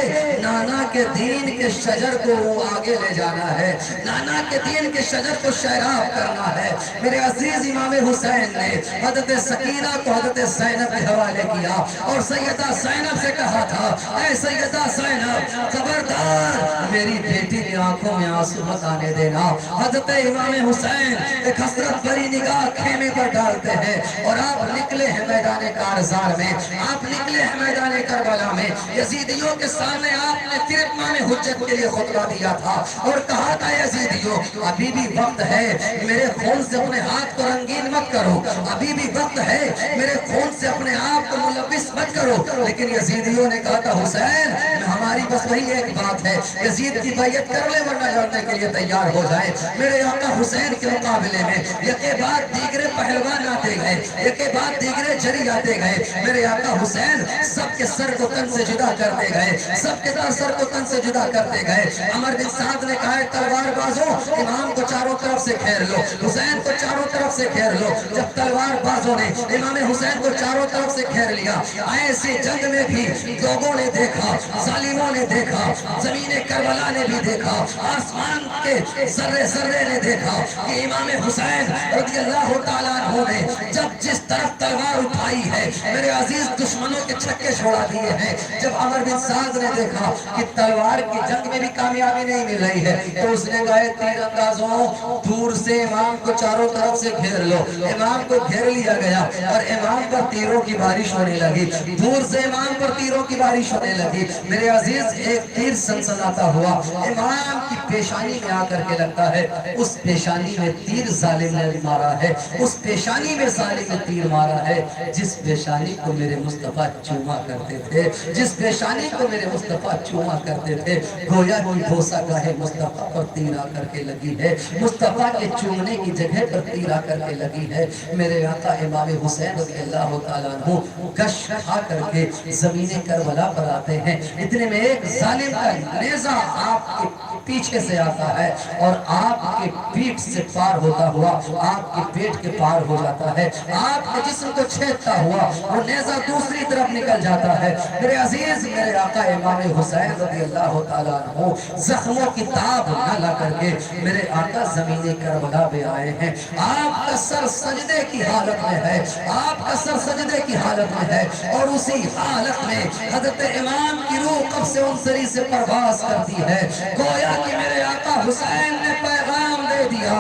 نانا کے دین کے شجر کو آگے لے جانا ہے، نانا کے دین کے شجر کو شیراب کرنا ہے۔ میرے عزیز امام حسین نے حضرت سکینہ کو حضرت زینب کے حوالے کیا اور سیدہ زینب سے کہا تھا اے سیدہ زینب خبردار میری بیٹی کی آنکھوں میں آنسو مت آنے دینا۔ حضرت امام حسین ایک حسرت بھری نگاہ خیمے پر ڈالتے ہیں اور آپ نکلے ہیں میدان کارزار میں، آپ نکلے ہیں میدان کربلا میں۔ یزیدیوں کے سامنے آپ نے پھر امام حجت کے لیے خطبہ دیا تھا اور کہا تھا یزیدیوں ابھی بھی وقت ہے، میرے خون سے اپنے ہاتھ کو رنگین مت کرو، ابھی بھی وقت ہے، میرے خون سے اپنے آپ کو ملوث مت کرو۔ لیکن یزیدیوں نے کہا تھا حسین ہماری بس وہی ایک بات ہے، یزید کی بیعت کر لے ورنہ لڑنے کے لیے تیار ہو جائے۔ میرے آقا حسین کے مقابلے میں یکے بعد دیگرے پہلوان آتے گئے، یکے بعد دیگرے جری آتے گئے۔ میرے آقا حسین سب کے سر کو تن سے جدا کرتے گئے، سب کے سر کو تن سے جدا کرتے گئے۔ عمر بن سعد نے کہا تلوار بازوں امام کو چاروں طرف سے گھیر لو، حسین کو چاروں طرف سے گھیر لو۔ جب تلوار بازوں نے امام حسین کو چاروں طرف سے گھیر لیا، ایسی جنگ میں بھی لوگوں نے دیکھا، ظالموں نے دیکھا، زمین کربلا نے بھی دیکھا، آسمان کے ذرے ذرے نے دیکھا کہ امام حسین رضی اللہ تعالیٰ عنہ نے جب جس طرف تلوار اٹھائی ہے میرے عزیز دشمنوں کے چھکے چھوڑا دیے ہیں۔ جب عمر بن سعد نے دیکھا کہ تلوار کی جنگ میں بھی کامیابی نہیں مل رہی ہے تو اس نے کہا تیر اندازوں دور سے امام کو چاروں طرف سے گھیر لو۔ امام کو گھیر لیا گیا اور امام پر تیروں کی بارش ہونے لگی، دور سے امام پر تیروں کی بارش ہونے لگی۔ میرے عزیز ایک تیر سنسناتا ہوا امام کی پیشانی میں آ کر کے لگتا ہے، اس پیشانی میں تیر ظالم نے مارا ہے، اس پیشانی میں ظالم نے تیر مارا ہے جس پیشانی کو میرے مصطفیٰ چوما کرتے تھے، جس پیشانی کو میرے مصطفیٰ چوما کرتے تھے۔ گویا کی بوسہ گاہے مصطفیٰ پر تیر آ کر کے لگی ہے، مصطفیٰ کے چومنے کی جگہ پر تیر آ کر کے لگی ہے۔ میرے آقا امام حسین رضی اللہ تعالیٰ عنہ گش کھا کر کے زمین کربلا پر آتے ہیں، اتنے میں ایک ظالم کا نیزہ آپ کے پیچھے سے آتا ہے اور آپ کے پیٹ سے پار ہوتا ہوا آپ کے پیٹ کے پار ہو جاتا ہے، آپ کے جسم کو چھیدتا ہوا وہ نیزہ دوسری طرف نکل جاتا ہے۔ میرے عزیز میرے آقا امام حسین رضی اللہ تعالیٰ عنہ زخموں کی تاب نہ لا کر کے میرے آقا زمین کربلا میں آئے ہیں۔ آپ کا سر سجدے کی حالت میں ہے، آپ کا سر سجدے کی حالت میں ہے اور اسی حالت میں حضرت امام کی روح قبض عنصری سے پرواز کرتی ہے۔ گویا کہ میرے آقا حسین نے پیغام دے دیا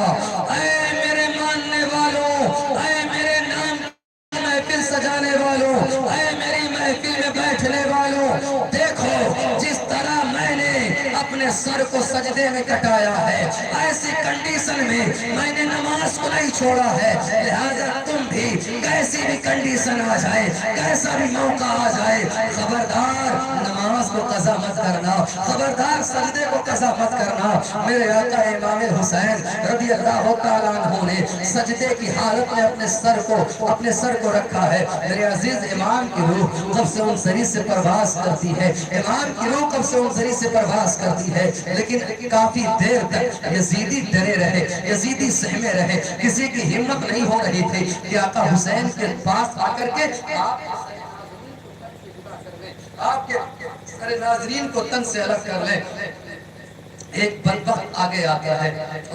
اے میرے ماننے والوں، اے میرے نام کی محفل سجانے والوں، اے میری محفل میں بیٹھنے والوں، دیکھو جس طرح میں نے اپنے سر کو سجدے میں کٹایا ہے ایسی کنڈیشن میں میں نے نماز کو نہیں چھوڑا ہے، لہذا تم بھی کیسی بھی کنڈیشن آ جائے، کیسا بھی موقع آ جائے، خبردار نماز کو قضا مت کرنا، خبردار سجدے کو قضا مت کرنا۔ میرے آقا امام حسین رضی اللہ تعالیٰ عنہ نے سجدے کی حالت میں اپنے سر کو رکھا ہے۔ میرے عزیز امام کی روح قبض انصری سے پرواز کرتی ہے، امام کی روح قبض انصری سے پرواز کرتی ہے، لیکن کافی دیر تک یزیدی ڈرے رہے، یزیدی سہمے رہے، کسی کی ہمت نہیں ہو رہی تھی کہ آقا حسین کے پاس آ کر کے آپ کے سارے ناظرین کو تن سے الگ کر لیں۔ ایک بدبخت آگے آتا ہے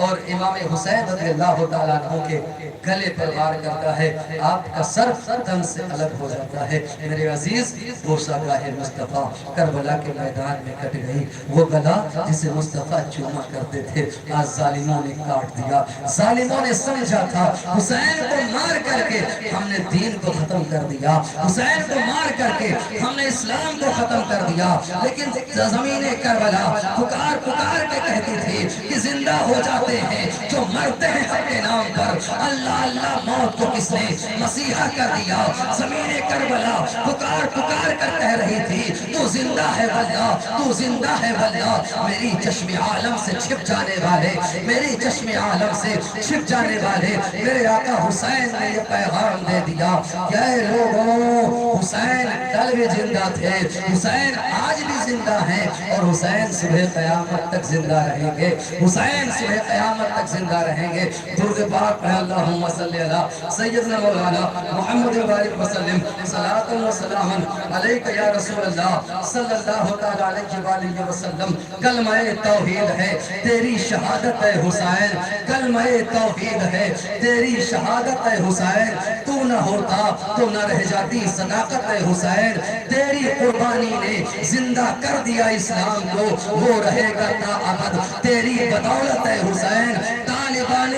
اور امام حسین رضی اللہ تعالیٰ عنہ کے گلے پر وار کرتا ہے، آپ کا سر تن سے الگ ہو جاتا ہے۔ میرے عزیز بوسہ گاہ مصطفیٰ کربلا کے میدان میں کٹ گئی، وہ گلا جسے مصطفیٰ چوما کرتے تھے آج ظالموں نے کاٹ دیا۔ ظالموں نے سمجھا تھا حسین کو مار کر کے ہم نے دین کو ختم کر دیا، حسین کو مار کر کے ہم نے اسلام کو ختم کر دیا، لیکن زمین کربلا پکار پکار کے کہتی تھی کہ زندہ ہو جاتے ہیں جو مرتے ہیں حق کے نام پر۔ اللہ اللہ موت کو کس نے مسیحا کر دیا؟ زمین کربلا پکار پکار کر کہہ رہی تھی تو زندہ ہے واللہ، تو زندہ ہے واللہ۔ میری چشم عالم سے چھپ جانے والے، میری چشم عالم سے چھپ جانے والے میرے آقا حسین نے یہ پیغام دے دیا کہ اے لوگوں، حسین کل بھی زندہ تھے، حسین آج بھی زندہ ہیں، اور حسین صبح قیامت تک زندہ رہیں گے، حسین صبح قیامت تک زندہ رہیں گے۔ درود پاک پڑھیں اللہم صلی اللہ سیدنا مولانا محمد وآلہ وسلم، صلاۃ و سلام علیک یا رسول اللہ صلی اللہ تعالیٰ علیہ وآلہ وسلم۔ کلمہ توحید ہے تیری شہادت ہے حسین، کلمہ توحید ہے تیری شہادت ہے حسین، تو نہ ہوتا تو نہ رہ جاتی صداقت ہے حسین، تیری قربانی نے زندہ کر دیا اسلام کو، وہ رہے گا تا ابد تیری بدولت ہے حسین۔ طالبان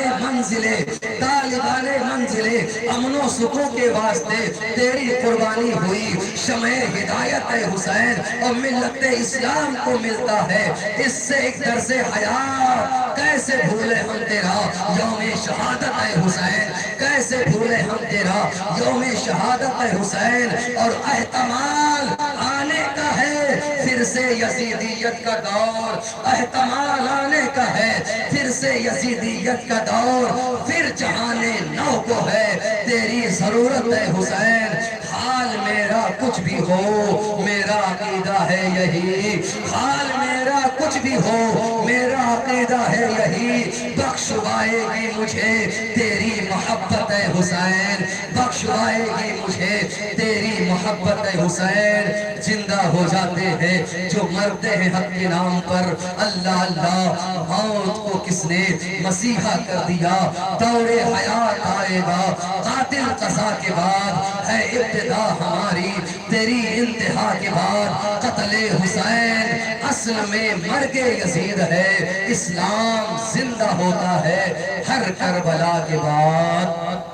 منزلے امن و سکون کے واسطے تیری قربانی ہوئی، شمع ہدایت ہے حسین، اور ملت اسلام کو ملتا ہے اس سے ایک درس حیات۔ کیسے بھولے ہم تیرا یوم شہادت ہے حسین، کیسے بھولے ہم تیرا یوم شہادت ہے حسین، اور احتمال آنے کا ہے پھر سے یزیدیت کا دور، احتمال آنے کا ہے پھر سے یزیدیت کا دور، پھر جہان نو کو ہے تیری ضرورت ہے حسین۔ حال میرا کچھ بھی ہو میرا عقیدہ ہے یہی، حال میرا کچھ بھی ہو میرا عقیدہ ہے یہی، بخشوائے گی مجھے تیری محبت ہے حسین، بخشوائے گی مجھے تیری محبت ہے حسین۔ زندہ ہو جاتے ہیں جو مرتے ہیں حق کے نام پر، اللہ اللہ موت کو کس نے مسیحا کر دیا، دور حیات آئے گا، قاتل قضا کے بعد ہے ابتدا ہماری، تیری انتہا کے بعد قتل حسین۔ اصل میں مرگ یزید ہے، اسلام زندہ ہوتا ہے ہر کربلا کے بعد۔